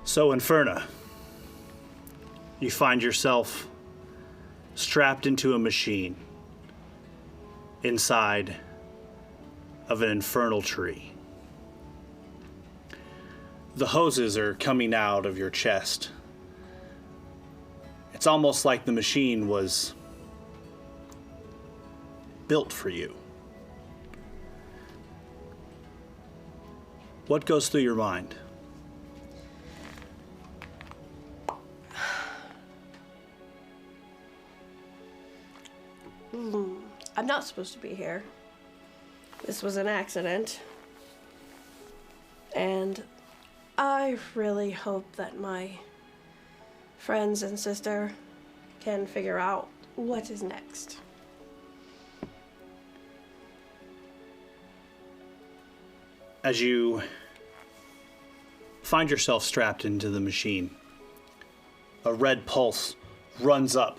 So, Inferna, you find yourself strapped into a machine inside of an infernal tree. The hoses are coming out of your chest. It's almost like the machine was built for you. What goes through your mind? I'm not supposed to be here. This was an accident. And I really hope that my friends and sister can figure out what is next. As you find yourself strapped into the machine, a red pulse runs up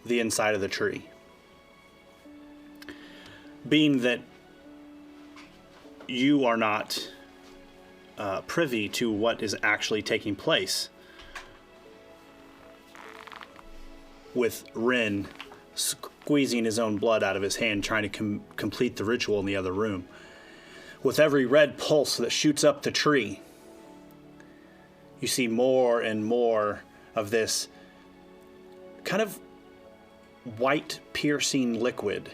the inside of the tree. Being that you are not privy to what is actually taking place, with Rin squeezing his own blood out of his hand, trying to complete the ritual in the other room, with every red pulse that shoots up the tree, you see more and more of this kind of white piercing liquid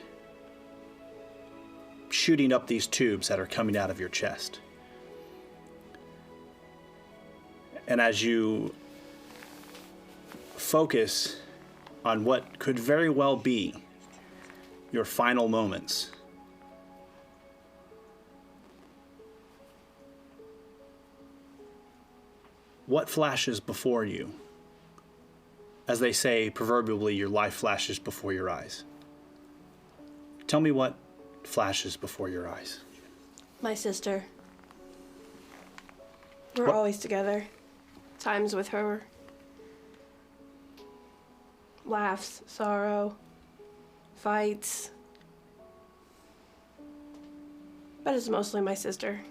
shooting up these tubes that are coming out of your chest. And as you focus on what could very well be your final moments, what flashes before you? As they say, proverbially, your life flashes before your eyes. Tell me what flashes before your eyes. My sister. We're What? always together. Times with her. Laughs, sorrow, fights. But it's mostly my sister.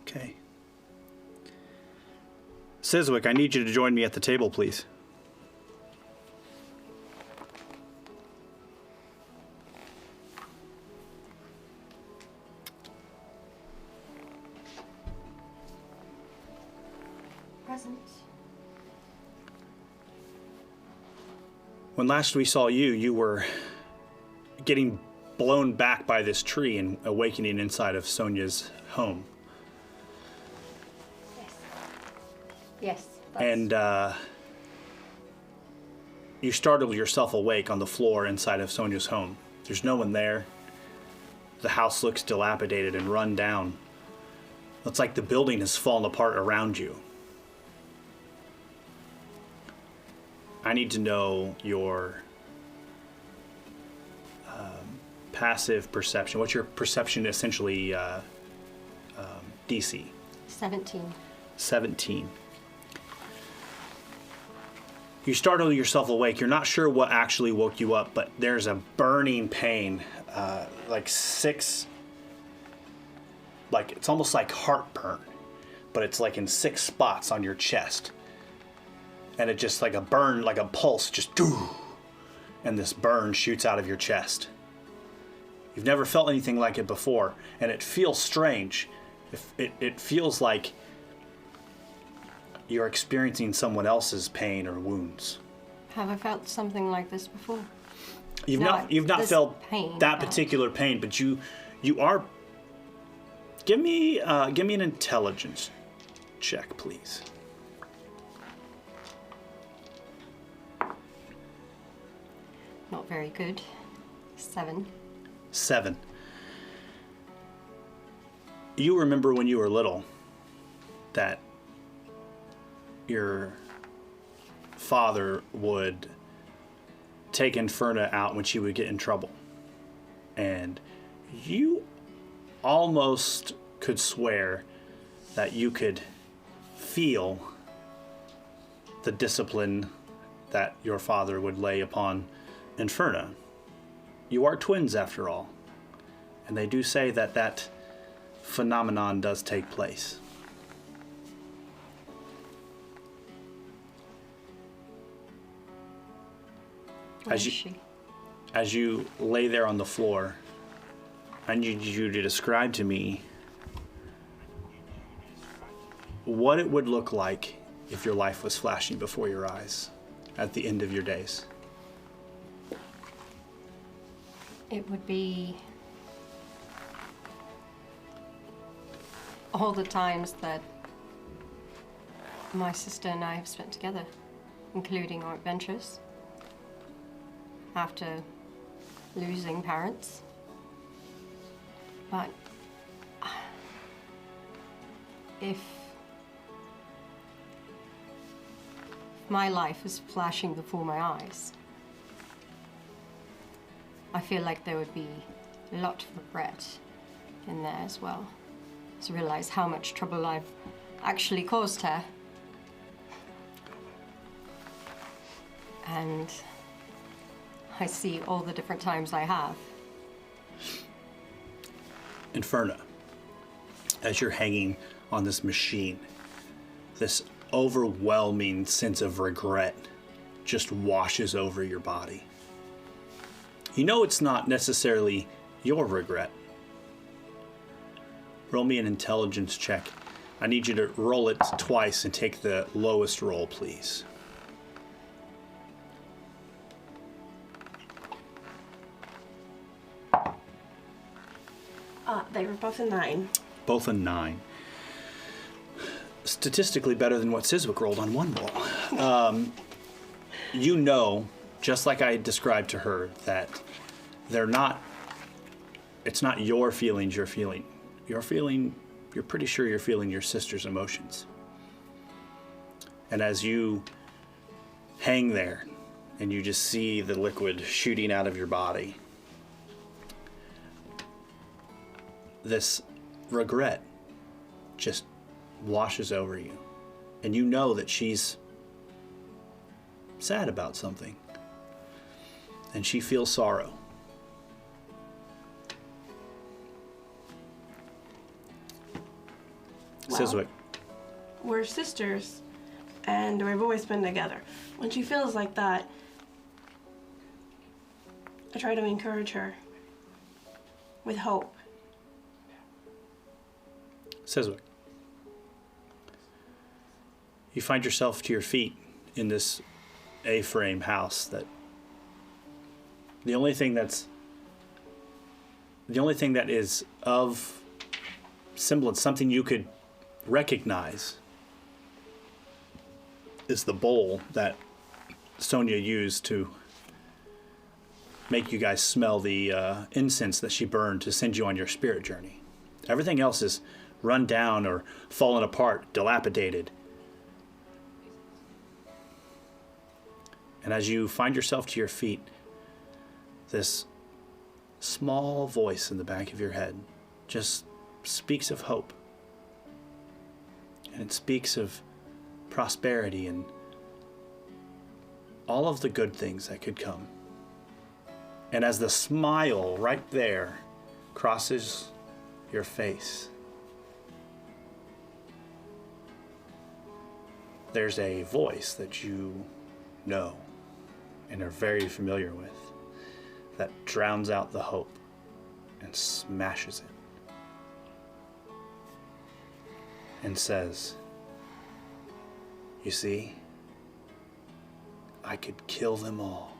Okay. Sizwick, I need you to join me at the table, please. Present. When last we saw you, you were getting blown back by this tree and awakening inside of Sonia's home. Yes. And you startled yourself awake on the floor inside of Sonia's home. There's no one there. The house looks dilapidated and run down. Looks like the building has fallen apart around you. I need to know your passive perception. What's your perception essentially DC? 17. 17. You startle yourself awake. You're not sure what actually woke you up, but there's a burning pain, like it's almost like heartburn, but it's like in 6 spots on your chest. And it just like a burn, like a pulse, just doo, and this burn shoots out of your chest. You've never felt anything like it before, and it feels strange. It feels like you're experiencing someone else's pain or wounds. Have I felt something like this before? You've No, not this felt pain, that but- particular pain, but you are. Give me an intelligence check, please. Not very good. 7. 7. You remember when you were little that your father would take Inferna out when she would get in trouble. And you almost could swear that you could feel the discipline that your father would lay upon Inferna. You are twins after all. And they do say that that phenomenon does take place. Where is she? As you lay there on the floor, I need you to describe to me what it would look like if your life was flashing before your eyes at the end of your days. It would be all the times that my sister and I have spent together, including our adventures after losing parents. But if my life is flashing before my eyes, I feel like there would be a lot of regret in there as well. To realize how much trouble I've actually caused her. And I see all the different times I have. Inferna, as you're hanging on this machine, this overwhelming sense of regret just washes over your body. You know it's not necessarily your regret. Roll me an intelligence check. I need you to roll it twice and take the lowest roll, please. They were both a 9. Both a 9. Statistically better than what Sizwick rolled on one roll. You know, just like I described to her, that it's not your feelings you're feeling. You're pretty sure you're feeling your sister's emotions. And as you hang there and you just see the liquid shooting out of your body, this regret just washes over you. And you know that she's sad about something. And she feels sorrow. Well, Sizwick. We're sisters, and we've always been together. When she feels like that, I try to encourage her with hope. Sizwick. You find yourself to your feet in this A-frame house that the only thing that is of semblance, something you could recognize, is the bowl that Sonia used to make you guys smell the incense that she burned to send you on your spirit journey. Everything else is run down or fallen apart, dilapidated. And as you find yourself to your feet, this small voice in the back of your head just speaks of hope. And it speaks of prosperity and all of the good things that could come. And as the smile right there crosses your face, there's a voice that you know and are very familiar with that drowns out the hope and smashes it and says, "You see, I could kill them all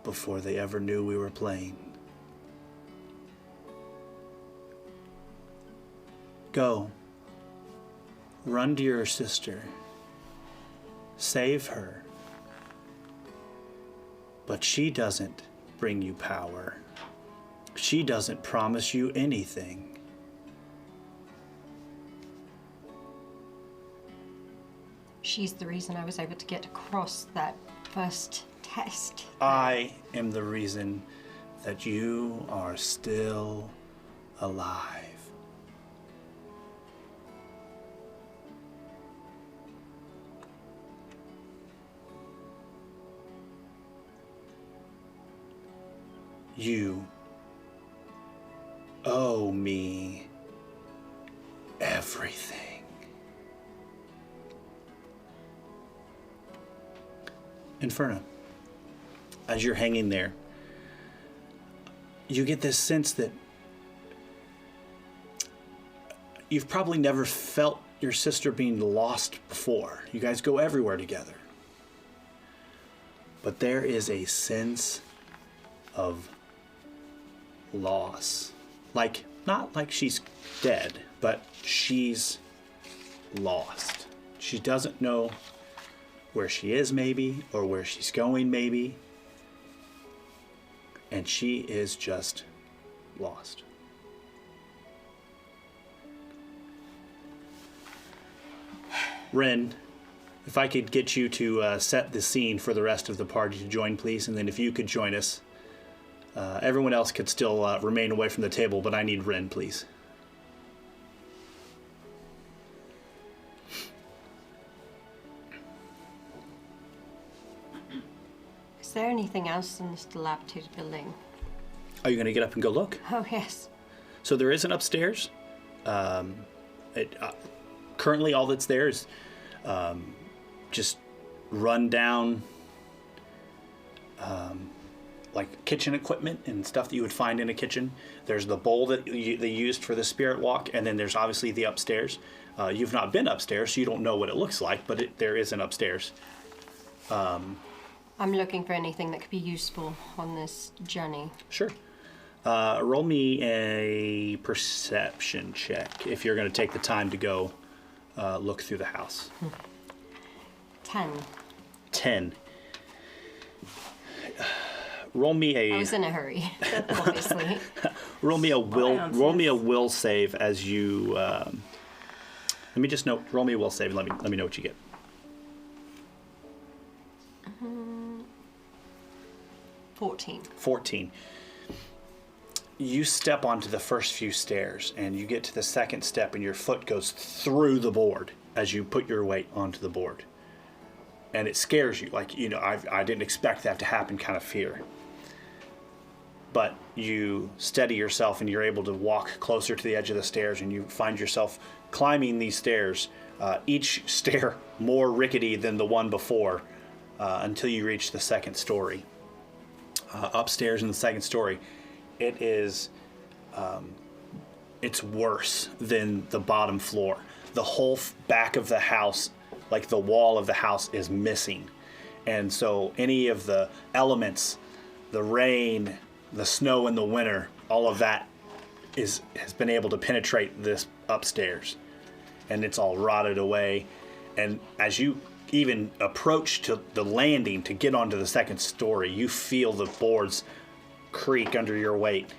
before they ever knew we were playing. Go, run to your sister, save her. But she doesn't bring you power. She doesn't promise you anything. She's the reason I was able to get across that first test. I am the reason that you are still alive." You owe me everything. Inferno, as you're hanging there, you get this sense that you've probably never felt your sister being lost before. You guys go everywhere together. But there is a sense of loss. Like, not like she's dead, but she's lost. She doesn't know where she is, maybe, or where she's going, maybe. And she is just lost. Ren, if I could get you to set the scene for the rest of the party to join, please, and then if you could join us. Everyone else could still remain away from the table, but I need Ren, please. Is there anything else in this dilapidated building? Are you going to get up and go look? Oh, yes. So there is an upstairs. Currently, all that's there is just run down like kitchen equipment and stuff that you would find in a kitchen. There's the bowl that they used for the spirit walk, and then there's obviously the upstairs. You've not been upstairs, so you don't know what it looks like, but there is an upstairs. I'm looking for anything that could be useful on this journey. Sure. Roll me a perception check if you're going to take the time to go look through the house. 10. 10. Roll me a. I was in a hurry, obviously. Roll me a will. Roll me a will save as you. Let me just know. Roll me a will save and let me know what you get. 14. 14. You step onto the first few stairs and you get to the second step and your foot goes through the board as you put your weight onto the board. And it scares you, like, you know, I didn't expect that to happen kind of fear. But you steady yourself and you're able to walk closer to the edge of the stairs and you find yourself climbing these stairs, each stair more rickety than the one before, until you reach the second story. Upstairs in the second story, it is, it's worse than the bottom floor. The whole back of the house, like the wall of the house, is missing. And so any of the elements, the rain, the snow in the winter, all of that has been able to penetrate this upstairs. And it's all rotted away. And as you even approach to the landing to get onto the second story, you feel the boards creak under your weight.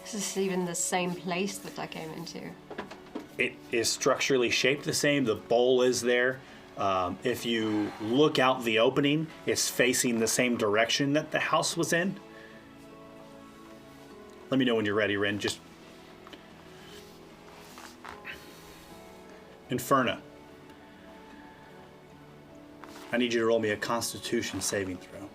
Is this even the same place that I came into? It is structurally shaped the same. The bowl is there. If you look out the opening, it's facing the same direction that the house was in. Let me know when you're ready, Ren. Just Inferna. I need you to roll me a Constitution saving throw.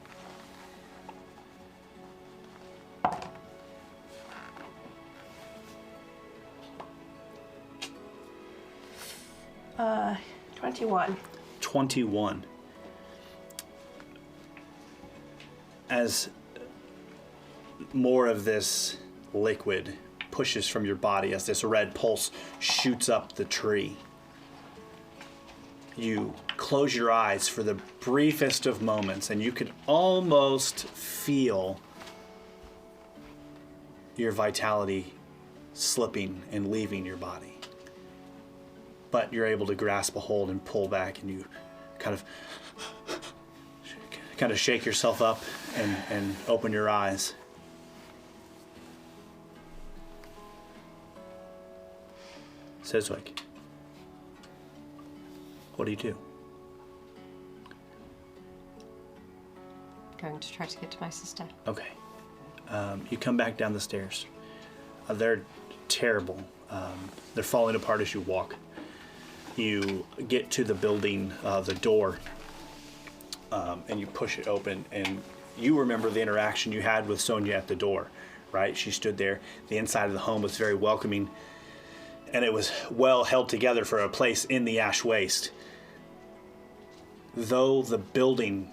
Uh, 21. 21. As more of this liquid pushes from your body, as this red pulse shoots up the tree, you close your eyes for the briefest of moments, and you could almost feel your vitality slipping and leaving your body. But you're able to grasp a hold and pull back, and you kind of shake yourself up and open your eyes. Sezwick, what do you do? Going to try to get to my sister. Okay. You come back down the stairs. They're terrible. They're falling apart as you walk. You get to the building, the door, and you push it open, and you remember the interaction you had with Sonia at the door, right? She stood there. The inside of the home was very welcoming. and it was well held together for a place in the ash waste. Though the building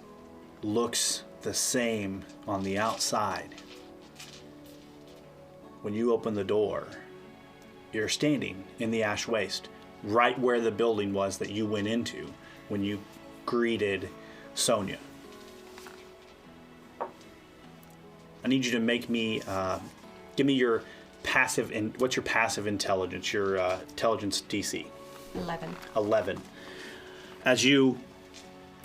looks the same on the outside, when you open the door, you're standing in the ash waste, right where the building was that you went into when you greeted Sonia. I need you to make me, give me your passive, what's your passive intelligence, your intelligence DC? 11. 11. As you,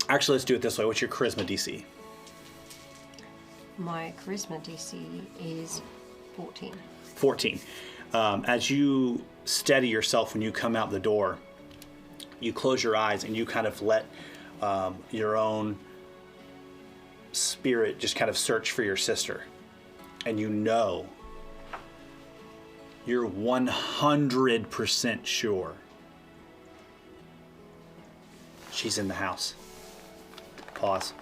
actually let's do it this way, what's your charisma DC? My charisma DC is 14. 14. As you steady yourself when you come out the door, you close your eyes and you kind of let your own spirit just kind of search for your sister. And you know, you're 100% sure she's in the house. Pause.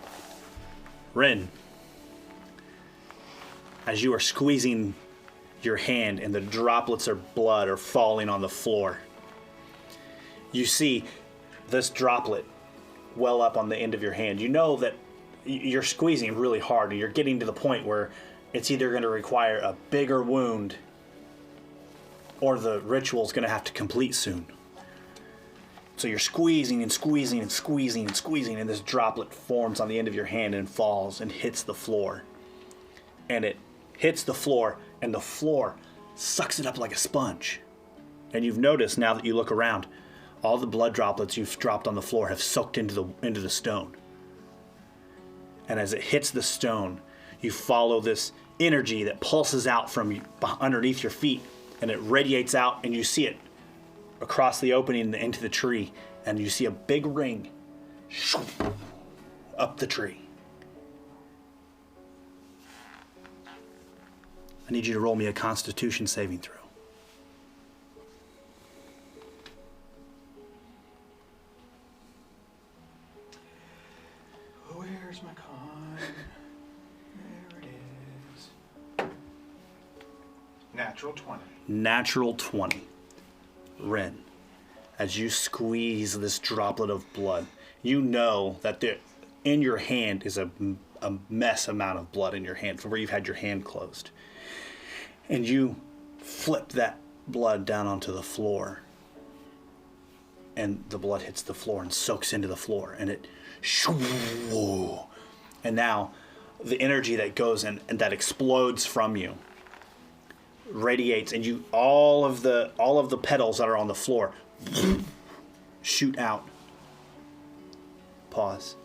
Rin, as you are squeezing your hand and the droplets of blood are falling on the floor, you see this droplet well up on the end of your hand. You know that you're squeezing really hard and you're getting to the point where it's either going to require a bigger wound or the ritual is going to have to complete soon. So you're squeezing and squeezing and squeezing and squeezing, and this droplet forms on the end of your hand and falls and hits the floor. And it hits the floor, and the floor sucks it up like a sponge. And you've noticed, now that you look around, all the blood droplets you've dropped on the floor have soaked into the stone. And as it hits the stone, you follow this energy that pulses out from underneath your feet, and it radiates out, and you see it across the opening into the tree, and you see a big ring up the tree. I need you to roll me a Constitution saving throw. Where's my con? There it is. Natural 20. Natural 20. Ren, as you squeeze this droplet of blood, you know that in your hand is a mess amount of blood in your hand from where you've had your hand closed. And you flip that blood down onto the floor. And the blood hits the floor and soaks into the floor. And it... And now the energy that goes in and that explodes from you radiates, and you all of the petals that are on the floor shoot out. Pause.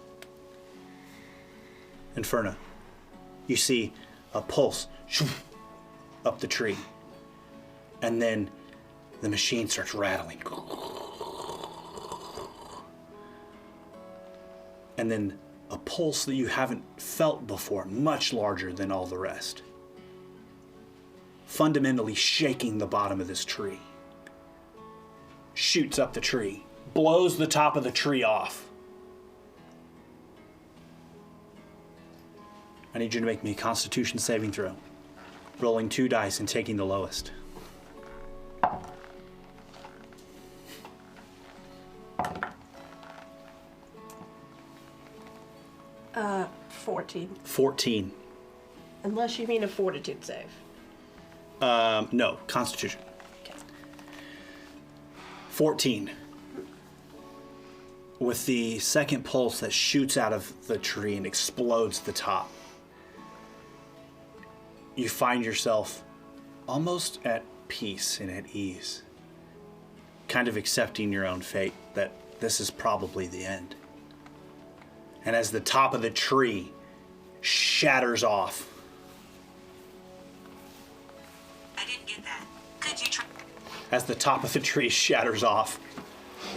Inferno, you see a pulse up the tree, and then the machine starts rattling, and then a pulse that you haven't felt before, much larger than all the rest, fundamentally shaking the bottom of this tree, shoots up the tree, blows the top of the tree off. I need you to make me a Constitution saving throw, rolling 2 dice and taking the lowest. 14. 14. Unless you mean a fortitude save. No, Constitution. Okay. 14. With the second pulse that shoots out of the tree and explodes the top, you find yourself almost at peace and at ease, kind of accepting your own fate, that this is probably the end. And as the top of the tree shatters off, I didn't get that. Could you try? as the top of the tree shatters off,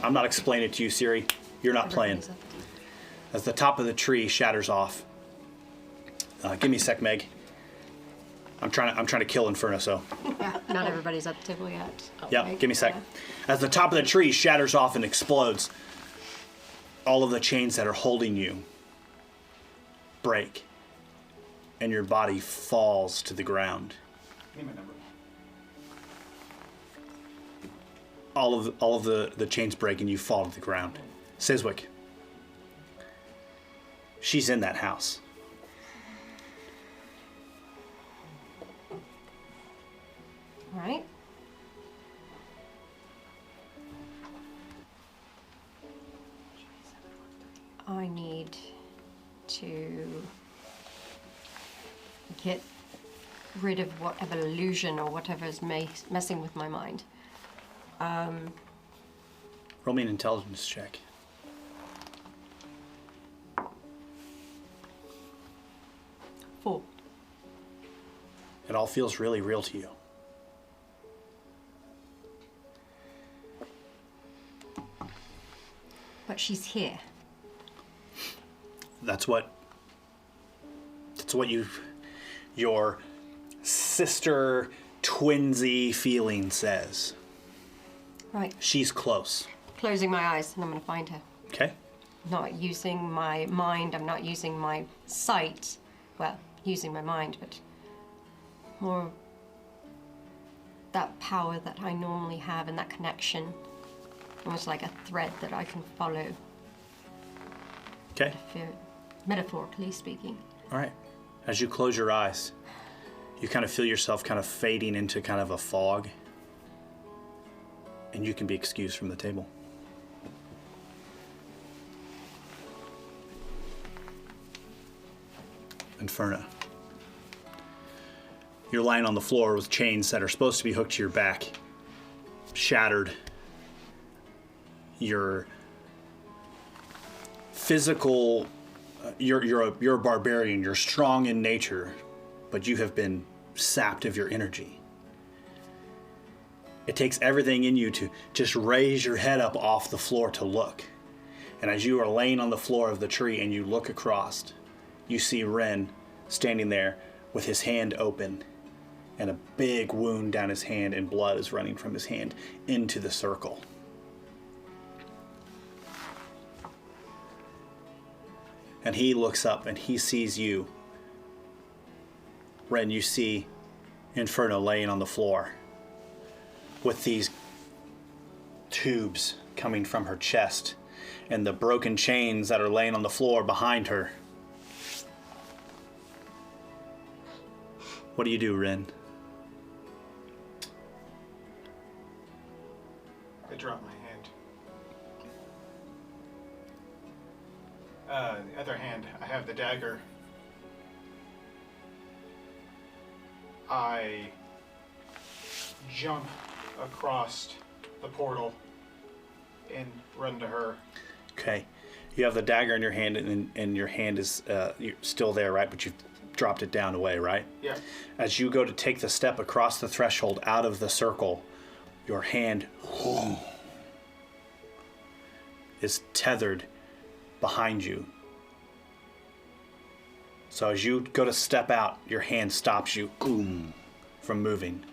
I'm not explaining it to you, Siri. You're not playing. As the top of the tree shatters off, give me a sec, Meg. I'm trying to kill Inferno, so. Yeah, not everybody's at the table yet. Yeah, give me a sec. As the top of the tree shatters off and explodes, all of the chains that are holding you break, and your body falls to the ground. Give me my number. all of the chains break and you fall to the ground. Siswick. She's in that house. All right. I need to get rid of whatever illusion or whatever is messing with my mind. Roll me an intelligence check. Four. It all feels really real to you. But she's here. That's what your sister twinsy feeling says. Right. She's close. Closing my eyes and I'm gonna find her. Okay? Not using my mind, I'm not using my sight. Well, using my mind, but more that power that I normally have and that connection. Almost like a thread that I can follow, Okay? metaphorically speaking. All right. As you close your eyes, you kind of feel yourself kind of fading into kind of a fog. And you can be excused from the table. Inferno. You're lying on the floor with chains that are supposed to be hooked to your back, shattered. Your physical, you're a barbarian. You're strong in nature, but you have been sapped of your energy. It takes everything in you to just raise your head up off the floor to look. And as you are laying on the floor of the tree and you look across, you see Ren standing there with his hand open and a big wound down his hand, and blood is running from his hand into the circle. And he looks up and he sees you. Ren, you see Inferno laying on the floor with these tubes coming from her chest and the broken chains that are laying on the floor behind her. What do you do, Ren? I drop my hand. The other hand, I have the dagger. I jump across the portal and run to her. Okay. You have the dagger in your hand, and your hand is you're still there, right? But you've dropped it down away, right? Yeah. As you go to take the step across the threshold out of the circle, your hand is tethered behind you. So as you go to step out, your hand stops you from moving.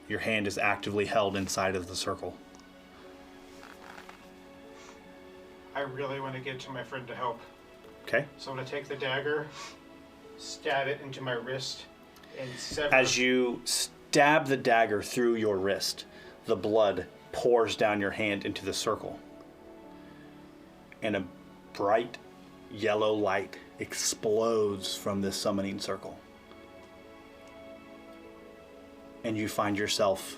Your hand is actively held inside of the circle. I really want to get to my friend to help. Okay? So I'm going to take the dagger, stab it into my wrist, and sever. As you stab the dagger through your wrist, the blood pours down your hand into the circle. And a bright yellow light explodes from this summoning circle. And you find yourself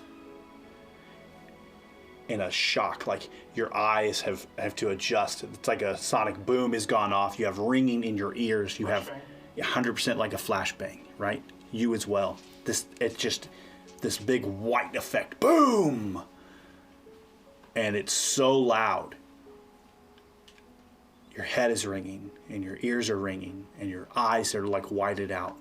in a shock, like your eyes have to adjust. It's like a sonic boom has gone off. You have ringing in your ears. You have 100% like a flashbang, right? You as well. It's just this big white effect. Boom! And it's so loud. Your head is ringing, and your ears are ringing, and your eyes are like whited out.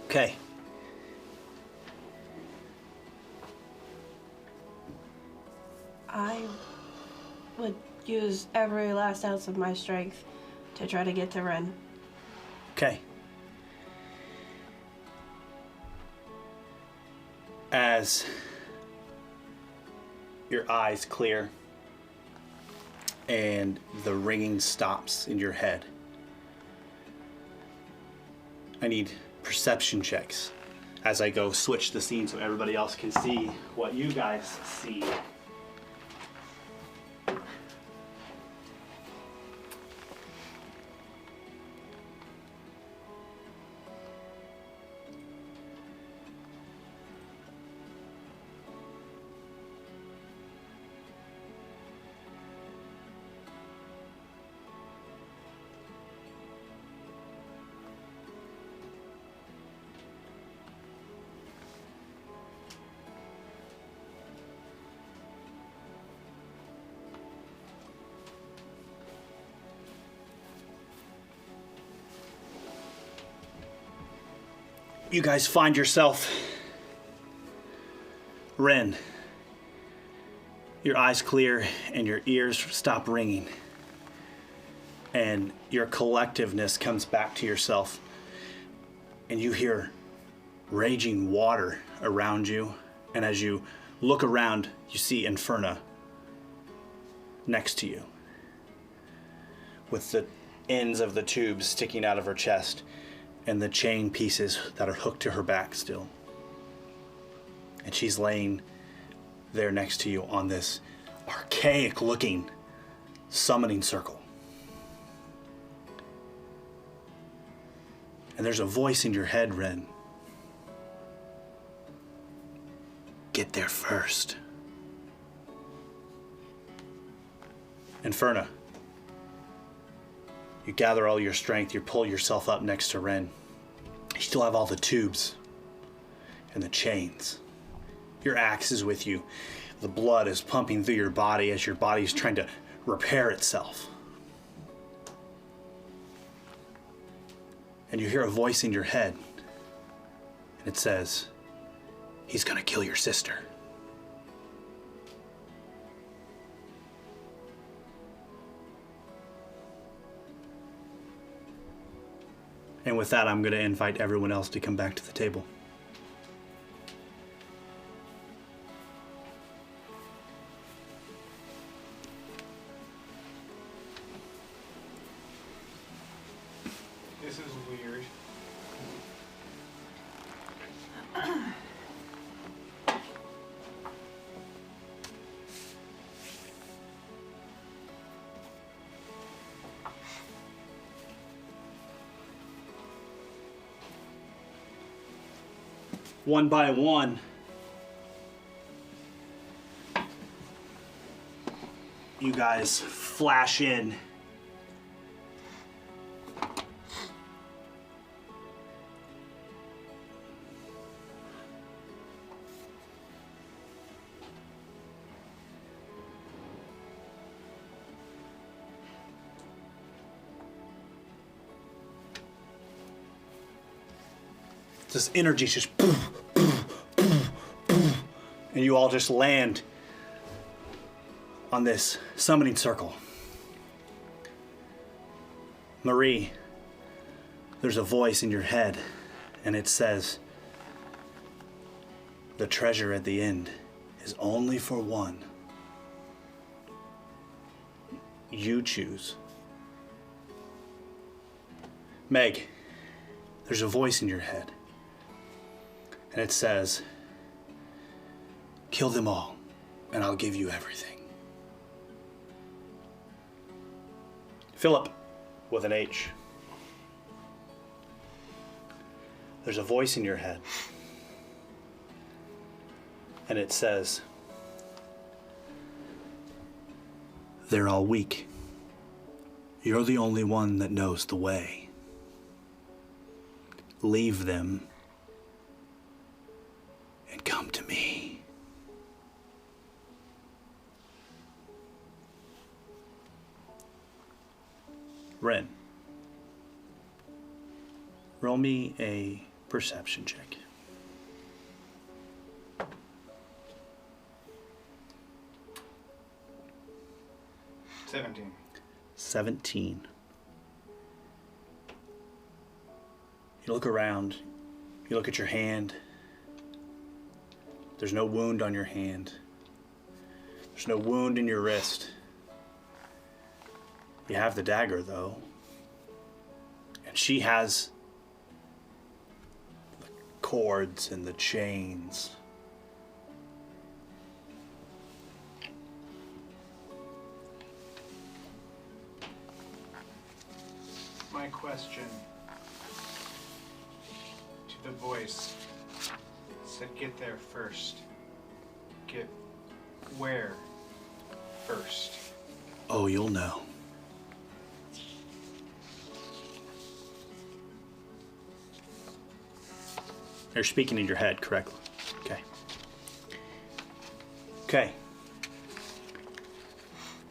Okay. I would use every last ounce of my strength to try to get to Ren. Okay. As your eyes clear and the ringing stops in your head, I need perception checks as I go switch the scene so everybody else can see what you guys see. You guys find yourself, Ren, your eyes clear and your ears stop ringing, and your collectiveness comes back to yourself, and you hear raging water around you, and as you look around, you see Inferna next to you, with the ends of the tubes sticking out of her chest, and the chain pieces that are hooked to her back still. And she's laying there next to you on this archaic looking summoning circle. And there's a voice in your head, Ren. Get there first. Inferna. You gather all your strength, you pull yourself up next to Ren. You still have all the tubes and the chains. Your axe is with you. The blood is pumping through your body as your body is trying to repair itself. And you hear a voice in your head, and it says, he's gonna kill your sister. And with that, I'm going to invite everyone else to come back to the table. This is weird. One by one, you guys flash in. This energy is just boom, boom, boom, boom, and you all just land on this summoning circle. Marie, there's a voice in your head, and it says, the treasure at the end is only for one. You choose. Meg, there's a voice in your head, and it says, kill them all, and I'll give you everything. Philip, with an H. There's a voice in your head, and it says, they're all weak. You're the only one that knows the way. Leave them and come to me. Ren, roll me a perception check. 17. 17. You look around. You look at your hand. There's no wound on your hand. There's no wound in your wrist. You have the dagger, though. And she has the cords and the chains. My question to the voice said get there first. Get where first? Oh, you'll know. You're speaking in your head, correctly? Okay. Okay.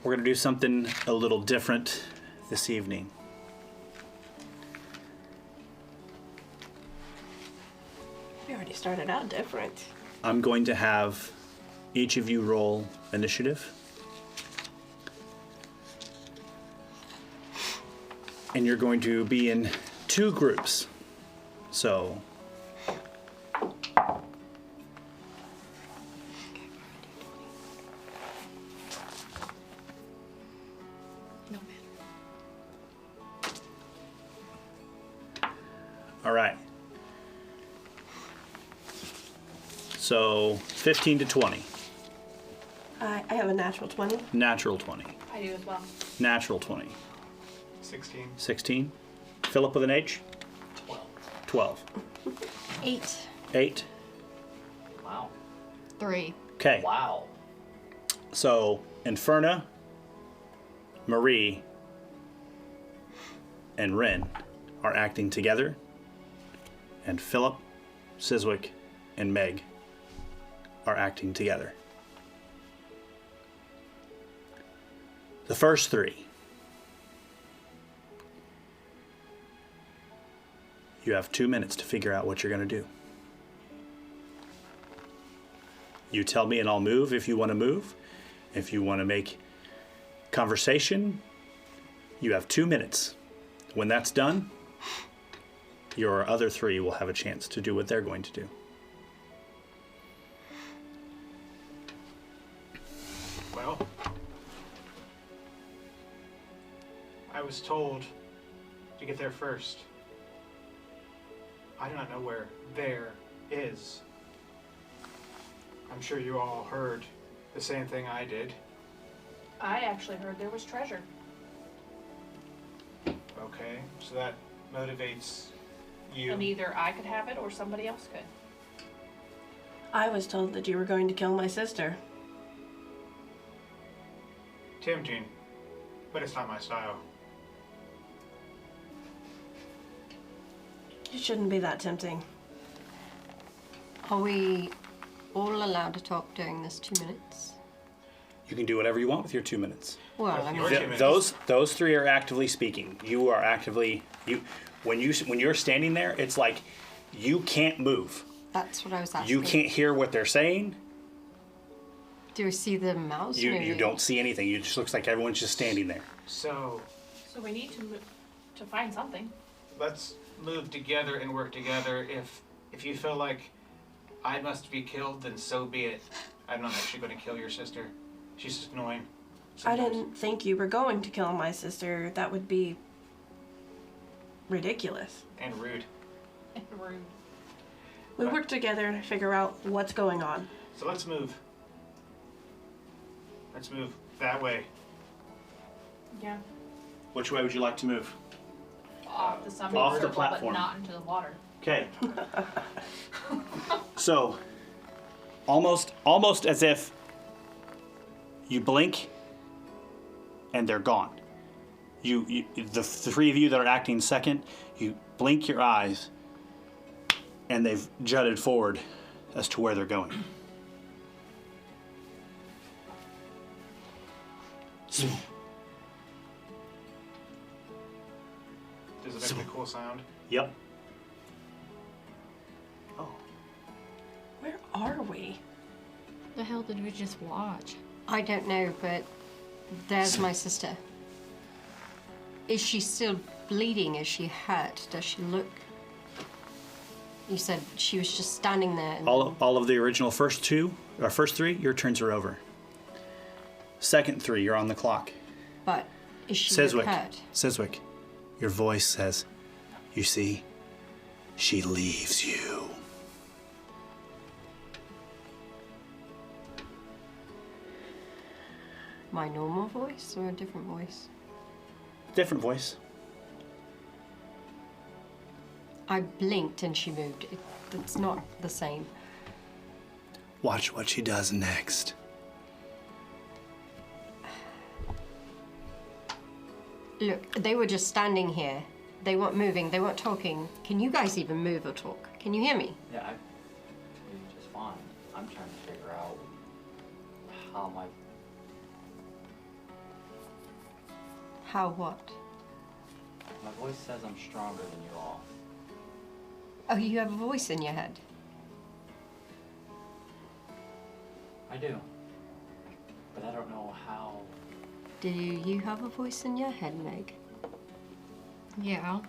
We're going to do something a little different this evening. We already started out different. I'm going to have each of you roll initiative. And you're going to be in 2 groups. So No matter. all right. So 15 to 20. I have a natural 20. Natural 20. I do as well. Natural 20. 16. 16. Philip with an H? 12. 8. 8. Wow. 3. Okay. Wow. So Inferna, Marie, and Rin are acting together. And Philip, Siswick, and Meg are acting together. The first 3. You have 2 minutes to figure out what you're going to do. You tell me and I'll move if you want to move. If you want to make conversation, you have 2 minutes. When that's done, your other 3 will have a chance to do what they're going to do. Well, I was told to get there first. I do not know where there is. I'm sure you all heard the same thing I did. I actually heard there was treasure. Okay, so that motivates you. And either I could have it or somebody else could. I was told that you were going to kill my sister. Tempting, but it's not my style. It shouldn't be that tempting. Are we all allowed to talk during this 2 minutes? You can do whatever you want with your 2 minutes. Well, I mean, Your 2 minutes. Those 3 are actively speaking. You are actively when you're standing there, it's like you can't move. that's what I was asking. You can't hear what they're saying. Do we see the mouse? You don't see anything. It just looks like everyone's just standing there. So So we need to find something. let's move together and work together. If you feel like I must be killed, then so be it. I'm not actually going to kill your sister. She's just annoying. I sometimes. didn't think you were going to kill my sister. That would be ridiculous. And rude. Rude. We work together to figure out what's going on. So let's move. Let's move that way. Yeah. Which way would you like to move? Off the summit Off the circle, platform. but not into the water. Okay. So, almost as if you blink and they're gone. You the 3 of you that are acting second, you blink your eyes and they've jutted forward as to where they're going. Does it make a cool sound? Yep. are we? The hell did we just watch? I don't know, but there's my sister. Is she still bleeding? Is she hurt? Does she look... You said she was just standing there. And All of the original first three, your turns are over. Second three, you're on the clock. But is she hurt? Siswick, your voice says, you see, she leaves you. My normal voice or a different voice? Different voice. I blinked and she moved. It's not the same. Watch what she does next. Look, they were just standing here. They weren't moving, they weren't talking. Can you guys even move or talk? Can you hear me? Yeah, I can just fine. I'm trying to figure out how my what? voice says I'm stronger than you all. Oh, you have a voice in your head. I do. But I don't know how. Do you have a voice in your head, Meg? Yeah.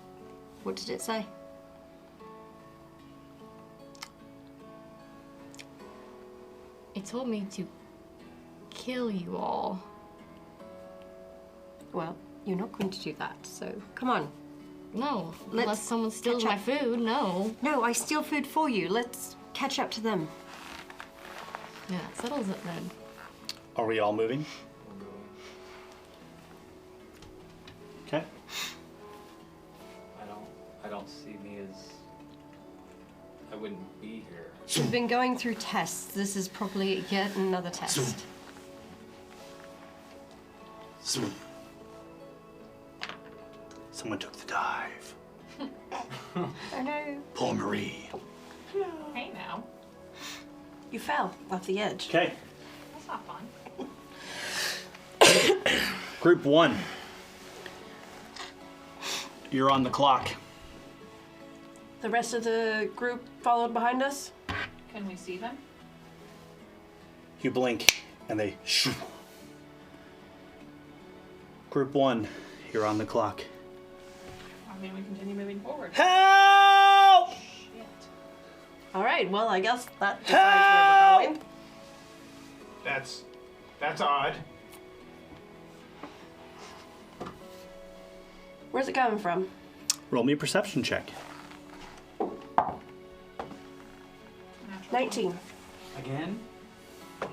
What did it say? It told me to kill you all. Well, you're not going to do that, so come on. No, Let's unless someone steals catch my up. food, no. No, I steal food for you. Let's catch up to them. Yeah, it settles it then. Are we all moving? Okay. I don't see me as. I wouldn't be here. We've been going through tests. This is probably yet another test. Swoop. Someone took the dive. Oh no. Poor Marie. Hey now. You fell off the edge. Okay. That's not fun. Group 1. You're on the clock. The rest of the group followed behind us? Can we see them? You blink and they shoo. Group 1, you're on the clock. I mean, we continue moving forward. Help! Shit. All right, well, I guess that decides where we're going. That's odd. Where's it coming from? Roll me a perception check. Natural 19. Again?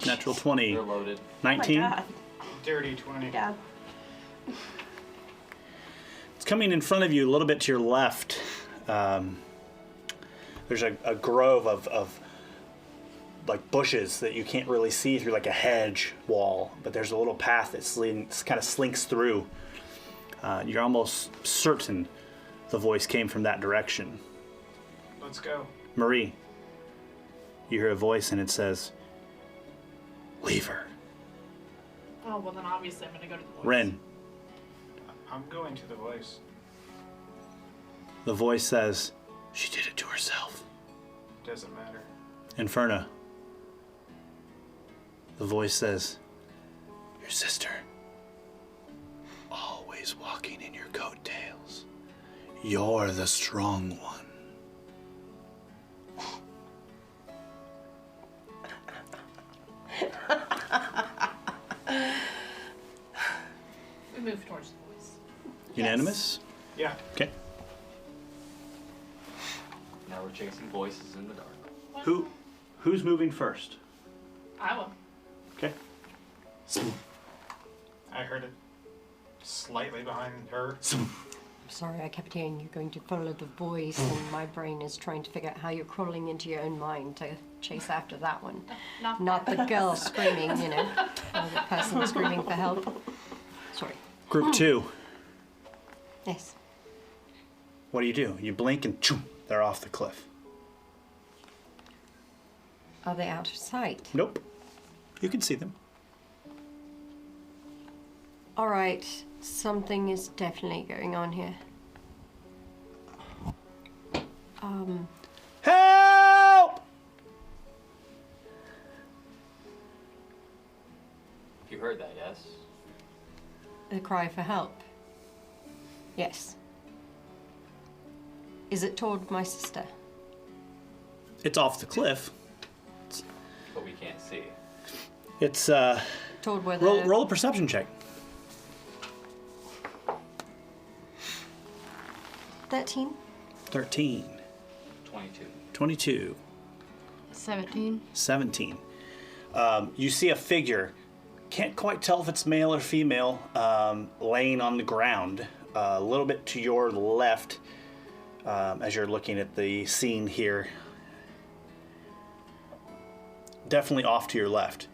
Natural 20. They're loaded. 19. Oh my God. Dirty 20. Yeah. It's coming in front of you a little bit to your left. There's a grove of like bushes that you can't really see through, like a hedge wall, but there's a little path that kind of slinks through. You're almost certain the voice came from that direction. Let's go. Marie, you hear a voice and it says, leave her. Oh, well then obviously I'm gonna go to the voice. Ren, I'm going to the voice. the voice says, she did it to herself. Doesn't matter. Inferna, the voice says, your sister, always walking in your coattails. You're the strong one. We move towards the voice. Unanimous? Yeah. Okay. Now we're chasing voices in the dark. Who's moving first? I will. Okay. I heard it slightly behind her. I'm sorry, I kept hearing you're going to follow the voice, and my brain is trying to figure out how you're crawling into your own mind to chase after that one. Not the girl screaming, or the person screaming for help. Sorry. Group 2, Yes. what do? You blink and choom, they're off the cliff. Are they out of sight? Nope. You can see them. All right, something is definitely going on here. Help! heard that, yes? The cry for help. Yes. Is it toward my sister? It's off the cliff. But we can't see. It's Toward where the... roll a perception check. 13? 13. 22. 22. 17. 17. You see a figure. Can't quite tell if it's male or female, laying on the ground, a little bit to your left, as you're looking at the scene here. Definitely off to your left.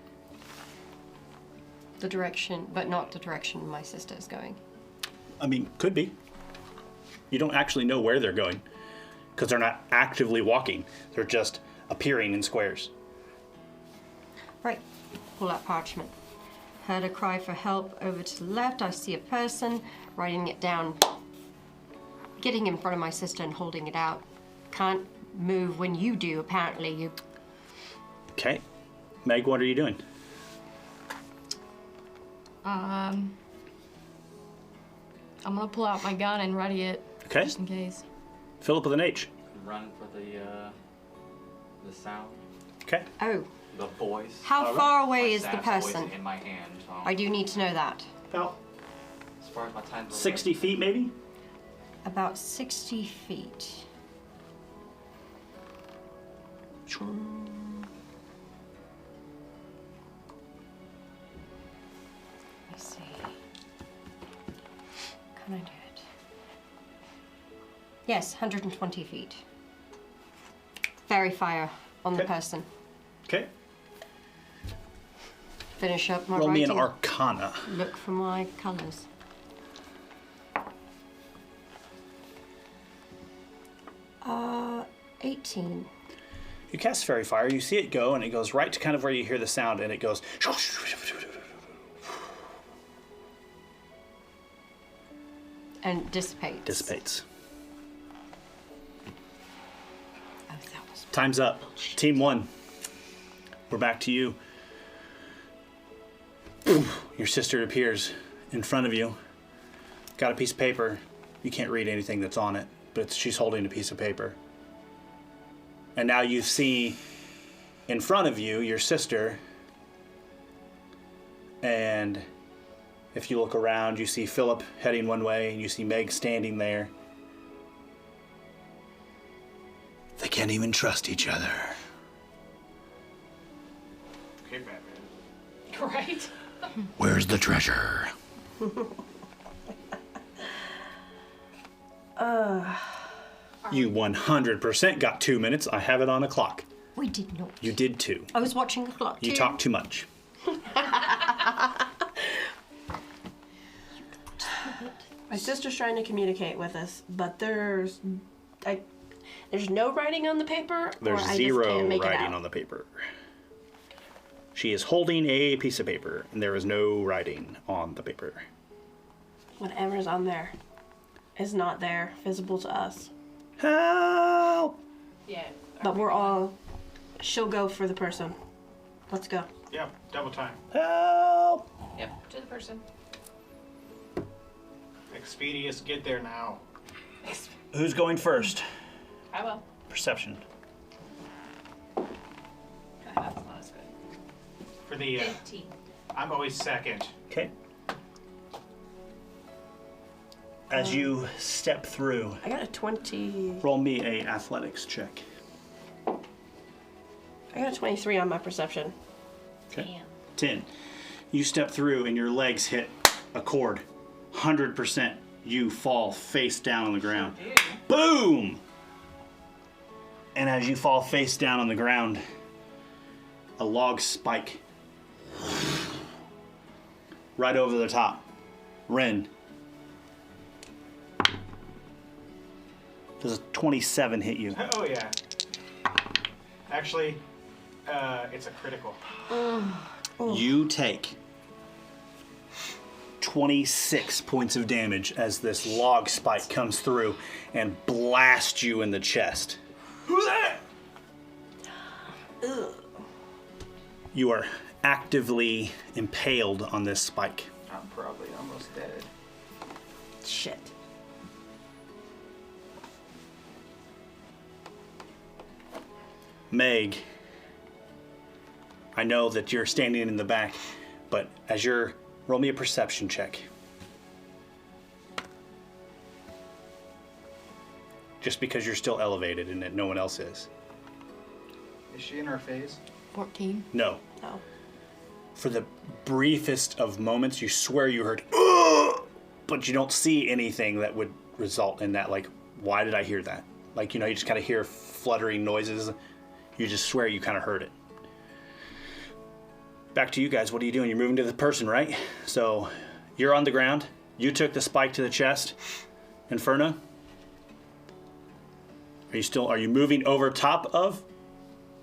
The direction, but not the direction my sister is going. I mean, could be. You don't actually know where they're going, because they're not actively walking. They're just appearing in squares. Right. Pull out parchment. Heard a cry for help over to the left. I see a person writing it down, getting in front of my sister and holding it out. Can't move when you do, apparently. You. Okay. Meg, what are you doing? I'm gonna pull out my gun and ready it. Okay. Just in case. Philip with an H. Run for the sound. Okay. Oh. The voice. How far away My is the staff's person? always in my hand. So I do need to know that. About as far as my time. 60 feet, maybe? About 60 feet. Let's see. Can I do it? Yes, 120 feet. Fairy fire on the Okay. person. Okay. Finish up my Roll me writing. an Arcana. Look for my colours. 18. You cast Fairy Fire, you see it go, and it goes right to kind of where you hear the sound, and it goes... And dissipates. dissipates. Oh, that was... Time's up. Team 1. We're back to you. Your sister appears in front of you. Got a piece of paper. You can't read anything that's on it, but she's holding a piece of paper. And now you see in front of you your sister. And if you look around, you see Philip heading one way, and you see Meg standing there. They can't even trust each other. Okay, Batman. Right? Where's the treasure? You 100% got 2 minutes. I have it on a clock. We did not. You did 2. I was watching the clock You too. talk too much. My sister's trying to communicate with us, but there's no writing on the paper. There's or I just 0 can't make it writing out. on the paper. She is holding a piece of paper, and there is no writing on the paper. Whatever's on there is not there, visible to us. Help! Yeah. But we're all. She'll go for the person. Let's go. Yeah, double time. Help! Yep, to the person. Expedious, get there now. Who's going first? I will. Perception. That's not as good. For the, 15. I'm always second. Okay. As you step through, I got a 20. roll me a athletics check. I got a 23 on my perception. Okay. 10. You step through and your legs hit a cord. 100%. You fall face down on the ground. Boom! And as you fall face down on the ground, a log spike right over the top. Ren. Does a 27 hit you? Oh, yeah. Actually, it's a critical. You take 26 points of damage as this log spike comes through and blasts you in the chest. You are actively impaled on this spike. I'm probably almost dead. Shit. Meg, I know that you're standing in the back, but as you're... Roll me a perception check. Just because you're still elevated and that no one else is. Is she in our phase? 14. No. No. For the briefest of moments, you swear you heard, "Ugh!" but you don't see anything that would result in that. Like, why did I hear that? Like, you just kind of hear fluttering noises. You just swear you kind of heard it. Back to you guys. What are you doing? You're moving to the person, right? So you're on the ground. You took the spike to the chest. Inferno? Are you moving over top of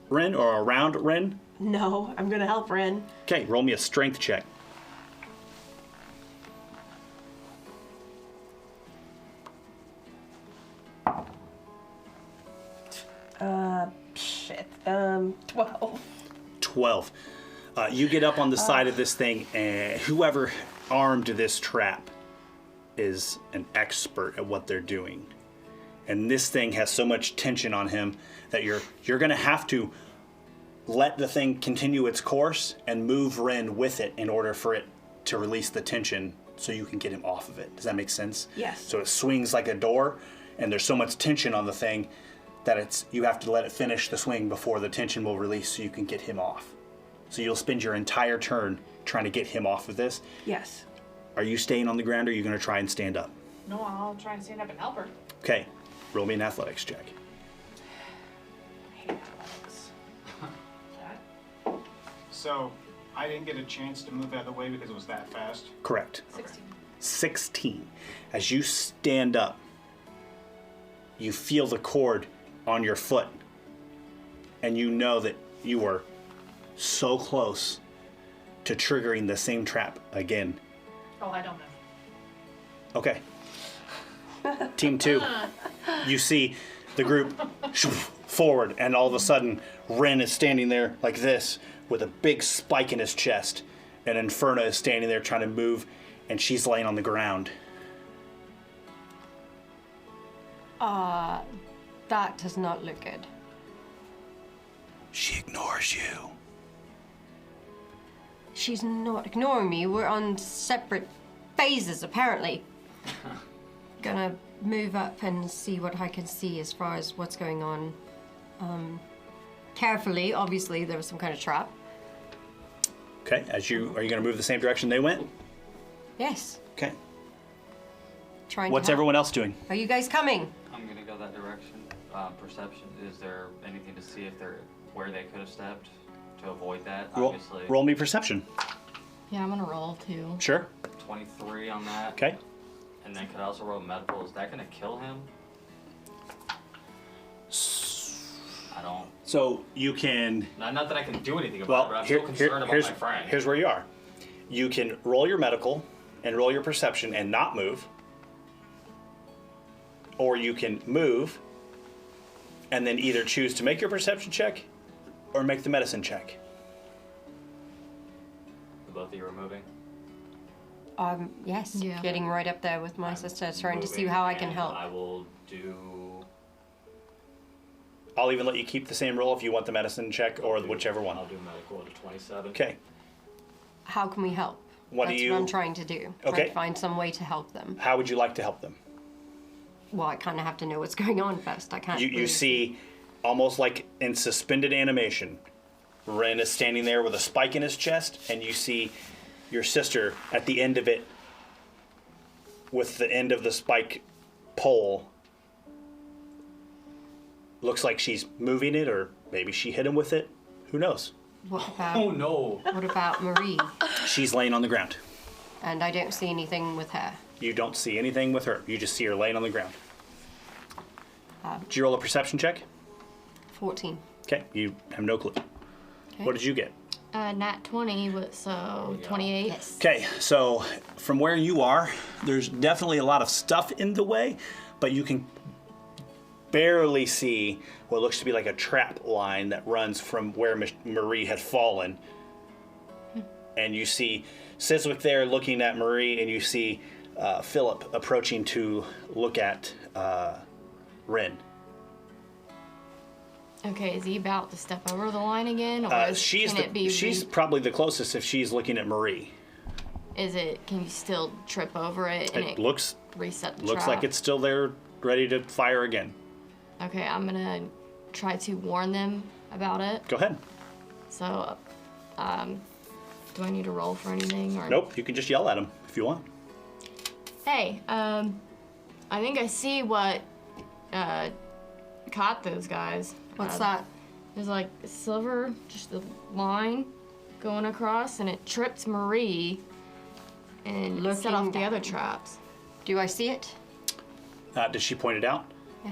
Ren or around Ren? No, I'm gonna help Ren. Okay, roll me a strength check. Shit. 12. 12. You get up on the side of this thing, and whoever armed this trap is an expert at what they're doing. And this thing has so much tension on him that you're going to have to let the thing continue its course and move Ren with it in order for it to release the tension so you can get him off of it. Does that make sense? Yes. So it swings like a door, and there's so much tension on the thing that you have to let it finish the swing before the tension will release so you can get him off. So you'll spend your entire turn trying to get him off of this. Yes. Are you staying on the ground or are you going to try and stand up? No, I'll try and stand up and help her. Okay, roll me an athletics check. I hate athletics. That? So, I didn't get a chance to move out of the way because it was that fast. Correct. 16. 16. As you stand up, you feel the cord on your foot, and you know that you are so close to triggering the same trap again. Oh, I don't know. Okay. Team 2, you see the group forward, and all of a sudden, Ren is standing there like this with a big spike in his chest, and Inferno is standing there trying to move, and she's laying on the ground. That does not look good. She ignores you. She's not ignoring me. We're on separate phases, apparently. Gonna move up and see what I can see as far as what's going on. Carefully, obviously, there was some kind of trap. Okay, are you going to move the same direction they went? Yes. Okay. Trying What's to help. everyone else doing? Are you guys coming? I'm gonna go that direction. Perception, is there anything to see if they're where they could have stepped to avoid that? Obviously. Roll me perception. Yeah, I'm gonna roll too. Sure. 23 on that. Okay. And then could I also roll medical? Is that gonna kill him? I don't. So you can... Not that I can do anything about it, Well, but I'm still concerned about my friend. here's where you are. You can roll your medical and roll your perception and not move. Or you can move and then either choose to make your perception check or make the medicine check. Both of you are moving. Yes. Yeah. Getting right up there with my sister, trying to see Moving, how I can and help. I will do. I'll even let you keep the same roll if you want the medicine check or whichever one. I'll do medical at a 27. Okay. How can we help? What do That's you- what I'm trying to do. Okay. Trying to find some way to help them. How would you like to help them? Well, I kind of have to know what's going on first. I can't. You really- see, almost like in suspended animation, Ren is standing there with a spike in his chest, and you see your sister at the end of it with the end of the spike pole. Looks like she's moving it, or maybe she hit him with it. Who knows? What Oh about no! what about Marie? She's laying on the ground. And I don't see anything with her. You don't see anything with her. You just see her laying on the ground. Did you roll a perception check? 14. Okay, you have no clue. Okay. What did you get? Nat 20, so 28. Yes. Okay, so from where you are, there's definitely a lot of stuff in the way, but you can barely see what looks to be like a trap line that runs from where Marie had fallen and you see Siswick there looking at Marie, and you see Philip approaching to look at Rin. Okay, is he about to step over the line again, or She's probably the closest if she's looking at Marie. Can you still trip over it and It looks reset the looks trap? like it's still there, ready to fire again. Okay, I'm gonna try to warn them about it. Go ahead. So, do I need to roll for anything? Or... Nope, you can just yell at him if you want. Hey, I think I see what caught those guys. What's that? There's like a silver, just a line going across, and it tripped Marie and set off the other traps. Do I see it? Did she point it out? Yeah.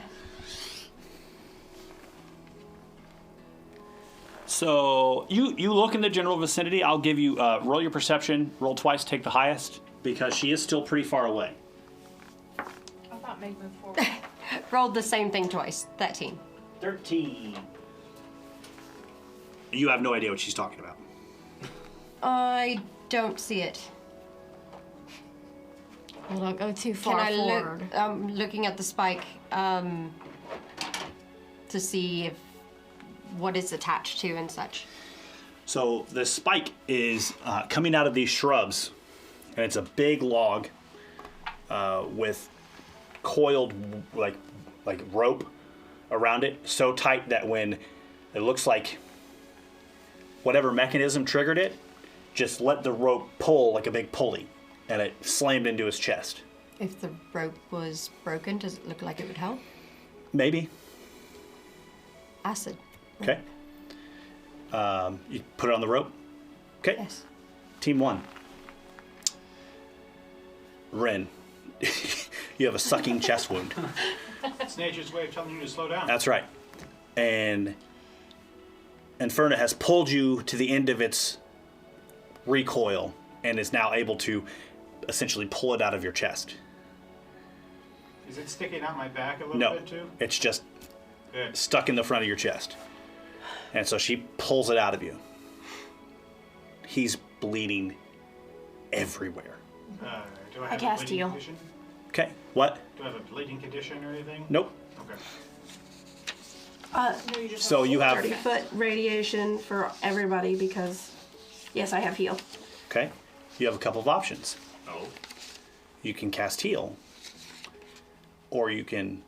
So you look in the general vicinity. I'll give you roll your perception. Roll twice, take the highest, because she is still pretty far away. I thought Meg moved forward. Rolled the same thing twice. 13. 13. You have no idea what she's talking about. I don't see it. Well, don't go too far Can I forward. look? I'm looking at the spike to see if what it's attached to and such. So the spike is coming out of these shrubs, and it's a big log with coiled like rope around it, so tight that when it looks like whatever mechanism triggered it, just let the rope pull like a big pulley, and it slammed into his chest. If the rope was broken, does it look like it would help? Maybe. Acid. Okay. You put it on the rope. Okay. Yes. Team 1. Ren, you have a sucking chest wound. It's nature's way of telling you to slow down. That's right. And Inferna has pulled you to the end of its recoil and is now able to essentially pull it out of your chest. Is it sticking out my back a little No, bit too? it's just Good. stuck in the front of your chest. And so she pulls it out of you. He's bleeding everywhere. Do I have cast a bleeding heal. condition? Okay, what? Do I have a bleeding condition or anything? Nope. Okay. No, you just So you have, 30-foot radiation for everybody because, yes, I have heal. okay, you have a couple of options. Oh. You can cast heal, or you can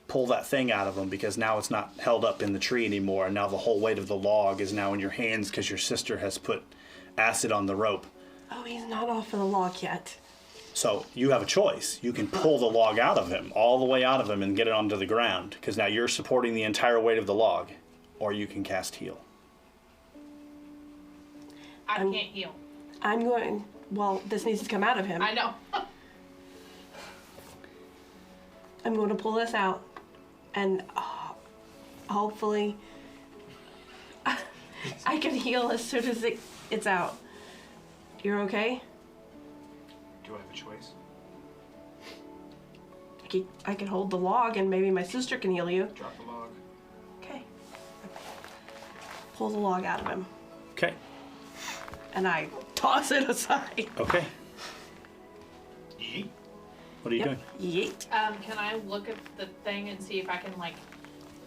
pull that thing out of him because now it's not held up in the tree anymore, and now the whole weight of the log is now in your hands because your sister has put acid on the rope. Oh, he's not off of the log yet. So you have a choice. You can pull the log out of him, all the way out of him, and get it onto the ground because now you're supporting the entire weight of the log, or you can cast heal. I can't heal. I'm going, well, this needs to come out of him. I know. I'm going to pull this out and hopefully I can heal as soon as it's out. You're okay? Do I have a choice? I can hold the log and maybe my sister can heal you. Drop the log. Okay. Pull the log out of him Okay. and I toss it aside. Okay. Yeet. What are you doing? Yeet. Can I look at the thing and see if I can like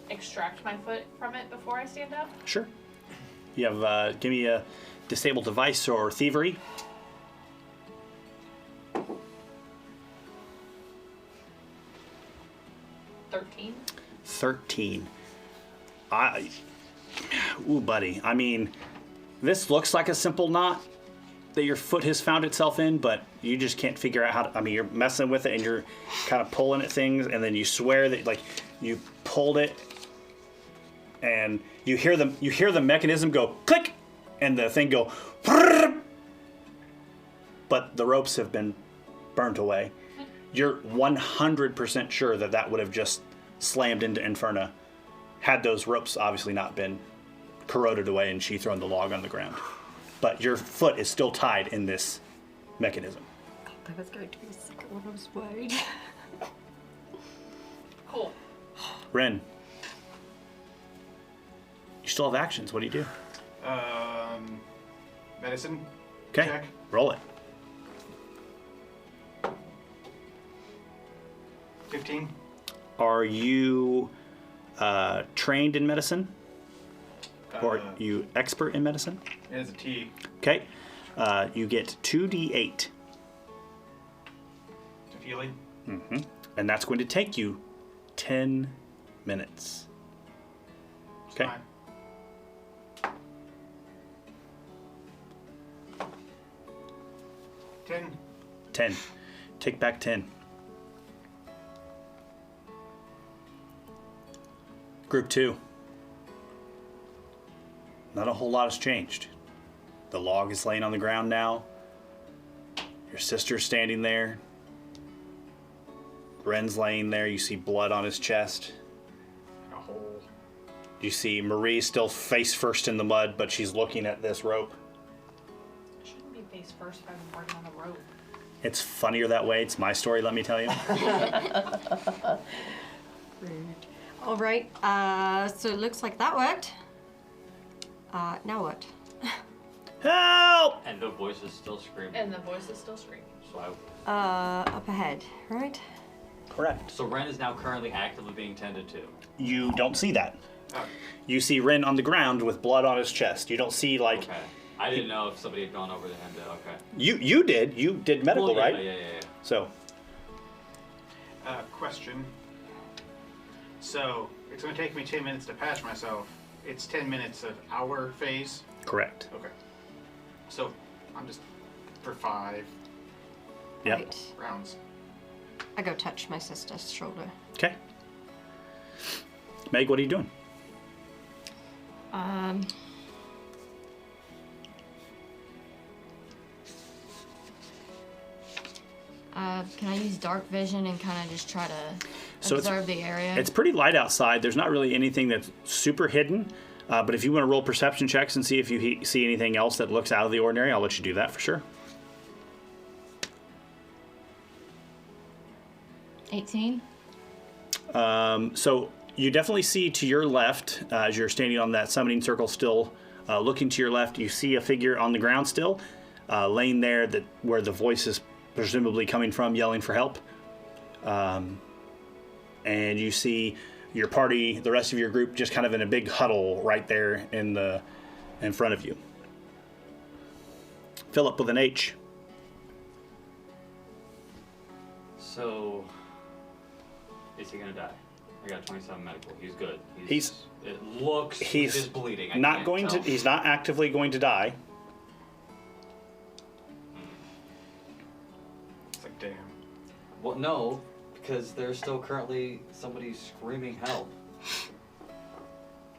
extract my foot from it before I stand up? Sure. You have, give me a disable device or thievery. 13. Ooh, buddy. I mean, this looks like a simple knot that your foot has found itself in, but you just can't figure out how to, I mean, you're messing with it and you're kind of pulling at things, and then you swear that, like, you pulled it and you hear the mechanism go click and the thing go but the ropes have been burnt away. You're 100% sure that that would have just slammed into Inferna had those ropes obviously not been corroded away and she thrown the log on the ground. But your foot is still tied in this mechanism. I was going to be sick when I was worried. Cool. Ren, you still have actions. What do you do? Medicine. Okay, Check. roll it. 15. Are you trained in medicine? Or are you expert in medicine? It is a T. Okay, you get 2d8. Of healing. And that's going to take you 10 minutes. Okay. Fine. 10. 10. Take back 10. Group 2. Not a whole lot has changed. The log is laying on the ground now. Your sister's standing there. Ren's laying there. You see blood on his chest. A hole. You see Marie still face first in the mud, but she's looking at this rope. I shouldn't be face first if I'm working on a rope. It's funnier that way. It's my story, let me tell you. All right. So it looks like that worked. Now what? Help! And the voice is still screaming. And the voice is still screaming. So, Up ahead, right? Correct. so Ren is now currently actively being tended to. You don't see that. Oh. You see Ren on the ground with blood on his chest. You don't see, like... Okay. I didn't know if somebody had gone over to him to. Okay. You did. You did medical, Well, yeah, right? Yeah. So, Question. So, it's going to take me 10 minutes to patch myself. It's 10 minutes of our phase. correct. Okay. So, I'm just for 5 Yep. Right. rounds. I go touch my sister's shoulder. Okay. Meg, what are you doing? Can I use dark vision and kind of just try to So it's- observe the area? It's pretty light outside. There's not really anything that's super hidden. But if you want to roll perception checks and see if you see anything else that looks out of the ordinary, I'll let you do that for sure. 18. So you definitely see to your left, as you're standing on that summoning circle still, looking to your left, you see a figure on the ground still, laying there where the voice is presumably coming from, yelling for help. And you see your party, the rest of your group, just kind of in a big huddle right there in front of you. Philip with an H. So, is he gonna die? I got 27 medical. He's good. It looks. He's just bleeding. I not can't going tell. to. He's not actively going to die. It's like, damn. Well, no, because there's still currently somebody screaming help.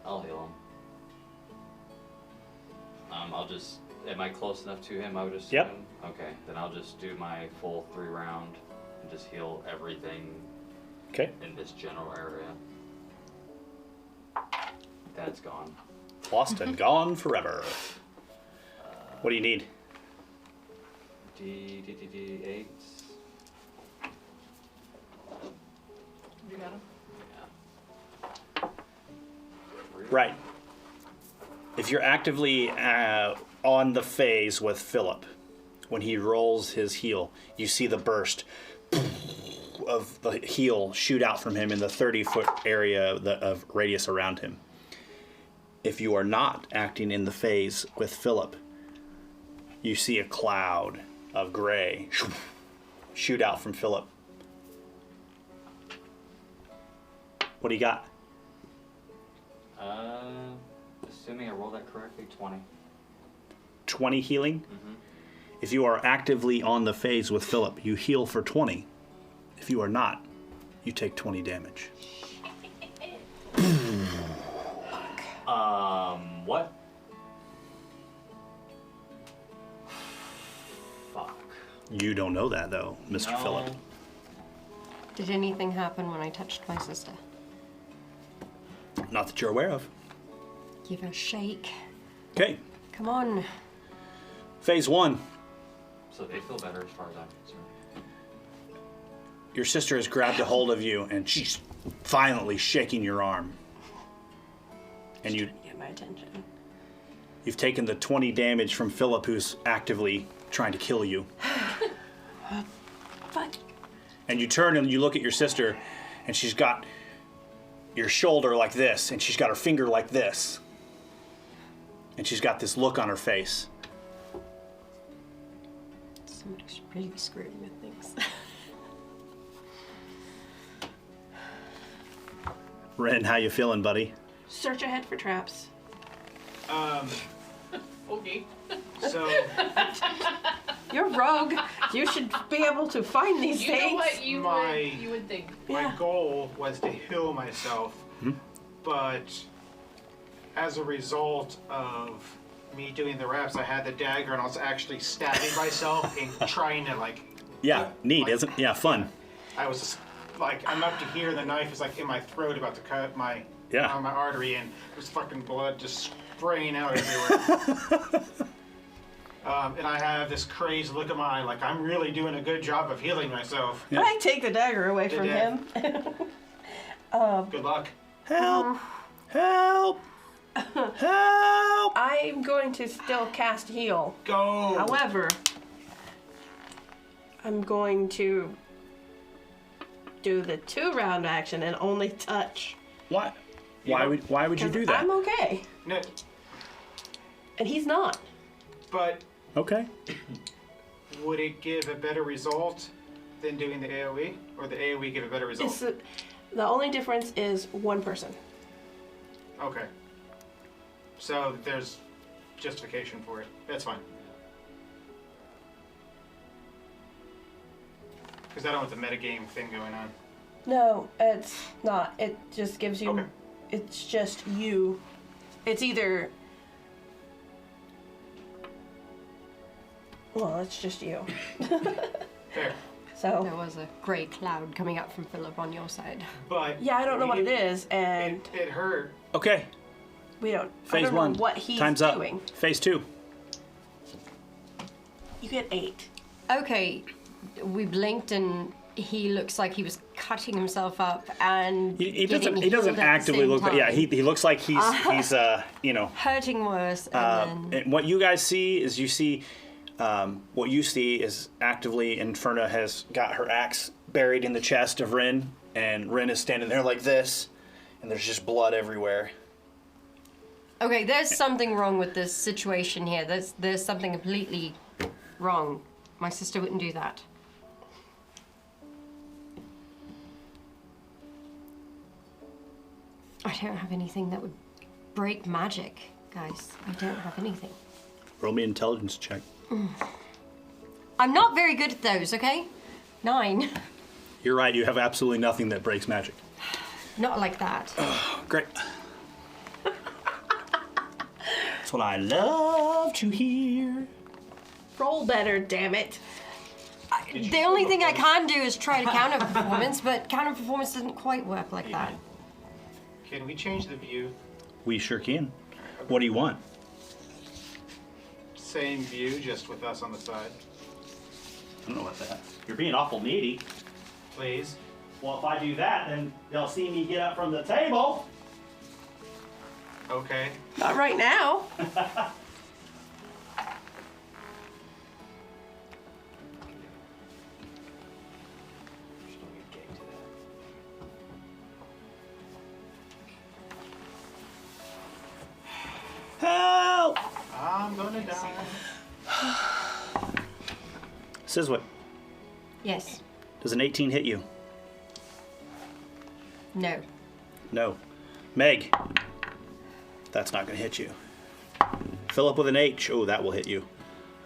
I'll heal him. I'll just. Am I close enough to him? I would assume. Yep. Okay, then I'll just do my full 3 round and just heal everything Okay. in this general area. That's gone. Lost and gone forever. What do you need? D8. You got him? Yeah. Right. If you're actively on the phase with Philip, when he rolls his heal, you see the burst of the heal shoot out from him in the 30-foot area of radius around him. If you are not acting in the phase with Philip, you see a cloud of gray shoot out from Philip. What do you got? Assuming I rolled that correctly, 20. 20 healing? If you are actively on the phase with Philip, you heal for 20. If you are not, you take 20 damage. What? Fuck. You don't know that, though, Mr. No. Philip. Did anything happen when I touched my sister? Not that you're aware of. Give her a shake. Okay, Come on. phase 1. So they feel better as far as I'm concerned. Your sister has grabbed a hold of you, and she's violently shaking your arm. And you Get my attention. You've taken the 20 damage from Philip, who's actively trying to kill you. But And you turn and you look at your sister, and she's got your shoulder like this, and she's got her finger like this. And she's got this look on her face. Somebody's really screwing with things. Ren, how you feeling, buddy? search ahead for traps. Okay. So You're rogue. You should be able to find these You things. know what you My- would think. my Yeah. goal was to heal myself, but as a result of me doing the reps, I had the dagger and I was actually stabbing myself and trying to like. Yeah, neat, like, isn't? Yeah, fun. I was just, like, I'm up to here, the knife is like in my throat, about to cut my Yeah. my artery, and there's fucking blood just spraying out everywhere. And I have this crazed look in my eye, like I'm really doing a good job of healing myself. Yeah. I take the dagger away from Yeah. him. Good luck. Help! Help! Help! I'm going to still cast heal. Go. However, I'm going to do the 2-round action and only touch. Why? Why would you 'Cause do that? I'm okay. No, And he's not. but Okay. would it give a better result than doing the AoE, or the AoE give a better result? It's the only difference is one person. Okay. So there's justification for it. That's fine. Because I don't want the metagame thing going on. No, it's not. It just gives you. Okay. It's just you. It's either. Well, it's just you. Fair. So. There was a grey cloud coming up from Philip on your side. But Yeah, I don't know what it is, and It hurt. Okay. we don't. I Phase don't one. know what he's Time's doing. up. Phase 2. You get 8. Okay, we blinked and he looks like he was cutting himself up and He getting doesn't. He doesn't healed at the actively same look. Yeah, time. he looks like he's you know. Hurting worse and then And what you guys see is what you see is actively Inferna has got her axe buried in the chest of Rin, and Rin is standing there like this, and there's just blood everywhere. okay, there's something wrong with this situation here. There's something completely wrong. My sister wouldn't do that. I don't have anything that would break magic, guys. I don't have anything. Roll me an intelligence check. I'm not very good at those, okay? 9. You're right. You have absolutely nothing that breaks magic. Not like that. Great. That's what I love to hear. Roll better, damn it. The only thing I can do is try to counter performance, but counter performance doesn't quite work like that. Can we change the view? We sure can. What do you want? Same view, just with us on the side, I don't know what that. You're being awful needy. please. Well, if I do that, then they'll see me get up from the table. Okay. Not right now. Help! I'm gonna die. Sizwick, Yes. does an 18 hit you? No. No. Meg, that's not going to hit you. Philip with an H, oh, that will hit you.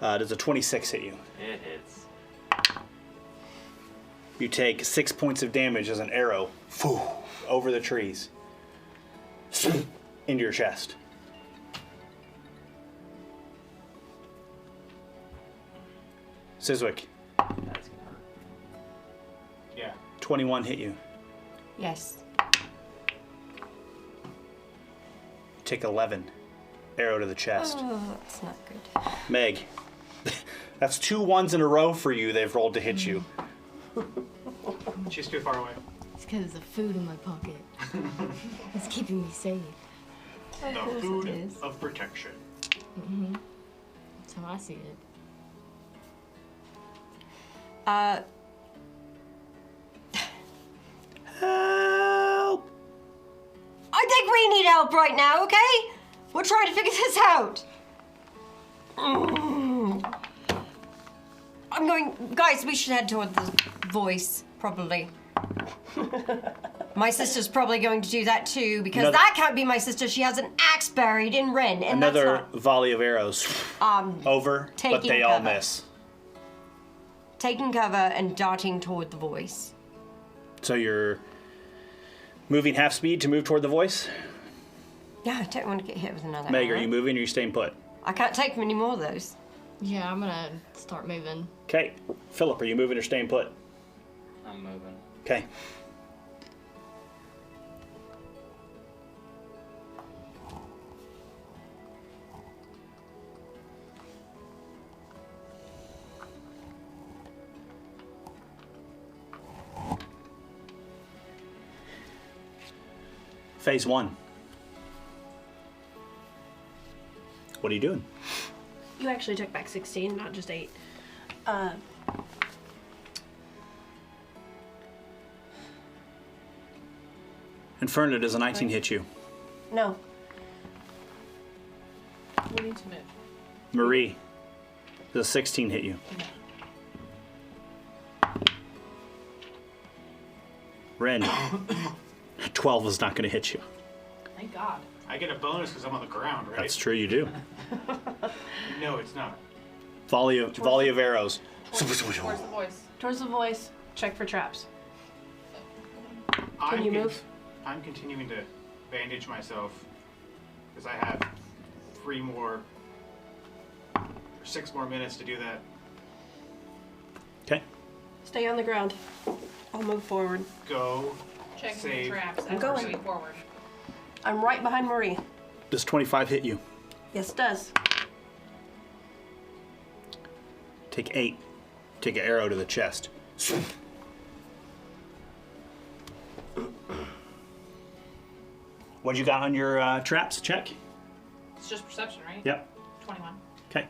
Does a 26 hit you? It hits. You take 6 points of damage as an arrow over the trees into your chest. Sizwick, That's gonna hurt. Yeah. 21 hit you. Yes. You take 11. Arrow to the chest. Oh, that's not good. Meg, that's 2 1s in a row for you they've rolled to hit you. She's too far away. It's because of the food in my pocket. It's keeping me safe. The course it food is. of protection. That's how I see it. Help! I think we need help right now, okay? We're trying to figure this out. Guys, we should head toward the voice, probably. My sister's probably going to do that too, because that can't be my sister. She has an axe buried in Ren, and Another volley of arrows. Over, but they all miss. Taking cover and darting toward the voice. So you're moving half speed to move toward the voice? Yeah, I don't want to get hit with another Meg, arrow. are you moving or are you staying put? I can't take many more of those. Yeah, I'm gonna start moving. Okay. Philip, are you moving or staying put? I'm moving. Okay. Phase 1. What are you doing? You actually took back 16, not just 8. Inferno, does a 19 hit you? No. We need to move. Marie, does a 16 hit you? Ren, 12 is not going to hit you. Thank God. I get a bonus because I'm on the ground, right? That's true, you do. No, it's not. Volley of arrows. Towards the voice. Towards the voice. Check for traps. Can you move? I'm continuing to bandage myself because I have 6 more minutes to do that. Okay. Stay on the ground. I'll move forward. Go. Checking the Save. traps I'm as we're going. moving forward. I'm right behind Marie. Does 25 hit you? Yes, it does. Take 8. Take an arrow to the chest. What you got on your traps? Check. It's just perception, right? Yep. 21. Okay.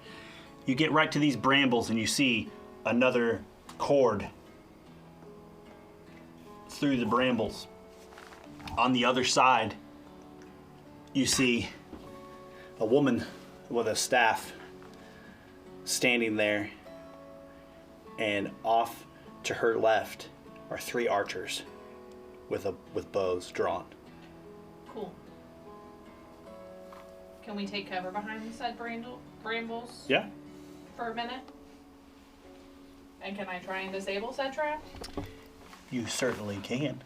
You get right to these brambles and you see another cord through the brambles. On the other side, you see a woman with a staff standing there, and off to her left are 3 archers with bows drawn. Cool. Can we take cover behind the said brambles Yeah. for a minute? And can I try and disable said trap? You certainly can.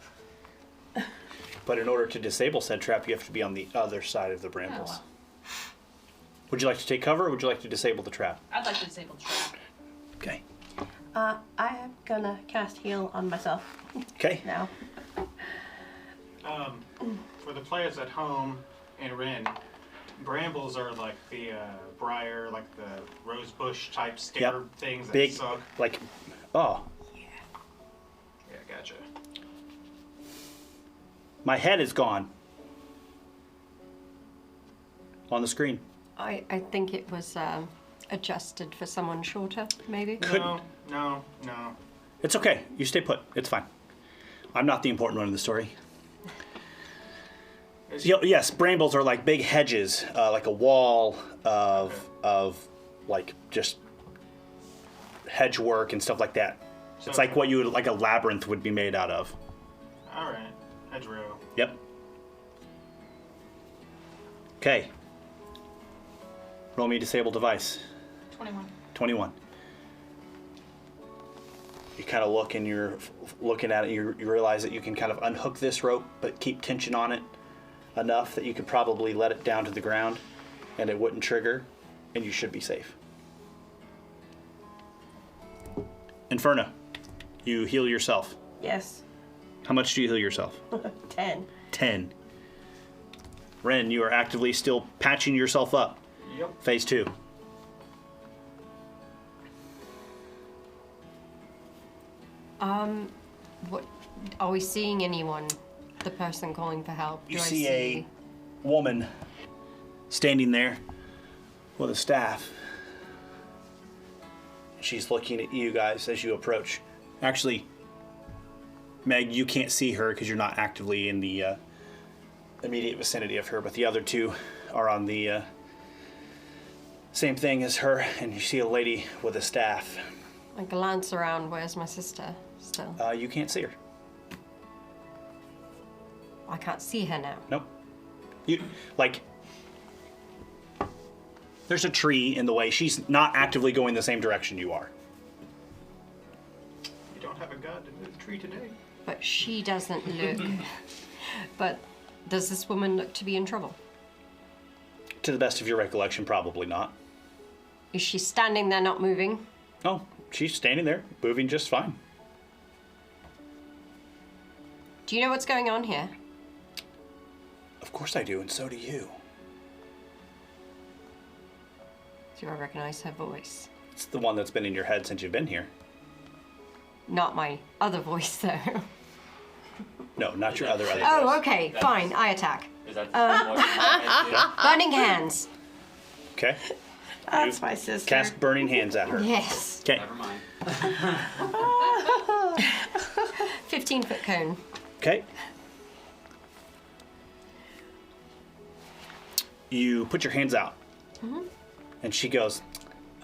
But in order to disable said trap, you have to be on the other side of the brambles. Oh, well. Would you like to take cover, or would you like to disable the trap? I'd like to disable the trap. Okay. I'm gonna cast heal on myself Okay. now. For the players at home in Ren, brambles are like the briar, like the rose bush type scare things that Big, suck. like, oh, Yeah, gotcha. my head is gone. On the screen. I think it was adjusted for someone shorter, maybe. No. It's okay. You stay put. It's fine. I'm not the important one in the story. Yes, brambles are like big hedges, like a wall of like just hedge work and stuff like that. So It's like what you would, like a labyrinth would be made out of. All right, hedgerow. Yep. Okay. Roll me a disable device. 21. 21. You kind of look and you're looking at it, you realize that you can kind of unhook this rope, but keep tension on it enough that you could probably let it down to the ground and it wouldn't trigger, and you should be safe. Inferno, you heal yourself. Yes. How much do you heal yourself? 10. 10. Ren, you are actively still patching yourself up. Yep. Phase 2. What? Are we seeing anyone? The person calling for help? You Do I see a woman standing there with a staff. She's looking at you guys as you approach. Actually, Meg, you can't see her because you're not actively in the immediate vicinity of her, but the other two are on the same thing as her, and you see a lady with a staff. I glance around. Where's my sister still? You can't see her. I can't see her now. Nope. You, like, there's a tree in the way. She's not actively going the same direction you are. You don't have a gun to move the tree today. But she doesn't look. But does this woman look to be in trouble? To the best of your recollection, probably not. Is she standing there not moving? Oh, she's standing there, moving just fine. Do you know what's going on here? Of course I do, and so do you. Do I recognize her voice? It's the one that's been in your head since you've been here. Not my other voice, though. No, not your other voice. Oh, okay, fine. I attack. Is that the same voice in my head, too? Burning hands. Okay. That's You my sister. Cast burning hands at her. Yes. Okay. Never mind. 15-foot cone. Okay. You put your hands out. And she goes,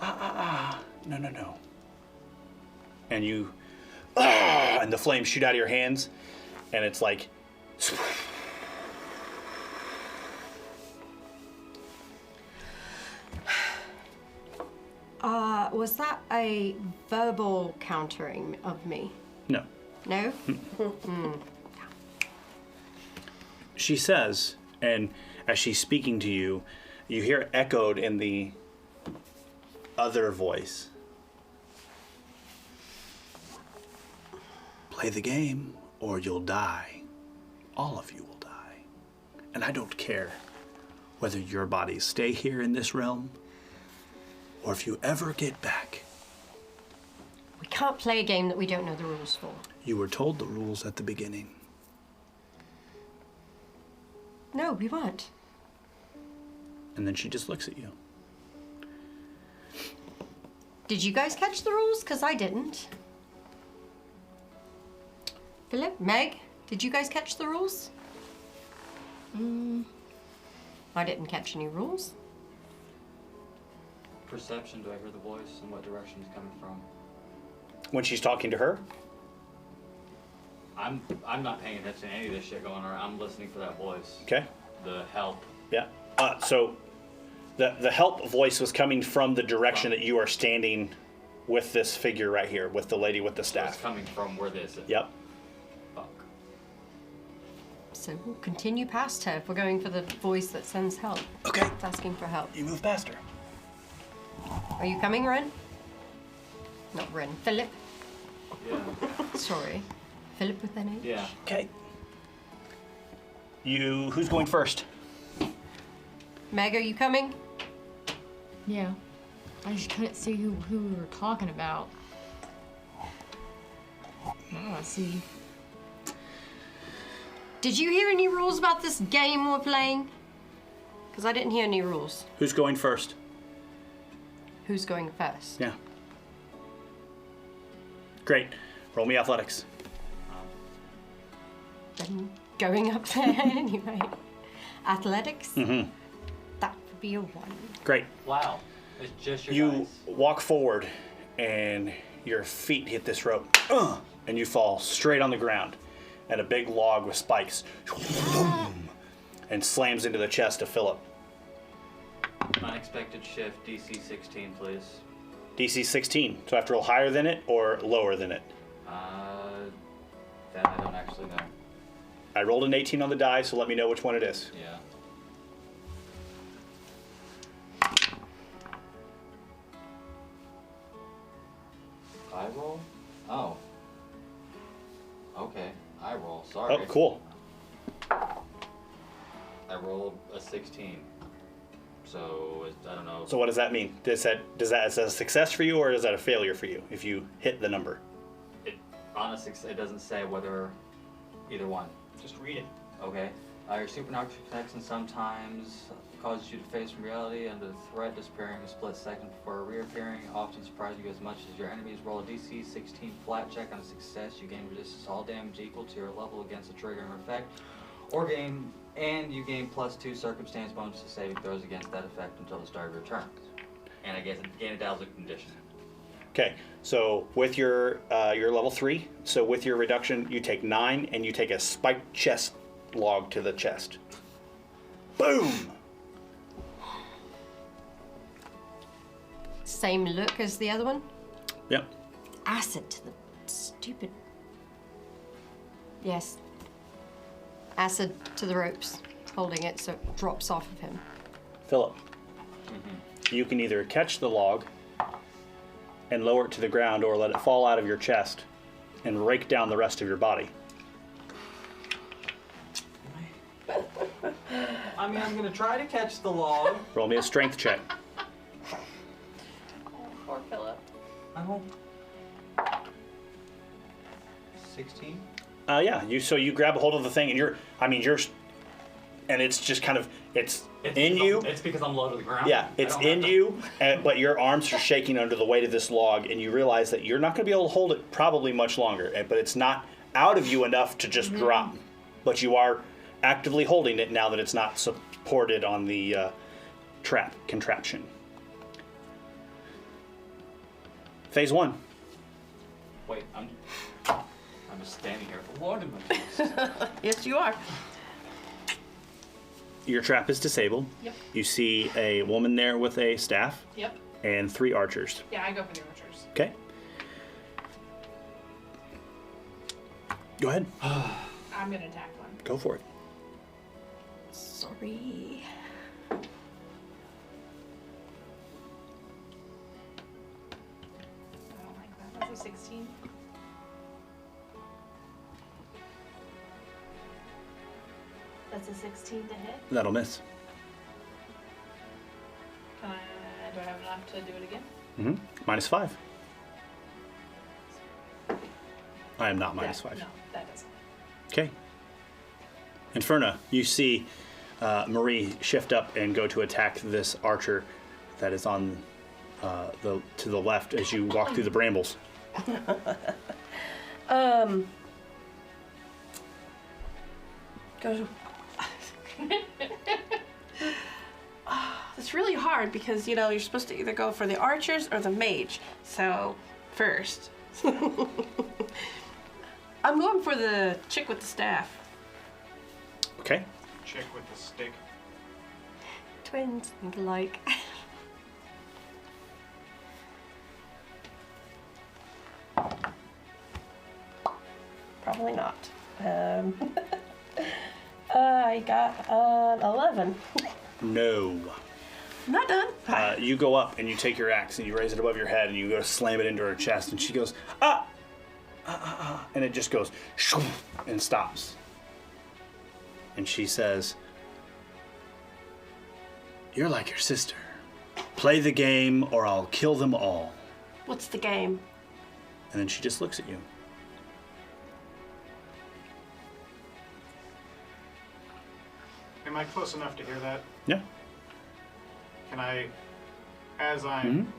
no. And you, and the flames shoot out of your hands, and it's like, Was that a verbal countering of me? no. No? She says, and as she's speaking to you, you hear it echoed in the other voice. Play the game or you'll die. All of you will die. And I don't care whether your bodies stay here in this realm or if you ever get back. We can't play a game that we don't know the rules for. You were told the rules at the beginning. No, we weren't. And then she just looks at you. Did you guys catch the rules? Because I didn't. Philip, Meg, did you guys catch the rules? I didn't catch any rules. Perception, do I hear the voice and what direction it's coming from? When she's talking to her? I'm not paying attention to any of this shit going on. I'm listening for that voice. Okay. The help. Yeah. So the help voice was coming from the direction that you are standing with this figure right here, with the lady with the So it's staff. coming from where this is. Yep. Fuck. So we'll continue past her if we're going for the voice that sends help. Okay. It's asking for help. You move past her. Are you coming, Ren? Not Ren. Philip. Yeah. Sorry. Philip with an H? Yeah. Okay. Who's going first? Meg, are you coming? Yeah. I just couldn't see who we were talking about. Now I see. Did you hear any rules about this game we're playing? Because I didn't hear any rules. Who's going first? Who's going first? Yeah. Great. Roll me athletics. Then going up there anyway. Athletics? Mm-hmm. That would be a 1. Great. Wow. It's just your You guys. walk forward, and your feet hit this rope, and you fall straight on the ground, and a big log with spikes, and slams into the chest of Philip. Unexpected shift, DC 16, please. DC 16. So I have to roll higher than it or lower than it. That I don't actually know. I rolled an 18 on the die, so let me know which one it is. Yeah. I roll? Oh. Okay, I roll. Sorry. Oh, cool. I rolled a 16. So I don't know. So what does that mean? Is that is that a success for you, or is that a failure for you if you hit the number? Honestly, it doesn't say whether either one. Just read it. Okay. Your supernatural protection sometimes causes you to face from reality under the threat, disappearing a split second before reappearing, often surprising you as much as your enemies. Roll a DC 16 flat check on a success. You gain resistance to all damage equal to your level against a triggering effect, you gain +2 circumstance bonus to saving throws against that effect until the start of your turn. And I guess gain a dazzling condition. Okay, so with your level 3, so with your reduction, you take 9, and you take a spiked chest log to the chest. Boom! Same look as the other one? Yep. Acid to the stupid... Yes. Acid to the ropes, holding it so it drops off of him. Philip, you can either catch the log and lower it to the ground, or let it fall out of your chest and rake down the rest of your body. I mean, I'm gonna try to catch the log. Roll me a strength check. Poor Philip. I hope. 16? Yeah, you grab a hold of the thing, and and it's just kind of, it's in you. It's because I'm low to the ground. Yeah, it's in you, but your arms are shaking under the weight of this log, and you realize that you're not going to be able to hold it probably much longer, but it's not out of you enough to just drop. But you are actively holding it now that it's not supported on the contraption. Phase 1. Wait, I'm just standing here with water in my face. Yes, you are. Your trap is disabled. Yep. You see a woman there with a staff. Yep. And 3 archers. Yeah, I go for the archers. Okay. Go ahead. I'm gonna attack one. Go for it. Sorry. I don't like that. That's a 16. That's a 16 to hit. That'll miss. Do I have enough to do it again? -5. I am not -5. No, that doesn't. Okay. Inferna, you see Marie shift up and go to attack this archer that is on to the left as you walk through the brambles. Go. It's really hard because, you're supposed to either go for the archers or the mage. So, first. I'm going for the chick with the staff. Okay. Chick with the stick. Twins think alike. Probably not. I got 11. No. I'm not done. You go up and you take your axe and you raise it above your head and you go to slam it into her chest and she goes, and it just goes shoo, and stops. And she says, "You're like your sister. Play the game or I'll kill them all." What's the game? And then she just looks at you. Am I close enough to hear that? Yeah. Can I, as I'm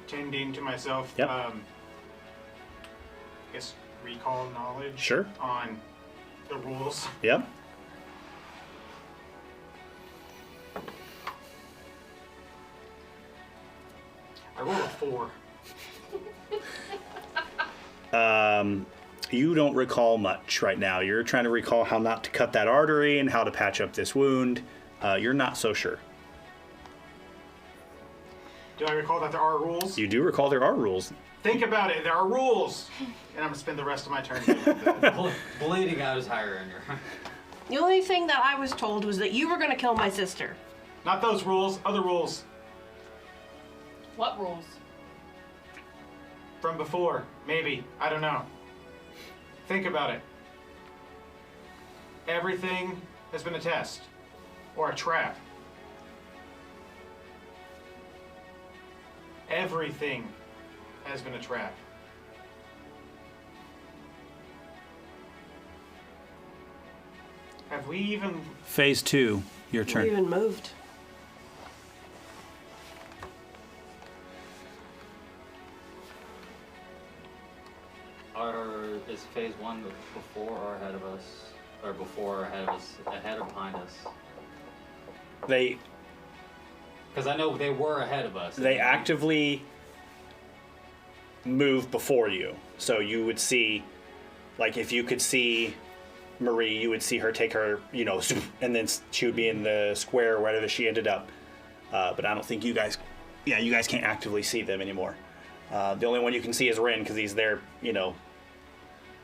tending to myself, Yep. I guess recall knowledge Sure. on the rules? Yep. I rolled a 4. You don't recall much right now. You're trying to recall how not to cut that artery and how to patch up this wound. You're not so sure. Do I recall that there are rules? You do recall there are rules. Think about it. There are rules. And I'm going to spend the rest of my turn doing that. Bleeding out is higher in your... The only thing that I was told was that you were going to kill my sister. Not those rules. Other rules. What rules? From before. Maybe. I don't know. Think about it. Everything has been a test. Or a trap. Everything has been a trap. Have we even... Phase 2, your We turn. even moved. Is phase 1 before or ahead of us? Or before or ahead of us? Ahead or behind us? They Because I know they were ahead of us. they actively move before you. So you would see, like, if you could see Marie, you would see her take her, and then she would be in the square wherever she ended up. But I don't think you guys can't actively see them anymore. The only one you can see is Ren, because he's there,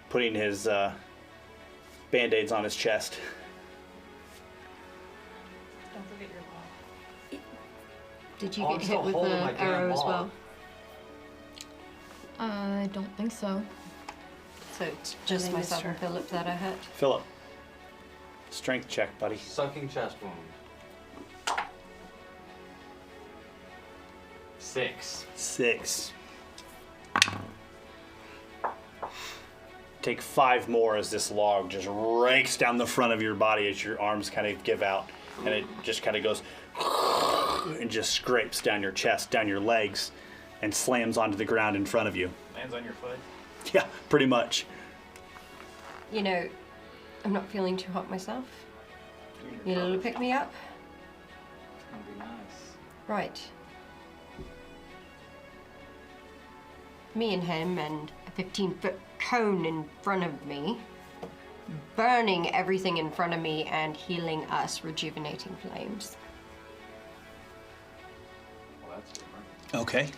putting his band-aids on his chest. Don't forget your log. Did you Oh, I'm get still hit with holding my the damn arrow as log. well? I don't think so. So it's just They myself missed and Philip that are hit. Philip, strength check, buddy. Sucking chest wound. 6. 6. Take 5 more as this log just rakes down the front of your body as your arms kind of give out, and it just kind of goes and just scrapes down your chest, down your legs, and slams onto the ground in front of you. Lands on your foot. Yeah, pretty much. I'm not feeling too hot myself. You little pick me up? It's gonna be nice. Right. Me and him and a 15-foot cone in front of me, burning everything in front of me and healing us, rejuvenating flames. Well, that's different. Okay.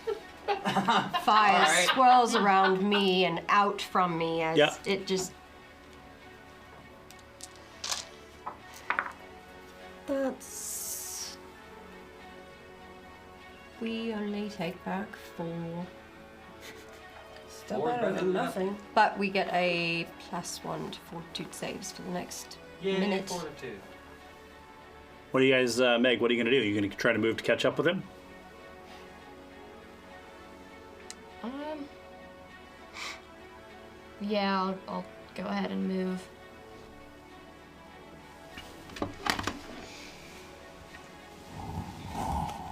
Fire Alright. swirls around me and out from me as Yeah. it just... That's... We only take back 4. Still Or better better than than that. nothing. But we get a +1 to fortitude saves for the next Yay, minute. fortitude. What do you guys, Meg, what are you going to do? You going to try to move to catch up with him? Yeah, I'll go ahead and move.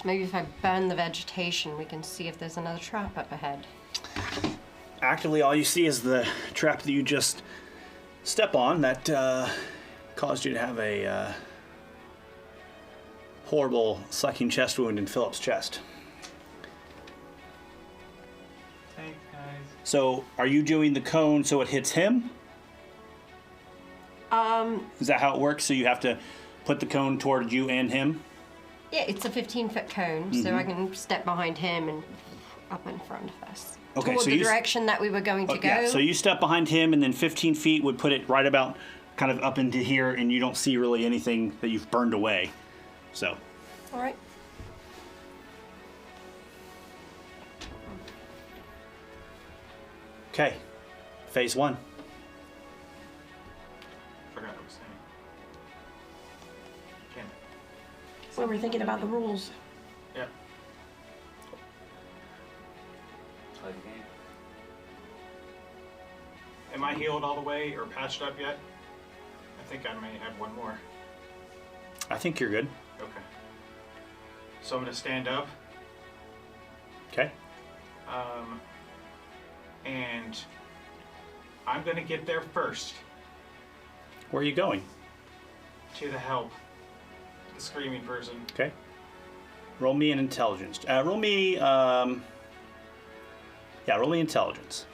Maybe if I burn the vegetation, we can see if there's another trap up ahead. Actively, all you see is the trap that you just step on that caused you to have a horrible sucking chest wound in Philip's chest. Thanks, guys. So, are you doing the cone so it hits him? Is that how it works? So you have to put the cone toward you and him? Yeah, it's a 15-foot cone, so I can step behind him and up in front of us. Okay, Toward so the you direction that we were going to go. Yeah, so you step behind him, and then 15 feet would put it right about kind of up into here, and you don't see really anything that you've burned away. So, All right. okay, phase 1. Forgot what I was saying. Damn it. We were thinking about the rules. Yeah. Play the game. Am I healed all the way or patched up yet? I think I may have one more. I think you're good. Okay. So I'm gonna stand up, Okay. and I'm gonna get there first Where are you going? to the help, the screaming person. Okay. Roll me an intelligence. Roll me intelligence.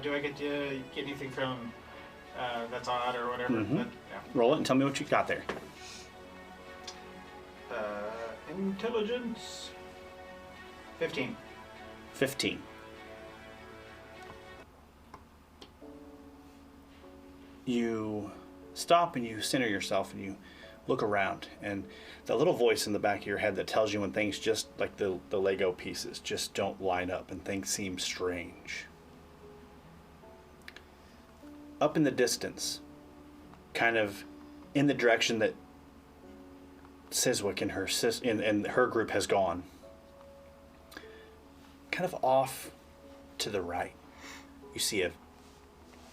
Do I get to get anything from that's odd or whatever? Mhm. That- Roll it and tell me what you got there. yeah. Intelligence. 15. 15. You stop and you center yourself and you look around, and the little voice in the back of your head that tells you when things just like the Lego pieces just don't line up and things seem strange. Up in the distance, kind of in the direction that Siswick and her group has gone, kind of off to the right, you see a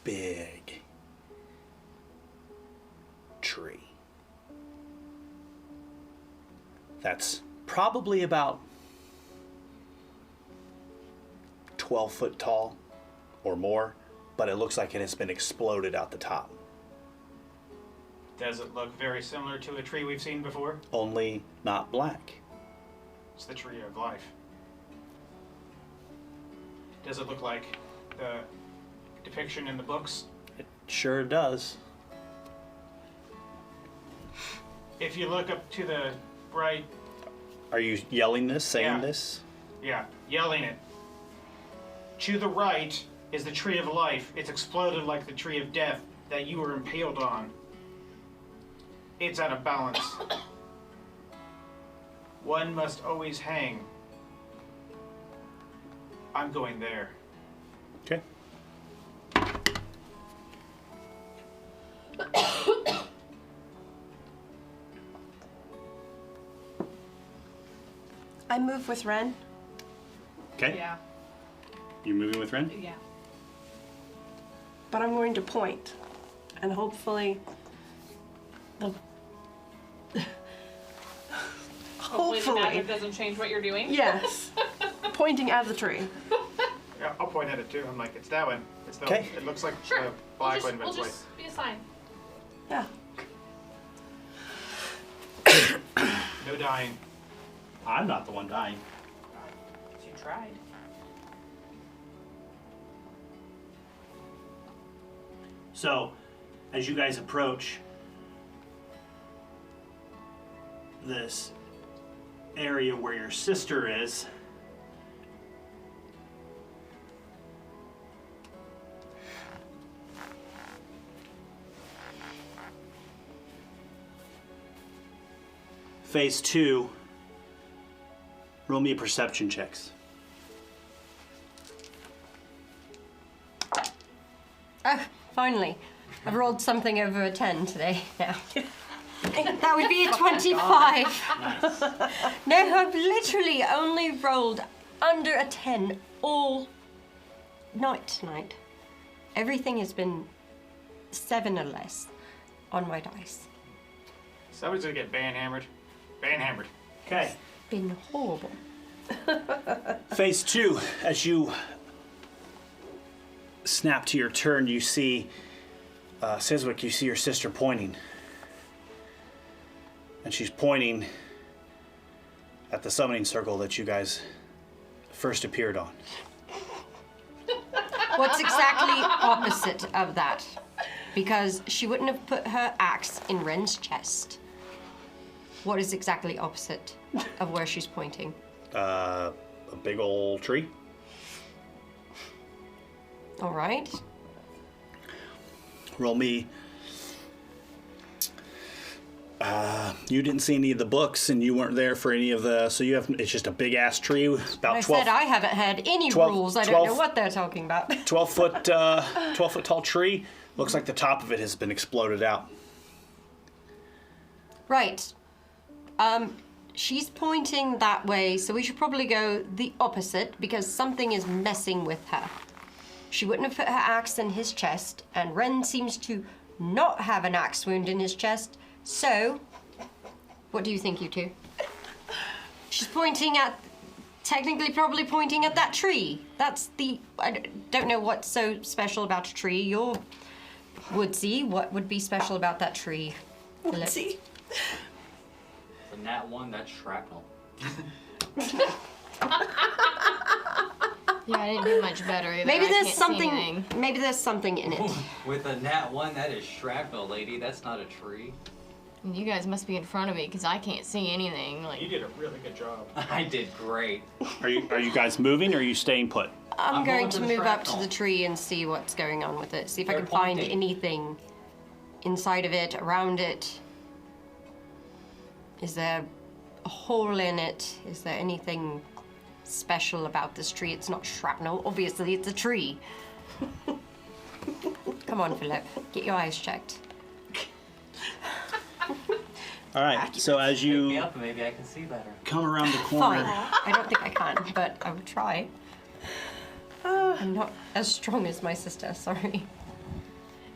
big tree. That's probably about 12 foot tall or more, but it looks like it has been exploded out the top. Does it look very similar to a tree we've seen before? Only not black. It's the tree of life. Does it look like the depiction in the books? It sure does. If you look up to the right, Are you yelling this, saying Yeah. this? yeah, yelling it. To the right is the tree of life. It's exploded like the tree of death that you were impaled on. It's out of balance. One must always hang. I'm going there. Okay. I move with Ren. Okay. Yeah. You moving with Ren? Yeah. But I'm going to point, and hopefully, Hopefully the hopefully, magic doesn't change what you're doing. yes, pointing at the tree. Yeah, I'll point at it too. I'm like, it's that one. It's the. Okay. It looks like Sure. the black we'll one, but just, it's we'll white. just be a sign. Yeah. No dying. I'm not the one dying. You tried. So, as you guys approach this area where your sister is, phase 2, roll me perception checks. Oh, finally. I've rolled something over a 10 today now. That would be a 25. No, I've literally only rolled under a 10 all night tonight. Everything has been 7 or less on my dice. Somebody's gonna get banhammered. Banhammered. Okay. Been horrible. Phase 2, as you snap to your turn, you see Siswick, you see your sister pointing. And she's pointing at the summoning circle that you guys first appeared on. What's exactly opposite of that? Because she wouldn't have put her axe in Ren's chest. What is exactly opposite of where she's pointing? A big old tree. All right. Roll me. You didn't see any of the books, and you weren't there for any of the. So you have. It's just a big ass tree, about I 12. said I haven't had any 12 rules. I don't 12 know what they're talking about. 12 foot tall tree. Looks like the top of it has been exploded out. Right. She's pointing that way, so we should probably go the opposite because something is messing with her. She wouldn't have put her axe in his chest, and Ren seems to not have an axe wound in his chest. So, what do you think, you two? She's pointing at, technically probably pointing at that tree. That's the, I don't know what's so special about a tree. You're woodsy. What would be special about that tree? Philip? See? The nat 1, that's shrapnel. Yeah, I didn't do much better either. Maybe I there's can't see something. anything. Maybe there's something in it. With a nat 1, that is shrapnel, lady. That's not a tree. And you guys must be in front of me because I can't see anything. You Like, did a really good job. I did great. Are you guys moving, or are you staying put? I'm I'm going going to for the move up to shrapnel. the tree and see what's going on with it. See if I They're can find pointing. anything inside of it, around it. Is there a hole in it? Is there anything special about this tree? It's not shrapnel. Obviously, it's a tree. Come on, Philip. Get your eyes checked. All right. So as Wake me you up and maybe I can see better. come around the Fine. corner, I don't think I can, but I would try. I'm not as strong as my sister, sorry.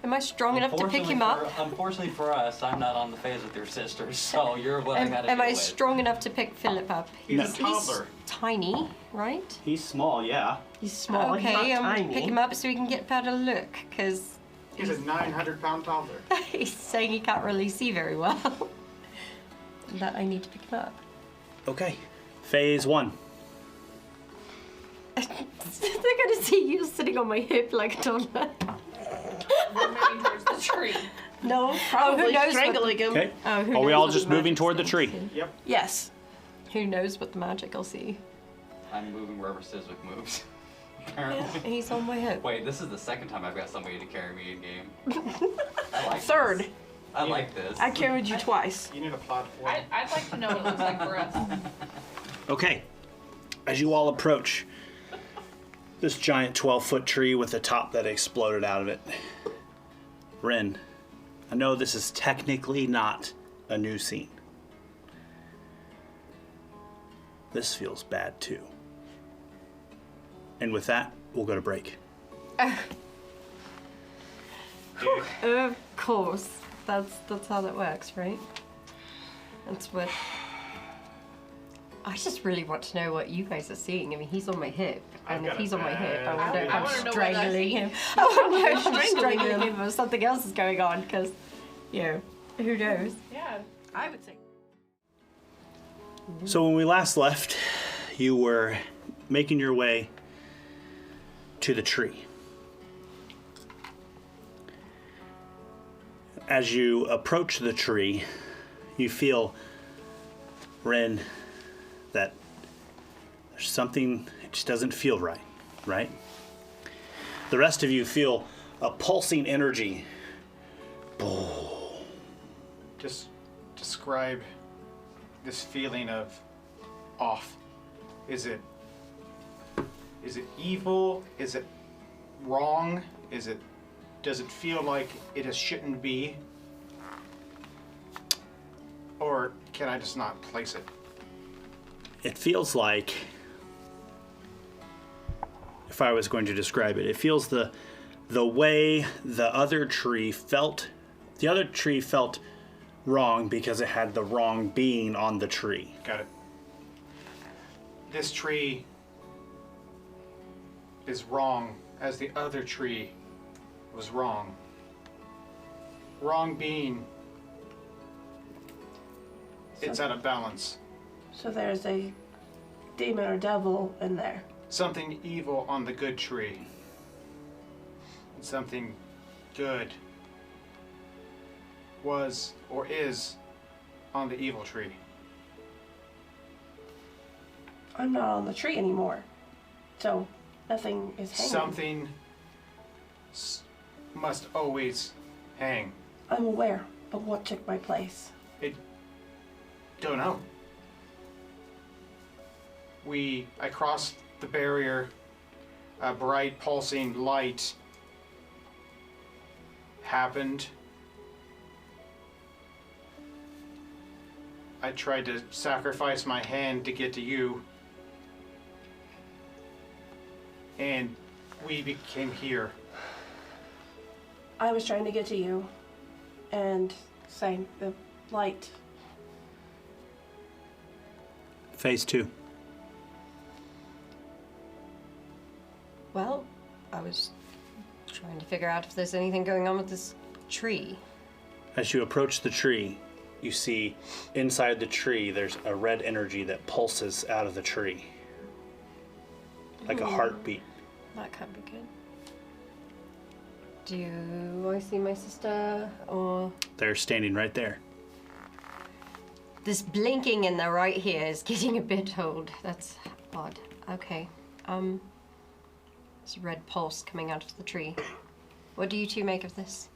Am I strong enough to pick him up? Unfortunately for us, I'm not on the phase with your sisters, so you're what I gotta Am deal I with. strong enough to pick Philip up? He's a toddler. Tiny, right? He's small, yeah. He's small. he's Okay, not I'm gonna tiny. pick him up so we can get a better look, because He's a 900-pound toddler. he's saying he can't really see very well. That I need to pick him up. Okay. Phase 1. They're gonna see you sitting on my hip like a toddler. We're moving towards the tree. No, who probably knows what strangling him. Okay. Oh, who Are we knows all what just the moving magic's toward the gonna tree? see. Yep. Yes. Who knows what the magic will see? I'm moving wherever Sizwick moves. Yeah, he's on my hip. Wait, this is the second time I've got somebody to carry me in game. I like Third. This. I like this. I carried you twice. You need a platform. I'd like to know what it looks like for us. Okay. As you all approach this giant 12-foot tree with a top that exploded out of it, Ren, I know this is technically not a new scene. This feels bad too. And with that, we'll go to break. Of course. That's how that works, right? That's what. I just really want to know what you guys are seeing. I mean, he's on my hip, and if got a he's on my hip, I bad wonder if I I'm wanna know what I strangling see. him. I want to know if I'm strangling him or something else is going on, because, you know, who knows? Yeah. I would say. So when we last left, you were making your way to the tree. As you approach the tree, you feel, Ren, that there's something that just doesn't feel right, right? The rest of you feel a pulsing energy. Just describe this feeling of off. Is it evil? Is it wrong? Does it feel like it shouldn't be? Or can I just not place it? It feels like, if I was going to describe it, it feels the way the other tree felt. The other tree felt wrong because it had the wrong being on the tree. Got it. This tree is wrong as the other tree was wrong. Wrong being, it's out of balance. So there's a demon or devil in there. Something evil on the good tree. And something good was or is on the evil tree. I'm not on the tree anymore. So nothing is hanging. Something must always hang. I'm aware, but what took my place? Don't know. I crossed the barrier. A bright pulsing light happened. I tried to sacrifice my hand to get to you. And we became here. I was trying to get to you, and same, the light. Phase 2. Well, I was trying to figure out if there's anything going on with this tree. As you approach the tree, you see inside the tree there's a red energy that pulses out of the tree. Like a heartbeat. That can't be good. Do I see my sister, or... They're standing right there. This blinking in the right here is getting a bit old. That's odd. Okay. There's a red pulse coming out of the tree. What do you two make of this?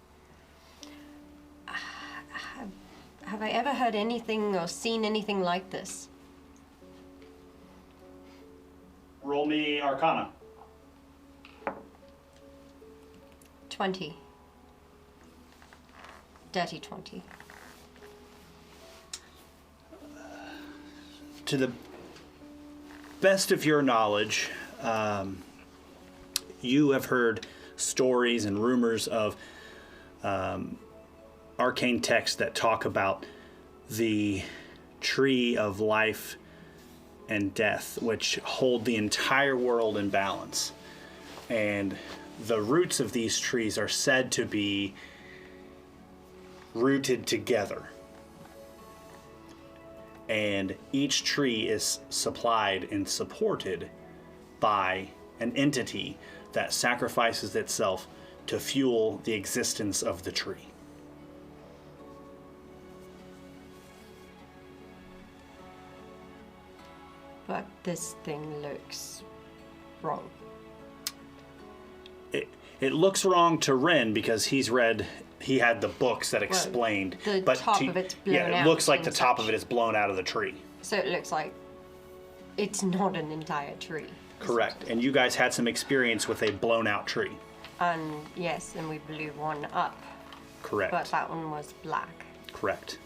Have I ever heard anything or seen anything like this? Roll me Arcana. 20. Dirty 20. To the best of your knowledge, you have heard stories and rumors of arcane texts that talk about the tree of life and death, which hold the entire world in balance. And the roots of these trees are said to be rooted together. And each tree is supplied and supported by an entity that sacrifices itself to fuel the existence of the tree. But this thing looks wrong. It looks wrong to Ren because he had the books that explained. The top of it's blown out. Yeah, it looks like the and top such. of it is blown out of the tree. So it looks like it's not an entire tree. Correct. And you guys had some experience with a blown out tree. And yes, and we blew one up. Correct. But that one was black. Correct.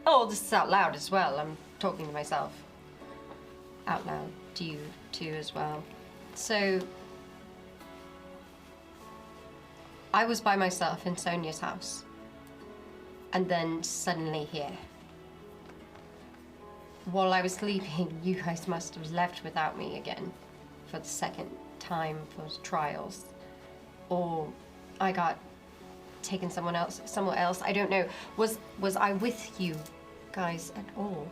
Oh, this is out loud as well. I'm talking to myself. Out loud to you too as well. So I was by myself in Sonia's house. And then suddenly here. While I was sleeping, you guys must have left without me again for the second time for trials. Or I got taken somewhere else. I don't know. Was I with you guys at all?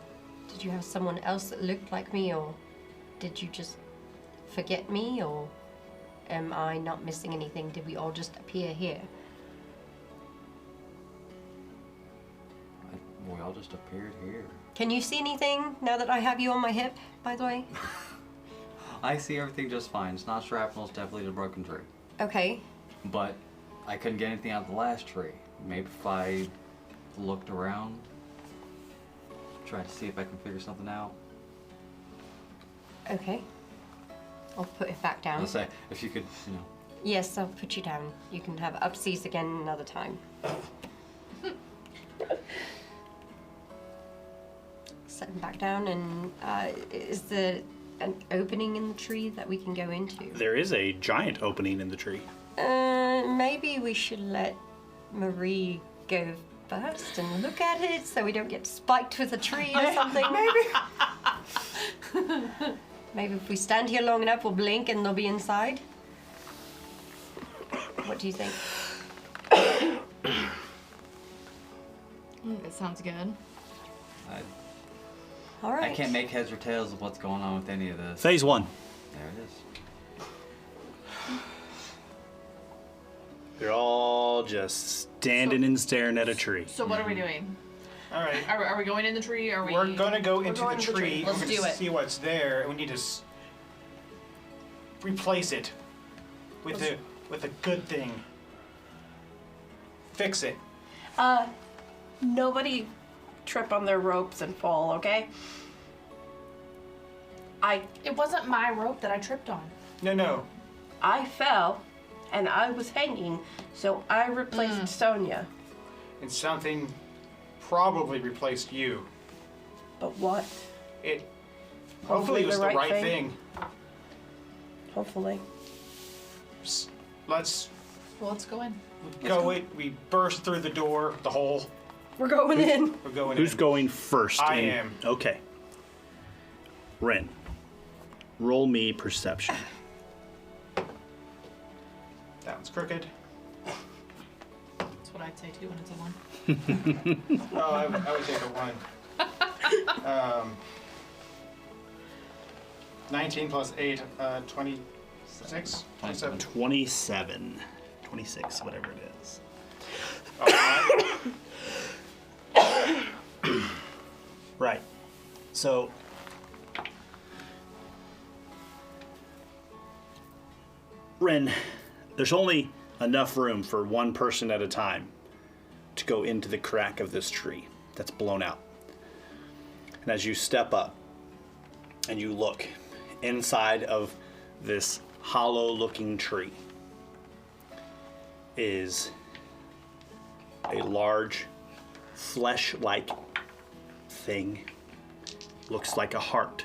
Did you have someone else that looked like me, or did you just forget me, or am I not missing anything? Did we all just appear here? We all just appeared here. Can you see anything now that I have you on my hip, by the way? I see everything just fine. It's not shrapnel, it's definitely the broken tree. Okay. But I couldn't get anything out of the last tree. Maybe if I looked around, tried to see if I can figure something out. Okay. I'll put it back down. I'll say, if you could, you know. Yes, I'll put you down. You can have upseas again another time. Set him back down, and is there an opening in the tree that we can go into? There is a giant opening in the tree. Maybe we should let Marie go first and look at it so we don't get spiked with a tree or something. Maybe. Maybe if we stand here long enough, we'll blink and they'll be inside. What do you think? That sounds good. All right. I can't make heads or tails of what's going on with any of this. Phase 1. There it is. They're all just standing and staring at a tree. So what are we doing? All right. Are we going in the tree? Are we? We're gonna go into going the to the tree. tree. Let's We're do gonna it. see what's there, and we need to replace it with a good thing. Fix it. Nobody trip on their ropes and fall, okay? It wasn't my rope that I tripped on. No. I fell and I was hanging, so I replaced Sonia. And something probably replaced you. But what? It hopefully it was the right thing. Hopefully. Let's Well, let's go in. go. We burst through the door, the hole. We're going in. We're going Who's in. going first? I am. Okay. Ren, roll me perception. That one's crooked. That's what I'd say too when it's a 1. Oh, I would take a 1. 19 plus 8, 26? 27. 27. 26, whatever it is. Right. So, Ren, there's only enough room for one person at a time to go into the crack of this tree that's blown out. And as you step up and you look inside of this hollow-looking tree is a large flesh-like thing. Looks like a heart,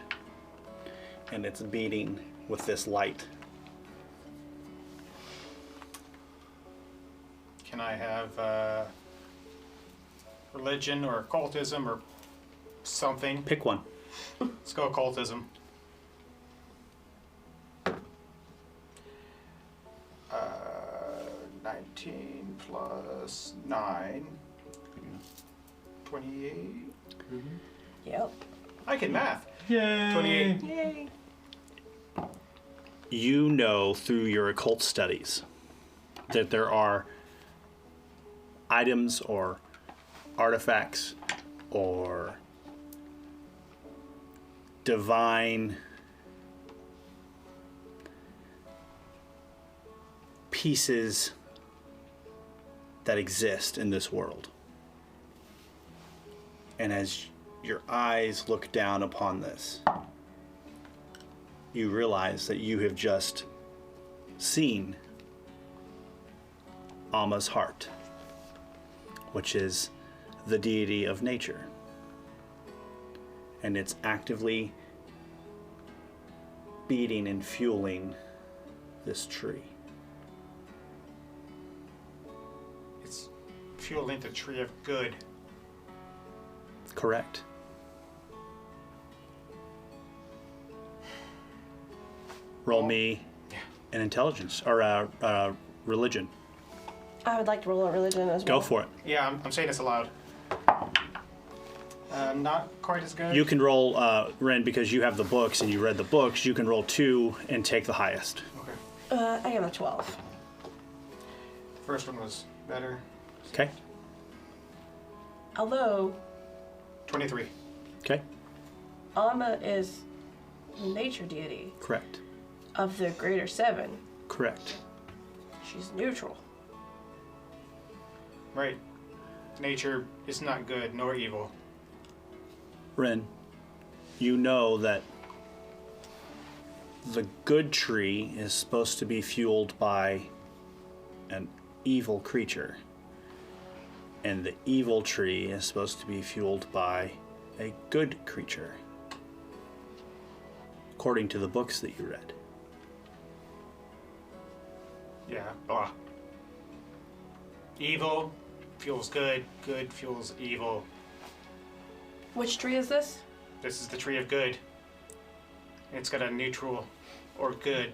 and it's beating with this light. Can I have religion or occultism or something? Pick one. Let's go occultism. 19 plus 9. 28. Yep. I can math. Yay! 28. Yay. You know through your occult studies that there are items or artifacts or divine pieces that exist in this world. And as your eyes look down upon this, you realize that you have just seen Amma's heart, which is the deity of nature. And it's actively beating and fueling this tree. It's fueling the tree of good. Correct. Roll me an intelligence or religion. I would like to roll a religion as well. Go for it. Yeah, I'm saying this aloud. Not quite as good. You can roll, Ren, because you have the books and you read the books, you can roll 2 and take the highest. Okay. I got a 12. First one was better. Okay? Although 23. Okay? Amma is the nature deity Correct. of the greater seven. Correct. She's neutral. Right. Nature is not good nor evil. Ren, you know that the good tree is supposed to be fueled by an evil creature, and the evil tree is supposed to be fueled by a good creature, according to the books that you read. Yeah, blah. Evil fuels good, good fuels evil. Which tree is this? This is the tree of good. It's got a neutral or good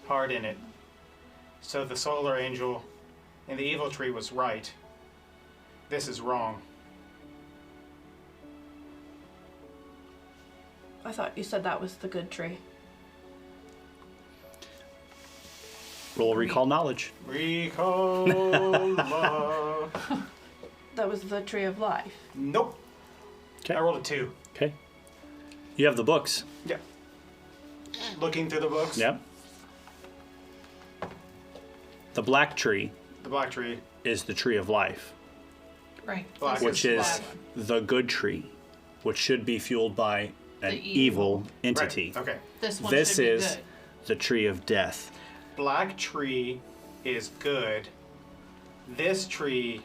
heart in it. So the solar angel in the evil tree was right. This is wrong. I thought you said that was the good tree. Roll recall knowledge. Recall love. That was the tree of life. Nope. Okay. I rolled a 2. Okay. You have the books. Yeah. Looking through the books. Yep. The black tree The black tree. is the tree of life, Right. Black This which the is black one. the good tree, which should be fueled by an The evil entity. Right. Okay. This one This should be is good. the tree of death. Black tree is good. This tree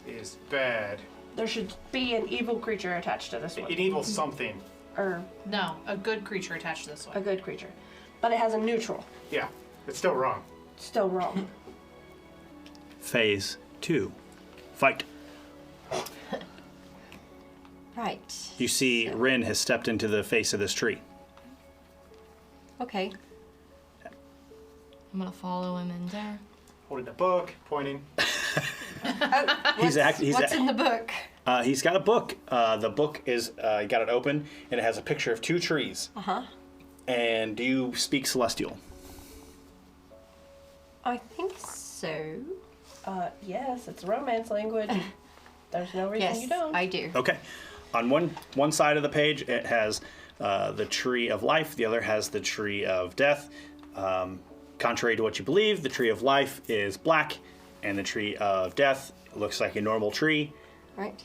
is bad. There should be an evil creature attached to this one. An evil something. Or No, a good creature attached to this a one. good creature. But it has a neutral. Yeah. It's still wrong. Still wrong. Phase 2. Fight. Right. You see Rin has stepped into the face of this tree. Okay. I'm gonna follow him in there. Holding the book, pointing. He's What's in the book? He's got a book. The book is you got it open, and it has a picture of 2 trees. Uh-huh. And do you speak Celestial? I think so. Yes, it's romance language. There's no reason Yes, you don't. I do. Okay. On one side of the page, it has the tree of life. The other has the tree of death. Contrary to what you believe, the tree of life is black, and the tree of death looks like a normal tree. Right.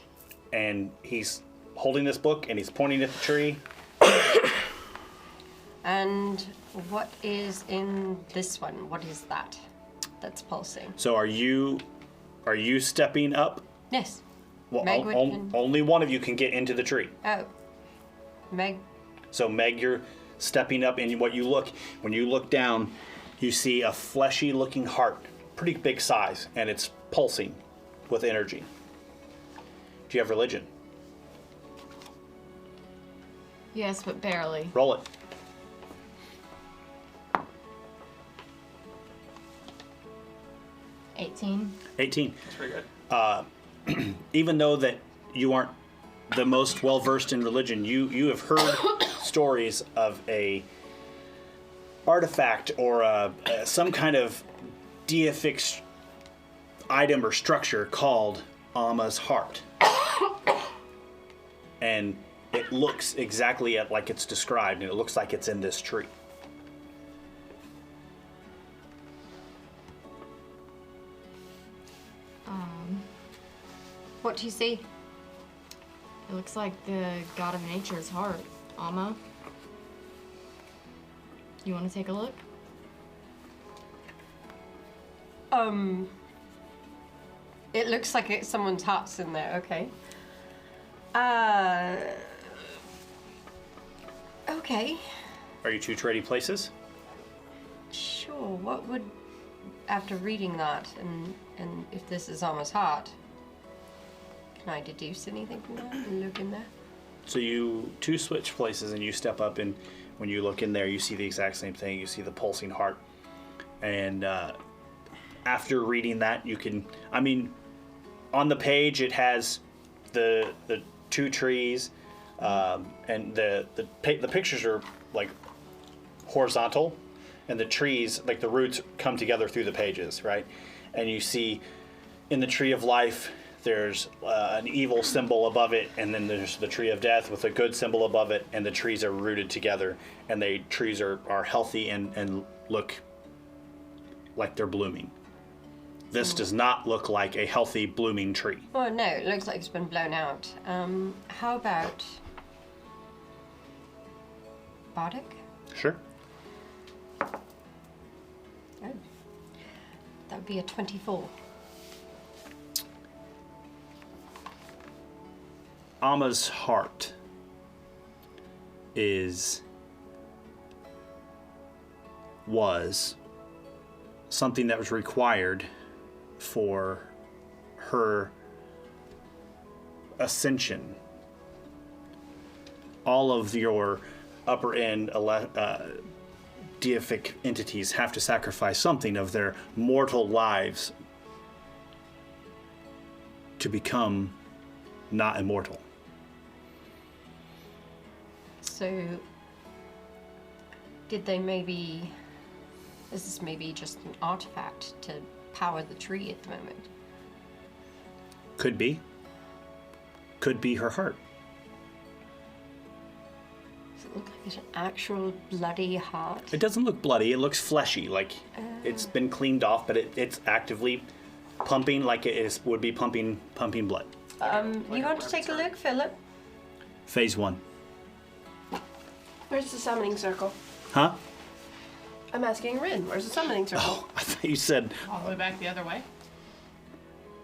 And he's holding this book, and he's pointing at the tree. And what is in this one? What is that that's pulsing? So are you stepping up? Yes. Well, Meg would- only one of you can get into the tree. Oh. Meg. So Meg, you're stepping up, and when you look down, you see a fleshy-looking heart pretty big size, and it's pulsing with energy. Do you have religion? Yes, but barely. Roll it. 18. 18. That's pretty good. Even though that you aren't the most well versed in religion, you have heard stories of a artifact or some kind of deific item or structure called Alma's heart, and it looks exactly like it's described, and it looks like it's in this tree. What do you see? It looks like the god of nature's heart. Alma. You want to take a look? It looks like someone's heart's in there. Okay. Okay. Are you two trading places? Sure. What would, after reading that, and if this is Alma's heart, can I deduce anything from that and look in there? So you two switch places, and you step up, and when you look in there, you see the exact same thing. You see the pulsing heart, and after reading that, you can. I mean, on the page it has the two trees, and the pictures are like horizontal, and the trees, like the roots, come together through the pages, right? And you see in the tree of life, there's an evil symbol above it, and then there's the tree of death with a good symbol above it, and the trees are rooted together, and the trees are healthy and look like they're blooming. This does not look like a healthy blooming tree. Oh no, it looks like it's been blown out. How about Bardic? Sure. Oh. That would be a 24. Alma's heart was something that was required for her ascension. All of your upper end deific entities have to sacrifice something of their mortal lives to become not immortal. So, did they maybe... Is this maybe just an artifact to power the tree at the moment? Could be. Could be her heart. Does it look like it's an actual bloody heart? It doesn't look bloody. It looks fleshy, like it's been cleaned off, but it's actively pumping like it would be pumping blood. You want to take a look, Philip? Phase 1. Where's the summoning circle? Huh? I'm asking Rin, where's the summoning circle? Oh, I thought you said... All the way back the other way.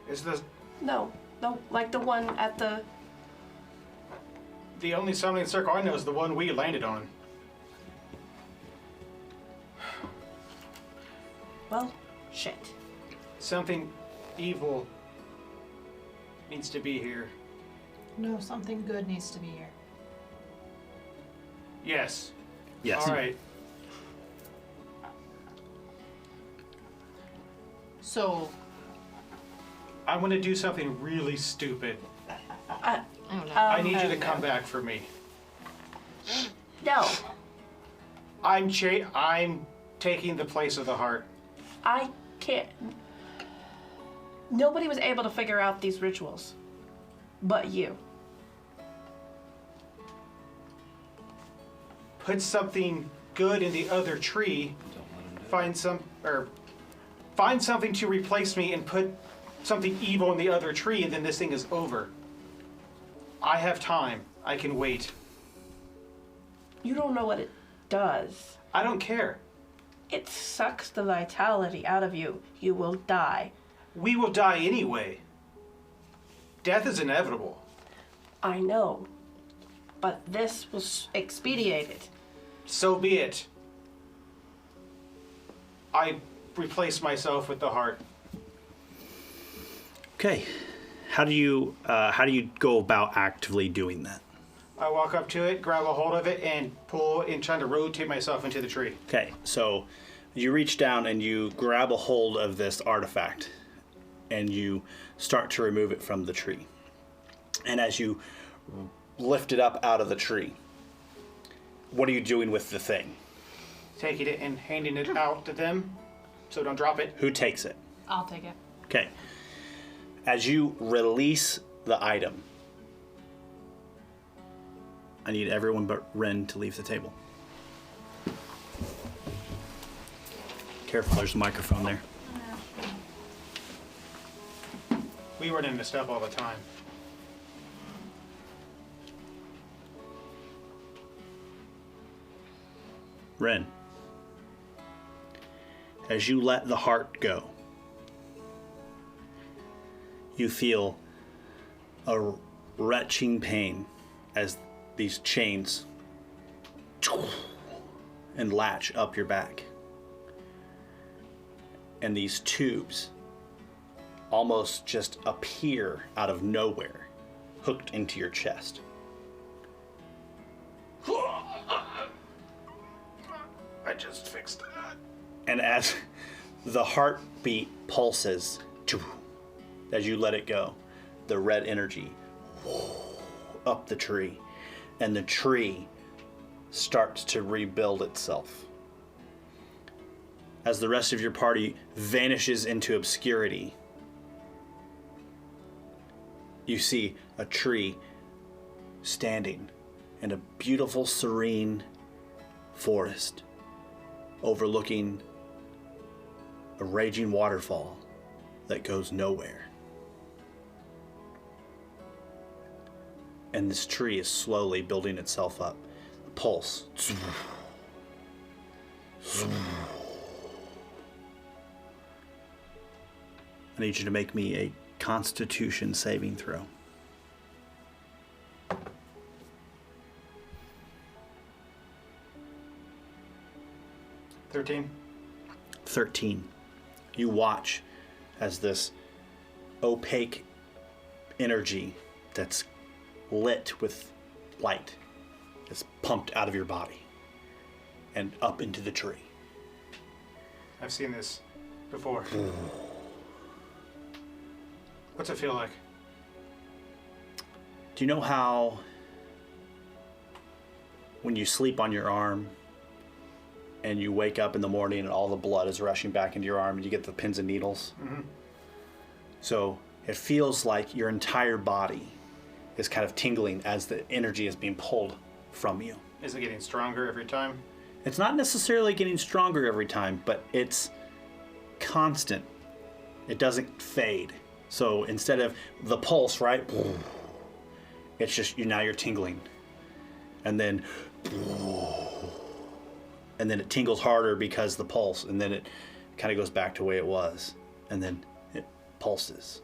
Is the No, like the one at the... the only summoning circle I know is the one we landed on. Well, shit. Something evil needs to be here. No, something good needs to be here. Yes. Yes. All right. So, I want to do something really stupid. Oh no. I need you to come back for me. No, I'm taking the place of the heart. I can't. Nobody was able to figure out these rituals, but you. Put something good in the other tree. Find something to replace me and put something evil in the other tree, and then this thing is over. I have time. I can wait. You don't know what it does. I don't care. It sucks the vitality out of you. You will die. We will die anyway. Death is inevitable. I know. But this was expedited. So be it. I replace myself with the heart. Okay. How do you go about actively doing that? I walk up to it, grab a hold of it, and pull and trying to rotate myself into the tree. Okay, so you reach down and you grab a hold of this artifact and you start to remove it from the tree. And as you lift it up out of the tree, what are you doing with the thing? Taking it and handing it out to them so don't drop it. Who takes it? I'll take it. Okay. As you release the item, I need everyone but Ren to leave the table. Careful, there's a microphone there. We run into stuff all the time. Ren, as you let the heart go, you feel a retching pain as these chains and latch up your back. And these tubes almost just appear out of nowhere, hooked into your chest. I just fixed that. And as the heartbeat pulses, as you let it go, the red energy up the tree, and the tree starts to rebuild itself. As the rest of your party vanishes into obscurity, you see a tree standing in a beautiful, serene forest overlooking a raging waterfall that goes nowhere. And this tree is slowly building itself up. A pulse. I need you to make me a Constitution saving throw. $13. 13. You watch as this opaque energy that's lit with light is pumped out of your body and up into the tree. I've seen this before. What's it feel like? Do you know how when you sleep on your arm and you wake up in the morning and all the blood is rushing back into your arm and you get the pins and needles? Mm-hmm. So it feels like your entire body is kind of tingling as the energy is being pulled from you. Is it getting stronger every time? It's not necessarily getting stronger every time, but it's constant. It doesn't fade. So instead of the pulse, right? It's just now you're tingling. And then it tingles harder because the pulse, and then it kind of goes back to the way it was. And then it pulses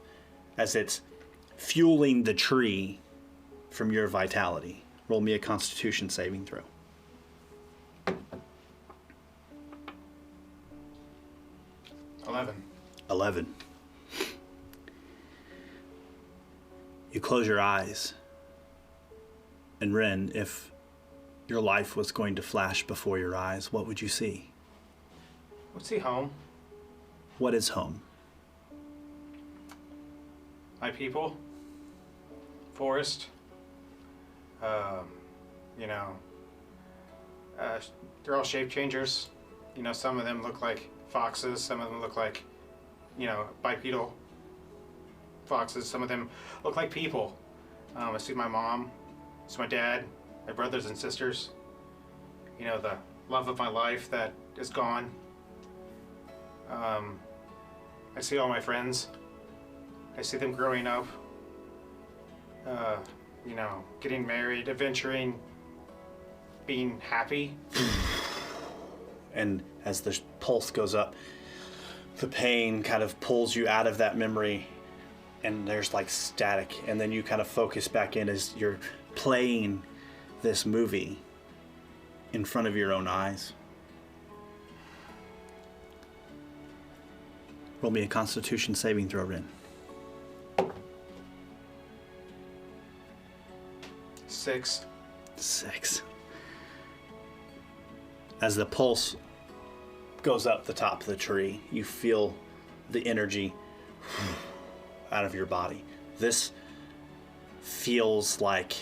as it's fueling the tree from your vitality. Roll me a Constitution saving throw. 11. You close your eyes. And Ren, if your life was going to flash before your eyes, what would you see? Let's see home. What is home? My people. Forest. They're all shape changers. Some of them look like foxes. Some of them look like, bipedal foxes. Some of them look like people. I see my mom. I see my dad. My brothers and sisters. The love of my life that is gone. I see all my friends. I see them growing up. Getting married, adventuring, being happy. And as the pulse goes up, the pain kind of pulls you out of that memory, and there's like static, and then you kind of focus back in as you're playing this movie in front of your own eyes. Roll me a Constitution saving throw, Rin. 6. 6. As the pulse goes up the top of the tree, you feel the energy out of your body. This feels like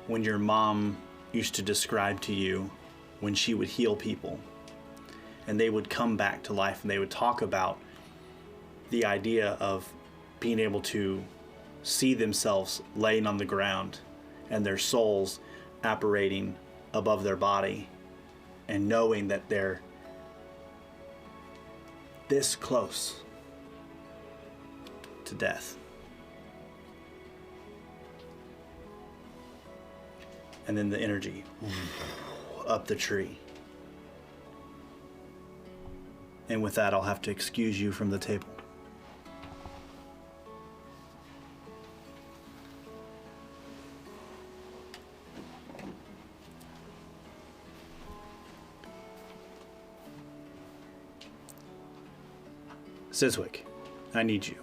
when your mom used to describe to you when she would heal people and they would come back to life, and they would talk about the idea of being able to see themselves laying on the ground and their souls apparating above their body and knowing that they're this close to death. And then the energy up the tree. And with that, I'll have to excuse you from the table. Sizwick, I need you.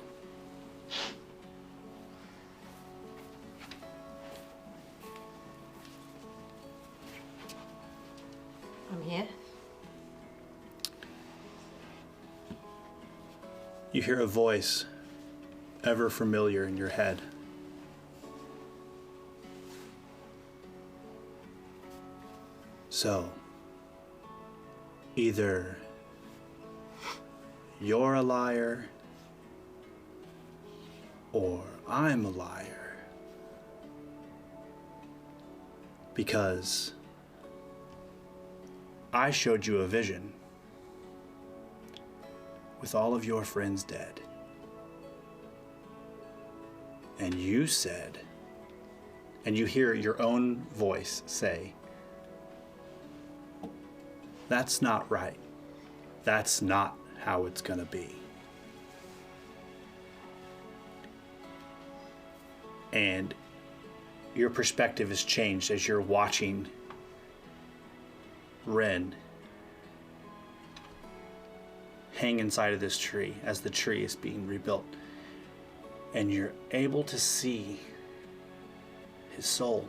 I'm here. You hear a voice ever familiar in your head. So, either you're a liar or I'm a liar. Because I showed you a vision with all of your friends dead. And you said, and you hear your own voice say, that's not right. That's not how it's gonna be. And your perspective has changed as you're watching Ren hang inside of this tree as the tree is being rebuilt. And you're able to see his soul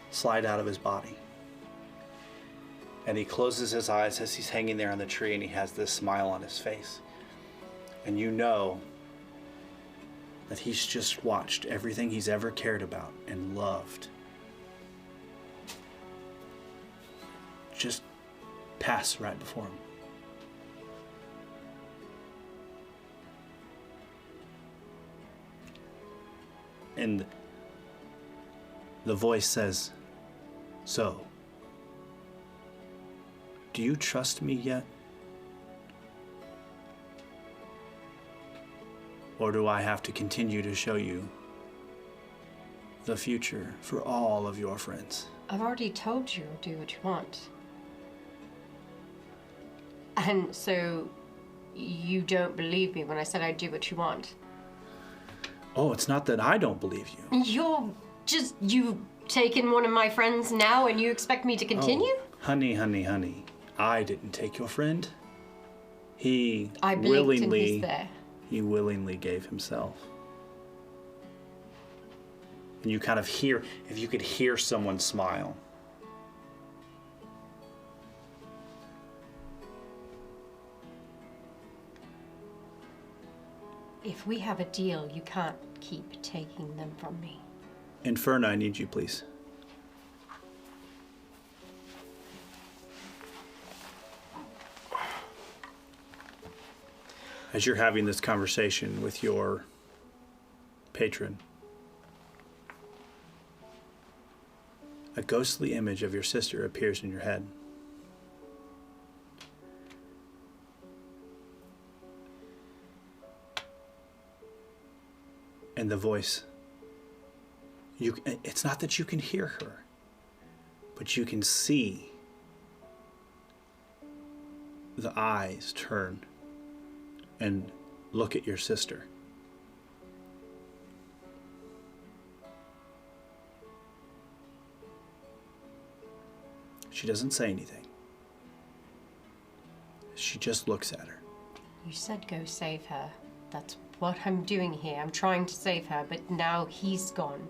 slide out of his body. And he closes his eyes as he's hanging there on the tree, and he has this smile on his face. And you know that he's just watched everything he's ever cared about and loved just pass right before him. And the voice says, so, do you trust me yet? Or do I have to continue to show you the future for all of your friends? I've already told you do what you want. And so you don't believe me when I said I'd do what you want? Oh, it's not that I don't believe you. You've taken one of my friends now and you expect me to continue? Oh, honey, honey, honey. I didn't take your friend. I blinked and he's there. He willingly gave himself. And you kind of hear, if you could hear someone smile. If we have a deal, you can't keep taking them from me. Inferna, I need you, please. As you're having this conversation with your patron, a ghostly image of your sister appears in your head. And the voice, it's not that you can hear her, but you can see the eyes turn and look at your sister. She doesn't say anything. She just looks at her. You said go save her. That's what I'm doing here. I'm trying to save her, but now he's gone.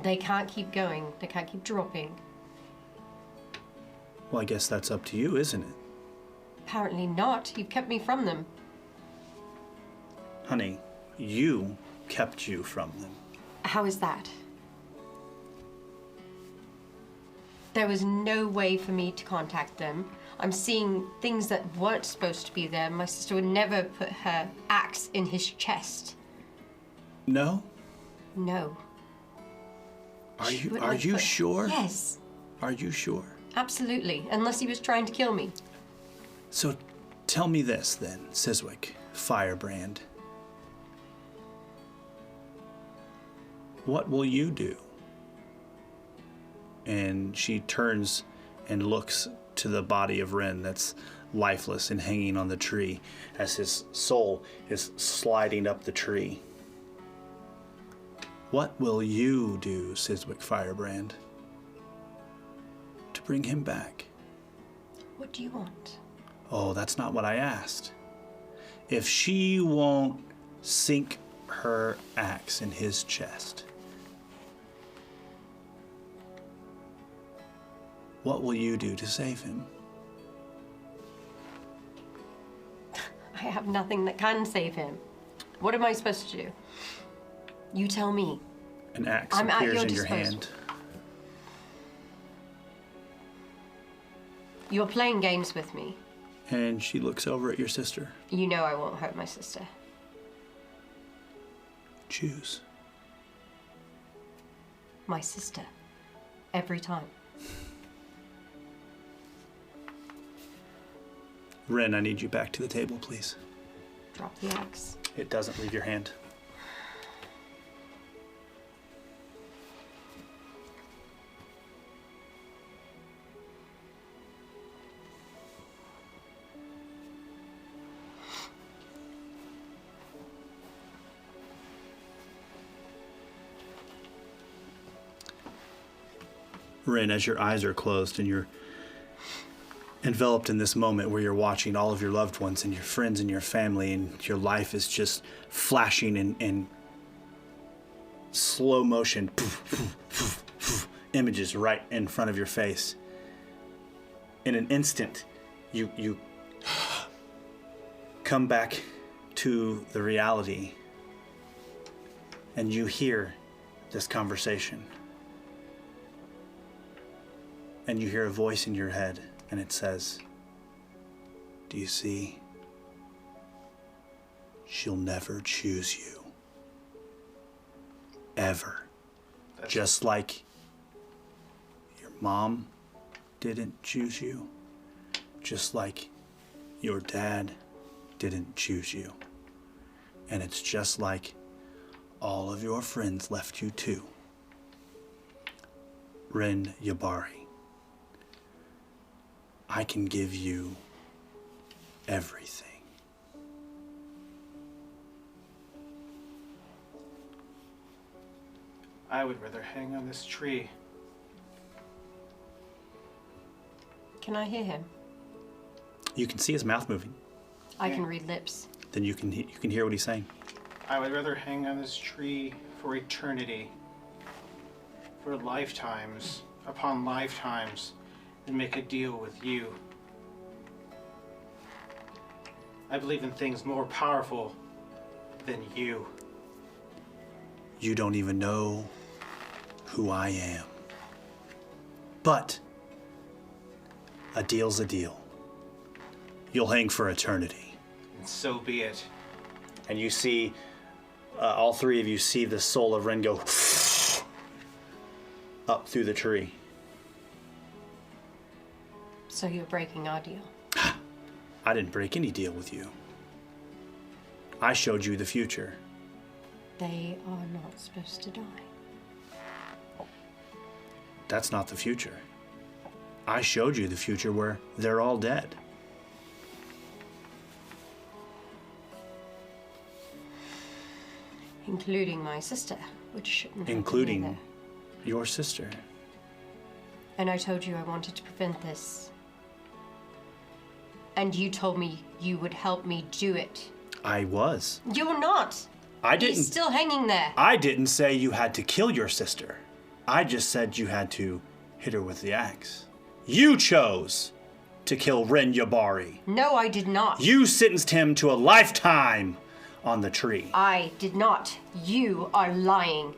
They can't keep going. They can't keep dropping. Well, I guess that's up to you, isn't it? Apparently not. You've kept me from them. Honey, you kept you from them. How is that? There was no way for me to contact them. I'm seeing things that weren't supposed to be there. My sister would never put her axe in his chest. No? No. Are She you wouldn't have put- sure? Yes, Are you sure? absolutely. Unless he was trying to kill me. So tell me this then, Siswick, Firebrand. What will you do? And she turns and looks to the body of Ren that's lifeless and hanging on the tree as his soul is sliding up the tree. What will you do, Siswick Firebrand, to bring him back? What do you want? Oh, that's not what I asked. If she won't sink her axe in his chest, what will you do to save him? I have nothing that can save him. What am I supposed to do? You tell me. An axe I'm at appears your in your disposal. hand. You're playing games with me. And she looks over at your sister. You know I won't hurt my sister. Choose. My sister. Every time. Ren, I need you back to the table, please. Drop the axe. It doesn't leave your hand. Ren, as your eyes are closed and you're enveloped in this moment where you're watching all of your loved ones and your friends and your family, and your life is just flashing in slow motion images right in front of your face. In an instant, you come back to the reality and you hear this conversation. And you hear a voice in your head, and it says, "Do you see? She'll never choose you. Ever. Just like your mom didn't choose you. Just like your dad didn't choose you. And it's just like all of your friends left you too. Ren Yabari. I can give you everything." I would rather hang on this tree. Can I hear him? You can see his mouth moving. I can read lips. Then you can hear what he's saying. I would rather hang on this tree for eternity, for lifetimes upon lifetimes, and make a deal with you. I believe in things more powerful than you. You don't even know who I am. But a deal's a deal. You'll hang for eternity. And so be it. And you see, all three of you see the soul of Ren go up through the tree. So you're breaking our deal. I didn't break any deal with you. I showed you the future. They are not supposed to die. That's not the future. I showed you the future where they're all dead. Including my sister, which shouldn't have been Including either. your sister. And I told you I wanted to prevent this. And you told me you would help me do it. I was. You're not. I didn't. He's still hanging there. I didn't say you had to kill your sister. I just said you had to hit her with the axe. You chose to kill Ren Yabari. No, I did not. You sentenced him to a lifetime on the tree. I did not. You are lying.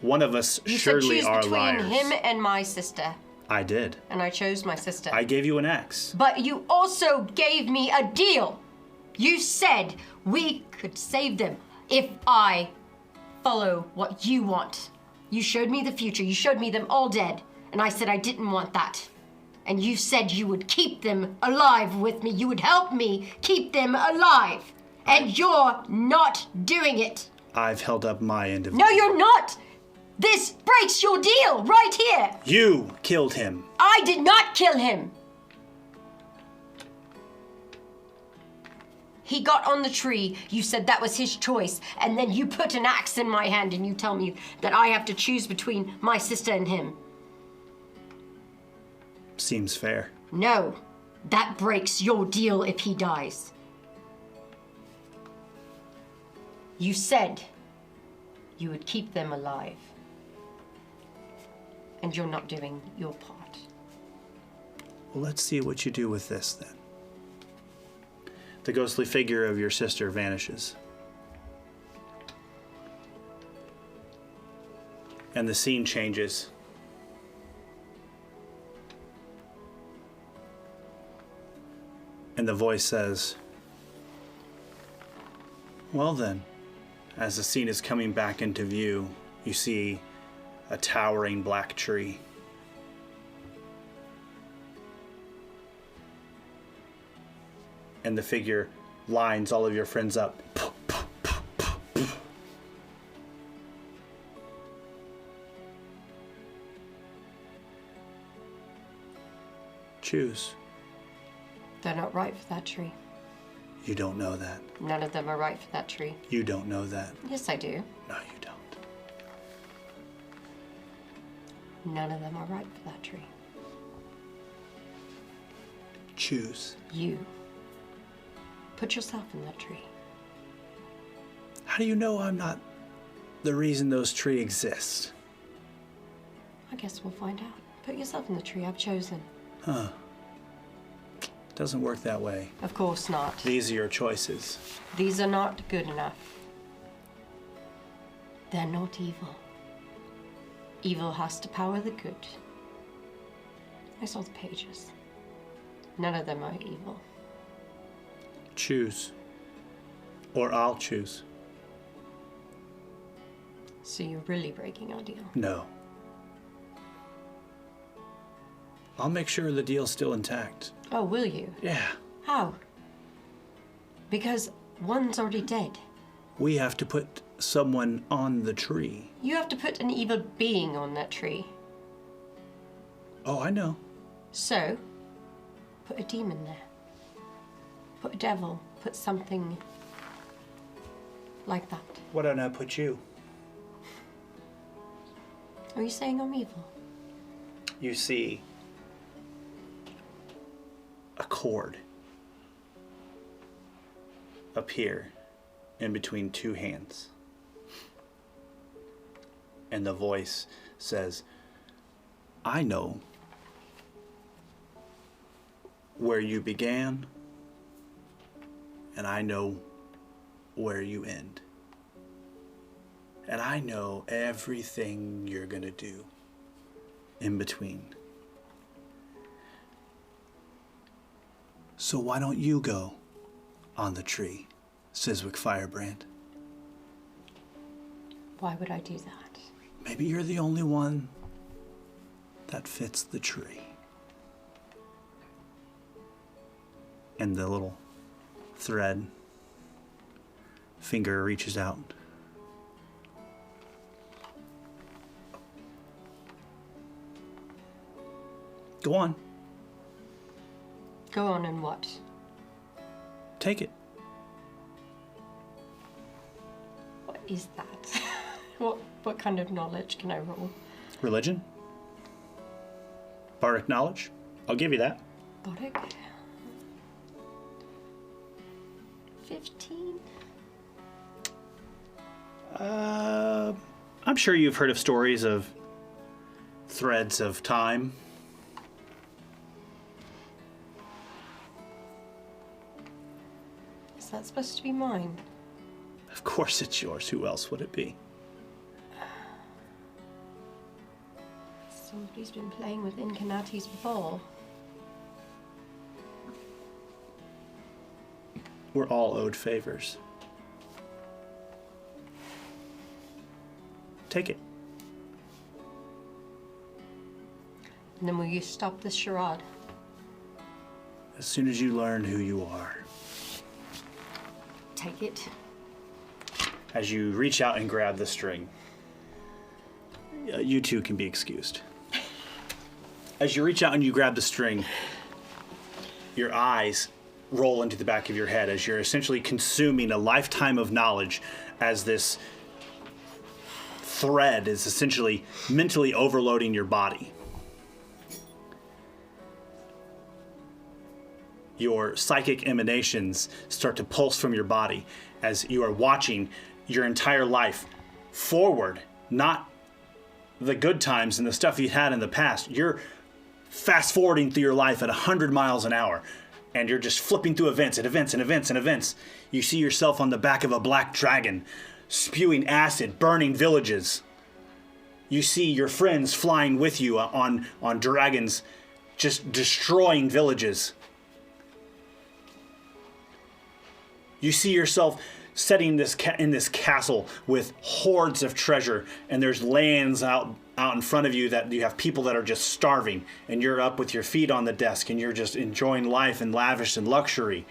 One of us You surely said are choose between liars. him and my sister. I did. And I chose my sister. I gave you an axe. But you also gave me a deal. You said we could save them if I follow what you want. You showed me the future. You showed me them all dead. And I said I didn't want that. And you said you would keep them alive with me. You would help me keep them alive. And you're not doing it. I've held up my end of No, you're not. This breaks your deal right here. You killed him. I did not kill him. He got on the tree. You said that was his choice. And then you put an axe in my hand and you tell me that I have to choose between my sister and him. Seems fair. No, that breaks your deal if he dies. You said you would keep them alive. And you're not doing your part. Well, let's see what you do with this then. The ghostly figure of your sister vanishes. And the scene changes. And the voice says, well then, as the scene is coming back into view, you see a towering black tree. And the figure lines all of your friends up. Choose. They're not right for that tree. You don't know that. None of them are right for that tree. You don't know that. Yes, I do. No, you don't. None of them are right for that tree. Choose. You. Put yourself in that tree. How do you know I'm not the reason those trees exist? I guess we'll find out. Put yourself in the tree I've chosen. Huh. Doesn't work that way. Of course not. These are your choices. These are not good enough. They're not evil. Evil has to power the good. I saw the pages. None of them are evil. Choose. Or I'll choose. So you're really breaking our deal. No. I'll make sure the deal's still intact. Oh, will you? Yeah. How? Because one's already dead. We have to put someone on the tree. You have to put an evil being on that tree. Oh, I know. So, put a demon there. Put a devil. Put something like that. Why don't I put you? Are you saying I'm evil? You see a cord appear in between two hands. And the voice says, I know where you began, and I know where you end. And I know everything you're gonna do in between. So why don't you go on the tree, Siswick Firebrand? Why would I do that? Maybe you're the only one that fits the tree. And the little thread finger reaches out. Go on. Go on and what? Take it. What is that? What kind of knowledge can I roll? Religion? Bardic knowledge? I'll give you that. Bardic? 15? I'm sure you've heard of stories of threads of time. Is that supposed to be mine? Of course it's yours. Who else would it be? Somebody's been playing with Incarnati's before. We're all owed favors. Take it. And then will you stop this charade? As soon as you learn who you are. Take it. As you reach out and grab the string, you two can be excused. As you reach out and you grab the string, your eyes roll into the back of your head as you're essentially consuming a lifetime of knowledge as this thread is essentially mentally overloading your body. Your psychic emanations start to pulse from your body as you are watching your entire life forward, not the good times and the stuff you had in the past. You're fast forwarding through your life at 100 miles an hour, and you're just flipping through events and events and events and events. You see yourself on the back of a black dragon, spewing acid, burning villages. You see your friends flying with you on dragons, just destroying villages. You see yourself setting this in this castle with hordes of treasure, and there's lands out in front of you that you have people that are just starving, and you're up with your feet on the desk, and you're just enjoying life and lavish and luxury.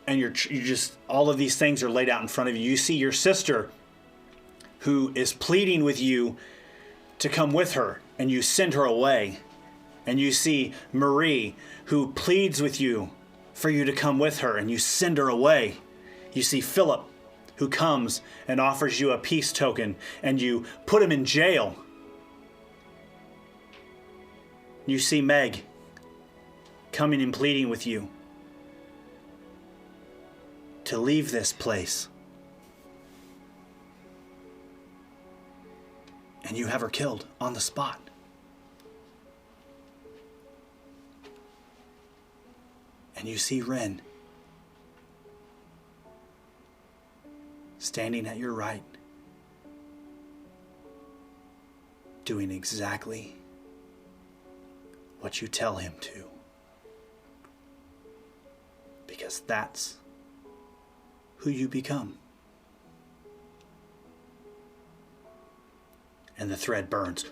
And you just, all of these things are laid out in front of you. You see your sister who is pleading with you to come with her, and you send her away. And you see Marie who pleads with you for you to come with her, and you send her away. You see Philip, who comes and offers you a peace token, and you put him in jail. You see Meg coming and pleading with you to leave this place. And you have her killed on the spot. And you see Ren standing at your right, doing exactly what you tell him to. Because that's who you become. And the thread burns.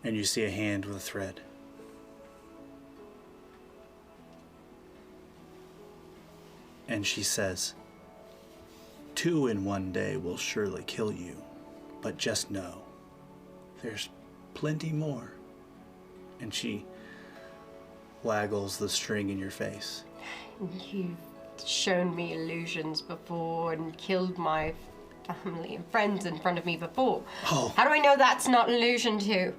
And you see a hand with a thread. And she says, 2 in one day will surely kill you, but just know, there's plenty more. And she waggles the string in your face. You've shown me illusions before and killed my family and friends in front of me before. Oh. How do I know that's not an illusion too?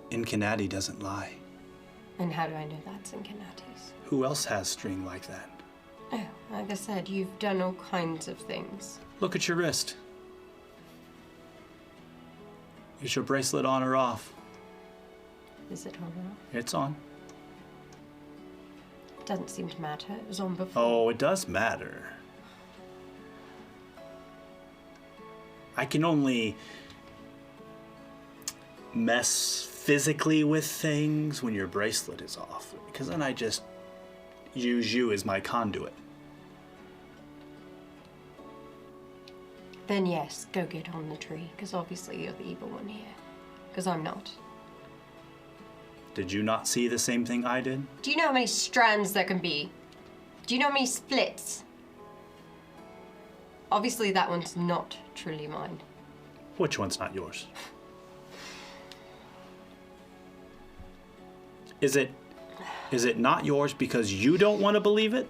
Incarnati doesn't lie. And how do I know that's Incarnati's? Who else has string like that? Oh, like I said, you've done all kinds of things. Look at your wrist. Is your bracelet on or off? Is it on now? It's on. It doesn't seem to matter. It was on before. Oh, it does matter. I can only mess physically with things when your bracelet is off, because then I just use you as my conduit. Then yes, go get on the tree, because obviously you're the evil one here. Because I'm not. Did you not see the same thing I did? Do you know how many strands there can be? Do you know how many splits? Obviously that one's not truly mine. Which one's not yours? Is it not yours because you don't want to believe it?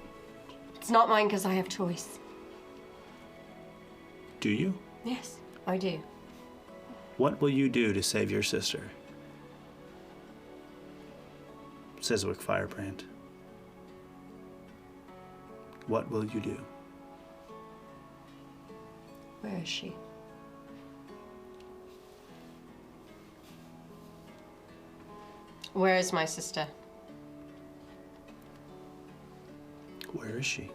It's not mine because I have choice. Do you? Yes, I do. What will you do to save your sister? Sizwick Firebrand. What will you do? Where is she? Where is my sister? Where is she?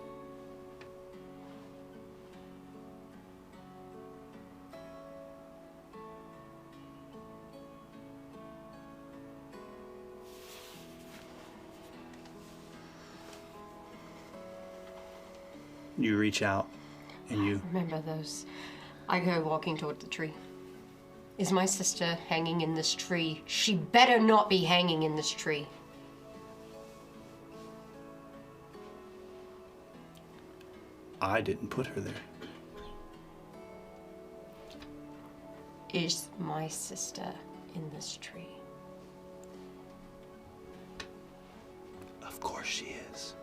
You reach out and you... Remember those. I go walking toward the tree. Is my sister hanging in this tree? She better not be hanging in this tree. I didn't put her there. Is my sister in this tree? Of course she is.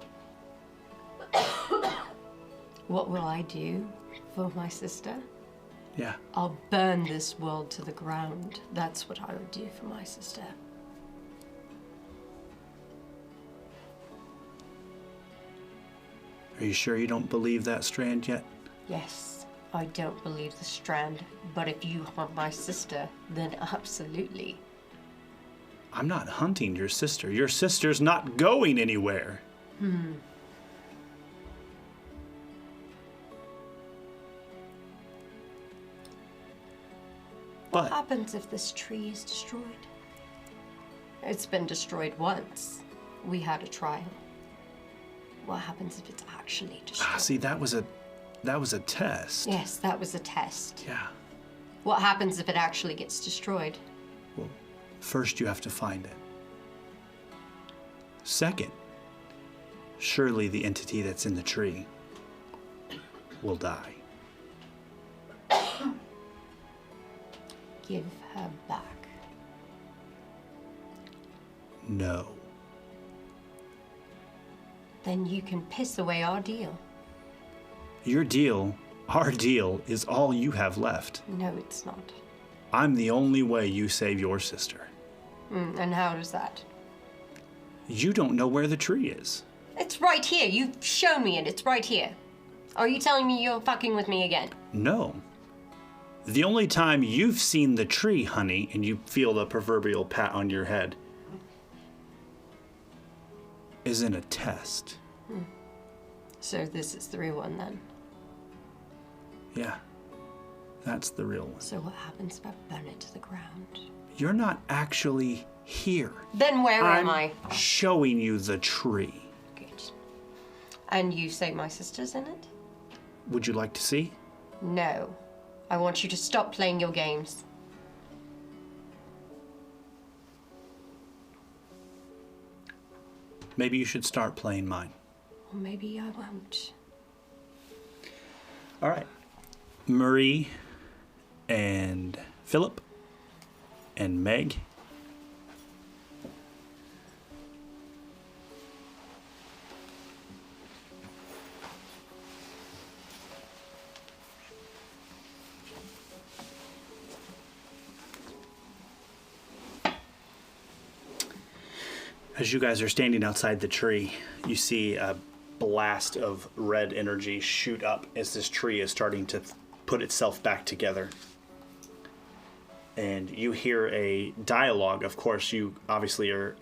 What will I do for my sister? Yeah. I'll burn this world to the ground. That's what I would do for my sister. Are you sure you don't believe that strand yet? Yes, I don't believe the strand, but if you hunt my sister, then absolutely. I'm not hunting your sister. Your sister's not going anywhere. What But happens if this tree is destroyed? It's been destroyed once. We had a trial. What happens if it's actually destroyed? see, that was a test. Yes, that was a test. Yeah. What happens if it actually gets destroyed? Well, first you have to find it. Second, surely the entity that's in the tree will die. Give her back. No. Then you can piss away our deal. Your deal, our deal, is all you have left. No, it's not. I'm the only way you save your sister. And how does that? You don't know where the tree is. It's right here. You've shown me it. It's right here. Are you telling me you're fucking with me again? No. The only time you've seen the tree, honey, and you feel the proverbial pat on your head, is in a test. So this is the real one then. Yeah. That's the real one. So what happens if I burn it to the ground? You're not actually here. Then where am I? Showing you the tree. Good. And you say my sister's in it? Would you like to see? No. I want you to stop playing your games. Maybe you should start playing mine. Or maybe I won't. All right. Marie and Philip and Meg. As you guys are standing outside the tree, you see a blast of red energy shoot up as this tree is starting to put itself back together. And you hear a dialogue. Of course, you obviously are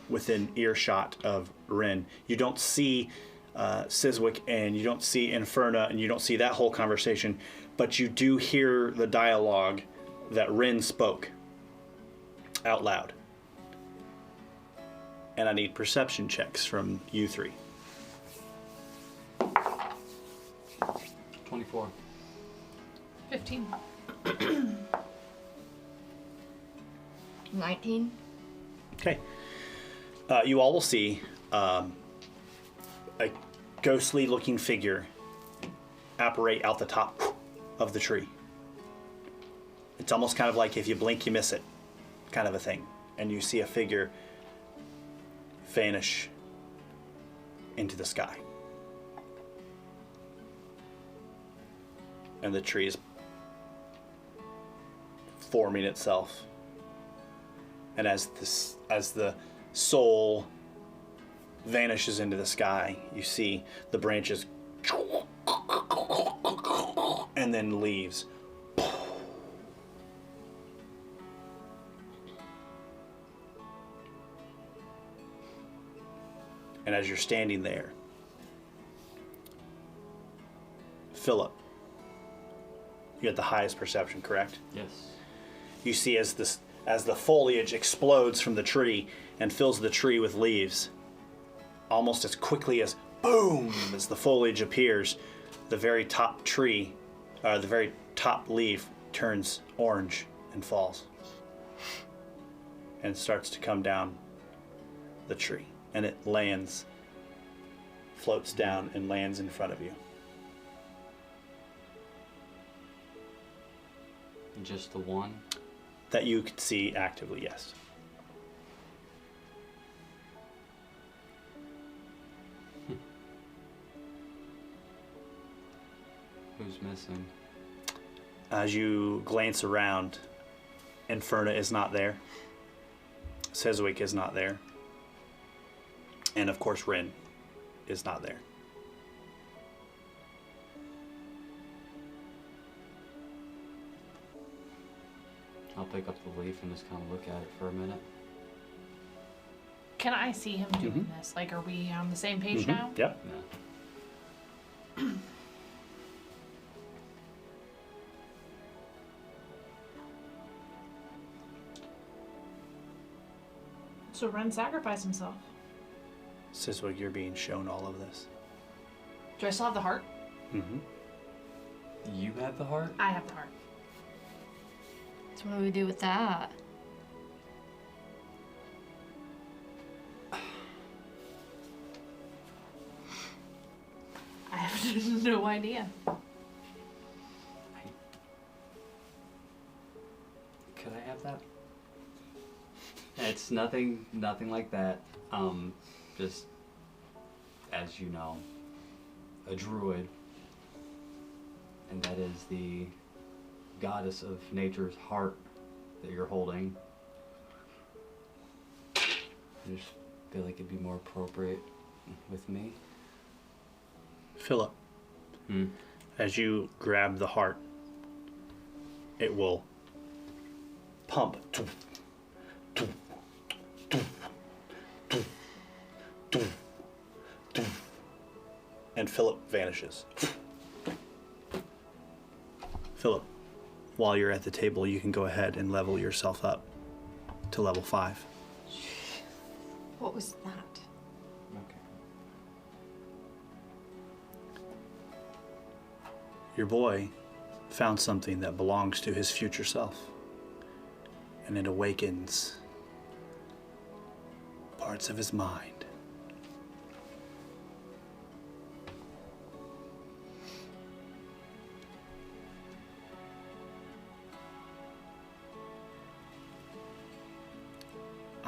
within earshot of Rin. You don't see Sizwick, and you don't see Inferna, and you don't see that whole conversation, but you do hear the dialogue that Rin spoke out loud. And I need perception checks from you three. 24. 15. 19. Okay. You all will see a ghostly looking figure apparate out the top of the tree. It's almost kind of like if you blink, you miss it kind of a thing. And you see a figure vanish into the sky. And the tree is forming itself. And as the soul vanishes into the sky, you see the branches and then leaves. And as you're standing there, Philip, you had the highest perception, correct? Yes. You see as the foliage explodes from the tree and fills the tree with leaves, almost as quickly as boom, as the foliage appears, the very top tree, the very top leaf turns orange and falls and starts to come down the tree, and it floats down and lands in front of you. Just the one? That you could see actively, yes. Who's missing? As you glance around, Inferna is not there. Sezwick is not there. And of course, Rin is not there. I'll pick up the leaf and just kind of look at it for a minute. Can I see him doing this? Like, are we on the same page now? Yep. Yeah. So Ren sacrificed himself. Sezwick, you're being shown all of this. Do I still have the heart? Mm-hmm. You have the heart? I have the heart. So what do we do with that? I have no idea. Could I have that? It's nothing like that. Just, as you know, a druid, and that is the goddess of nature's heart that you're holding. I just feel like it'd be more appropriate with me. Philip, as you grab the heart, it will pump. And Philip vanishes. Philip, while you're at the table, you can go ahead and level yourself up to level 5. What was that? Okay. Your boy found something that belongs to his future self, and it awakens parts of his mind.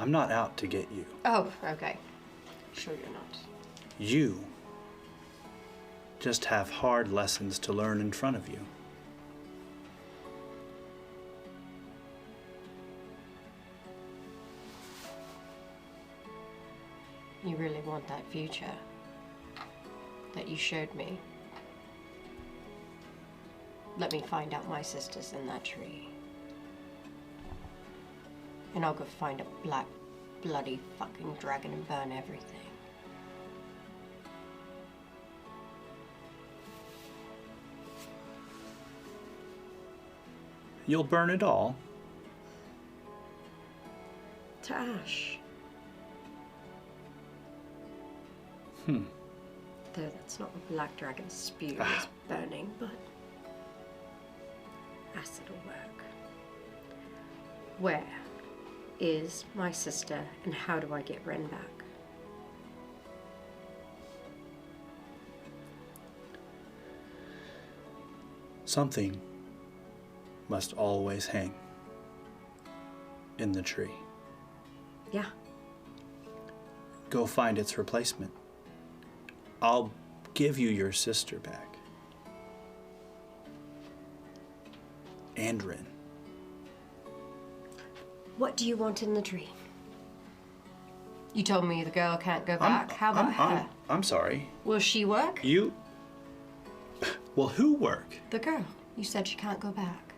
I'm not out to get you. Oh, okay. Sure you're not. You just have hard lessons to learn in front of you. You really want that future that you showed me? Let me find out my sister's in that tree. And I'll go find a black, bloody fucking dragon and burn everything. You'll burn it all. To ash. Hmm. Though that's not what black dragon's spew is burning, but acid will work. Where is my sister, and how do I get Ren back? Something must always hang in the tree. Yeah. Go find its replacement. I'll give you your sister back. And Rin. What do you want in the tree? You told me the girl can't go back. How about her? I'm sorry. Will she work? You... Well, who work? The girl. You said she can't go back.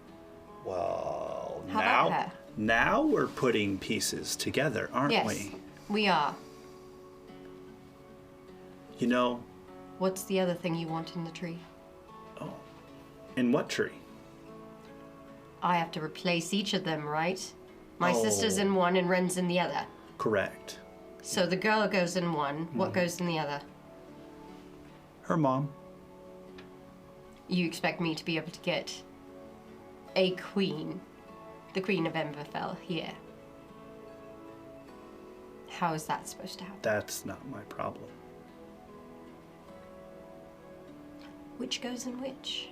Well, How about her? Now we're putting pieces together, aren't Yes, we? we are. You know... What's the other thing you want in the tree? Oh. In what tree? I have to replace each of them, right? My Oh. sister's in one and Ren's in the other. Correct. So the girl goes in one. What goes in the other? Her mom. You expect me to be able to get a queen, the Queen of Emberfell, here. How is that supposed to happen? That's not my problem. Which goes in which?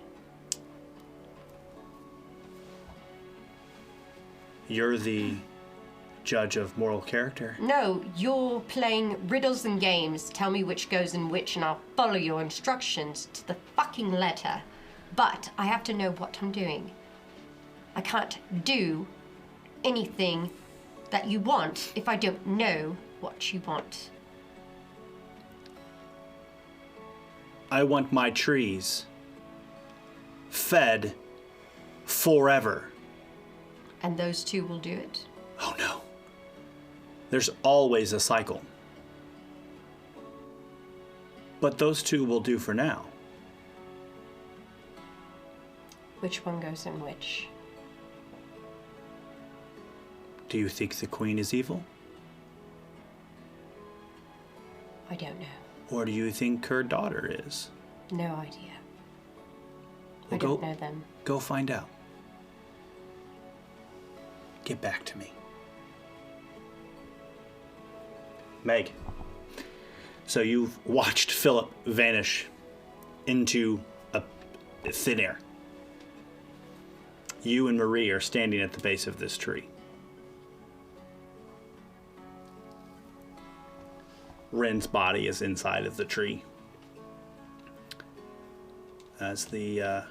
You're the judge of moral character. No, you're playing riddles and games. Tell me which goes in which and I'll follow your instructions to the fucking letter. But I have to know what I'm doing. I can't do anything that you want if I don't know what you want. I want my trees fed forever. And those two will do it? Oh no. There's always a cycle. But those two will do for now. Which one goes in which? Do you think the queen is evil? I don't know. Or do you think her daughter is? No idea. Well, I don't know them. Go find out. Get back to me. Meg, so you've watched Philip vanish into thin air. You and Marie are standing at the base of this tree. Ren's body is inside of the tree. As the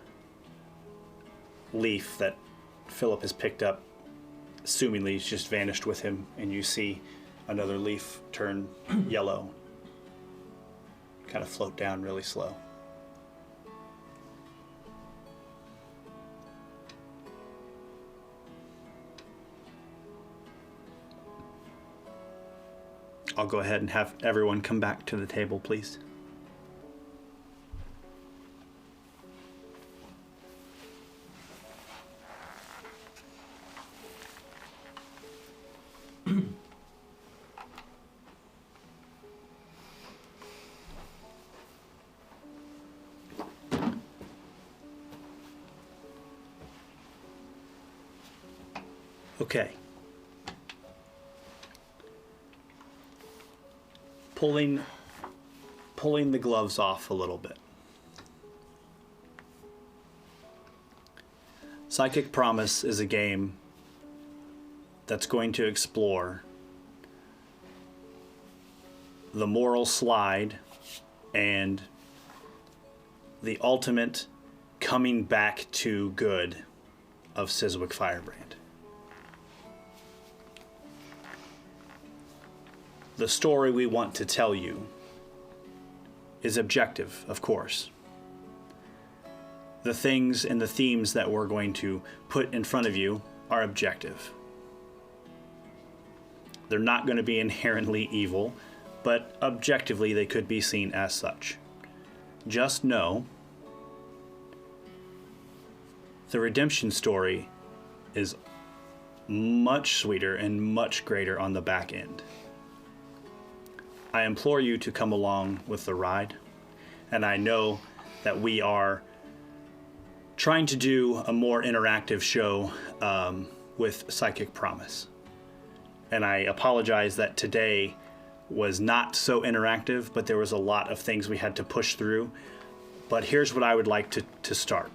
leaf that Philip has picked up, assumingly has just vanished with him, and you see another leaf turn yellow, kind of float down really slow. I'll go ahead and have everyone come back to the table, please. Okay. Pulling the gloves off a little bit. Psychic Promise is a game that's going to explore the moral slide and the ultimate coming back to good of Siswick Firebrand. The story we want to tell you is objective, of course. The things and the themes that we're going to put in front of you are objective. They're not going to be inherently evil, but objectively they could be seen as such. Just know the redemption story is much sweeter and much greater on the back end. I implore you to come along with the ride, and I know that we are trying to do a more interactive show with Psychic Promise. And I apologize that today was not so interactive, but there was a lot of things we had to push through. But here's what I would like to start.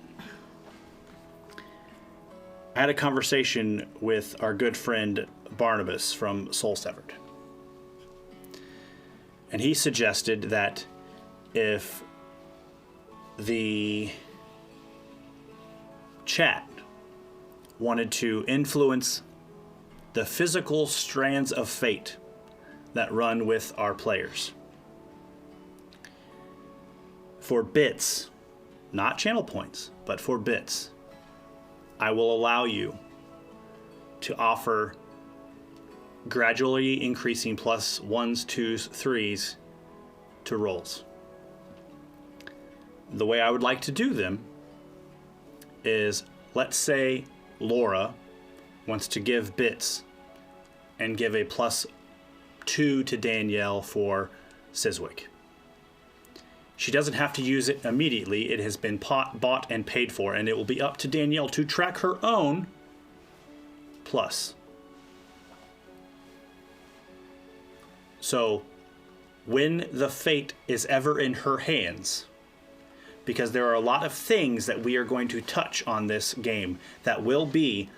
I had a conversation with our good friend Barnabas from Soul Severed. And he suggested that if the chat wanted to influence the physical strands of fate that run with our players. For bits, not channel points, but for bits, I will allow you to offer gradually increasing plus 1s, 2s, 3s to rolls. The way I would like to do them is, let's say Laura wants to give bits and give a plus 2 to Danielle for Siswick. She doesn't have to use it immediately. It has been bought and paid for, and it will be up to Danielle to track her own plus. So when the fate is ever in her hands, because there are a lot of things that we are going to touch on this game that will be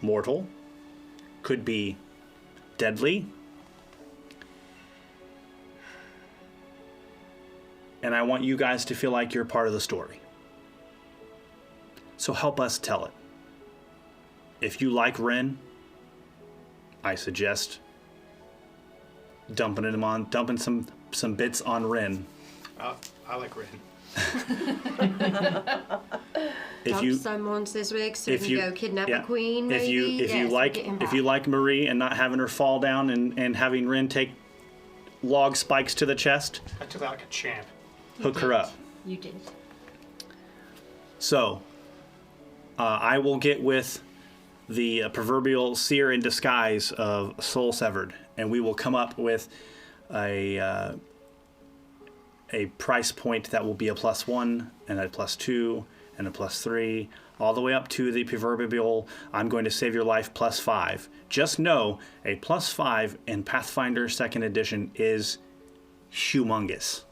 mortal, could be deadly, and I want you guys to feel like you're part of the story. So help us tell it. If you like Ren, I suggest dumping some bits on Ren. I like Ren. Dump someone this week so we can go kidnap a queen, maybe? If you like Marie and not having her fall down and having Ren take log spikes to the chest, I took that like a champ. Hook her up. You did. So, I will get with the proverbial seer in disguise of Soul Severed, and we will come up with a price point that will be a +1 and a +2 and a +3, all the way up to the proverbial I'm going to save your life +5. Just know a +5 in Pathfinder 2nd Edition is humongous.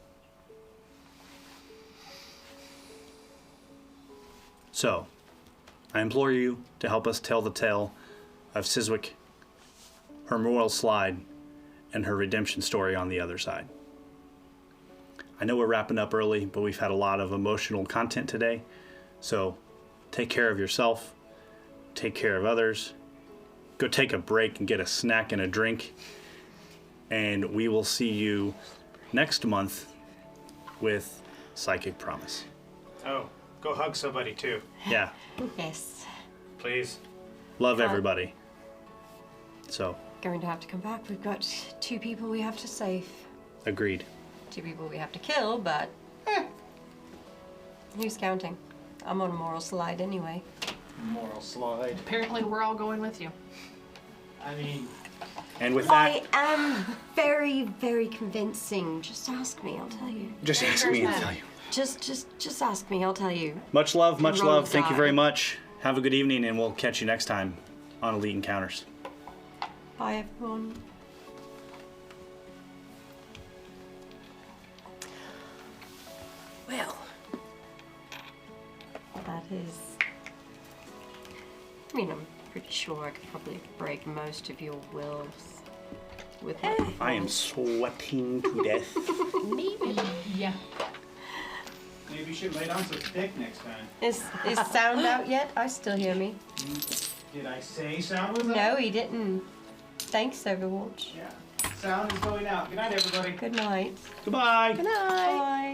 So, I implore you to help us tell the tale of Siswick, her moral slide, and her redemption story on the other side. I know we're wrapping up early, but we've had a lot of emotional content today. So, take care of yourself, take care of others, go take a break and get a snack and a drink, and we will see you next month with Psychic Promise. Oh, go hug somebody too. Yeah. Yes. Please. Love everybody. So. Going to have to come back. We've got 2 people we have to save. Agreed. 2 people we have to kill, but who's counting? I'm on a moral slide anyway. Moral slide. Apparently, we're all going with you. I mean, and with that, I am very, very convincing. Just ask me, I'll tell you. Just ask me and tell you. Just ask me, I'll tell you. Much love, much Roll love. of Thank you die. very much. Have a good evening, and we'll catch you next time on Elite Encounters. Bye, everyone. Well, that is... I mean, I'm pretty sure I could probably break most of your wills with my I am sweating to death. Maybe. Yeah. maybe you should lay down some thick next time. Is sound out yet? I still hear me. Did I say sound was out? No, he didn't. Thanks, Overwatch. Yeah. Sound is going out. Good night, everybody. Good night. Goodbye. Good night. Bye.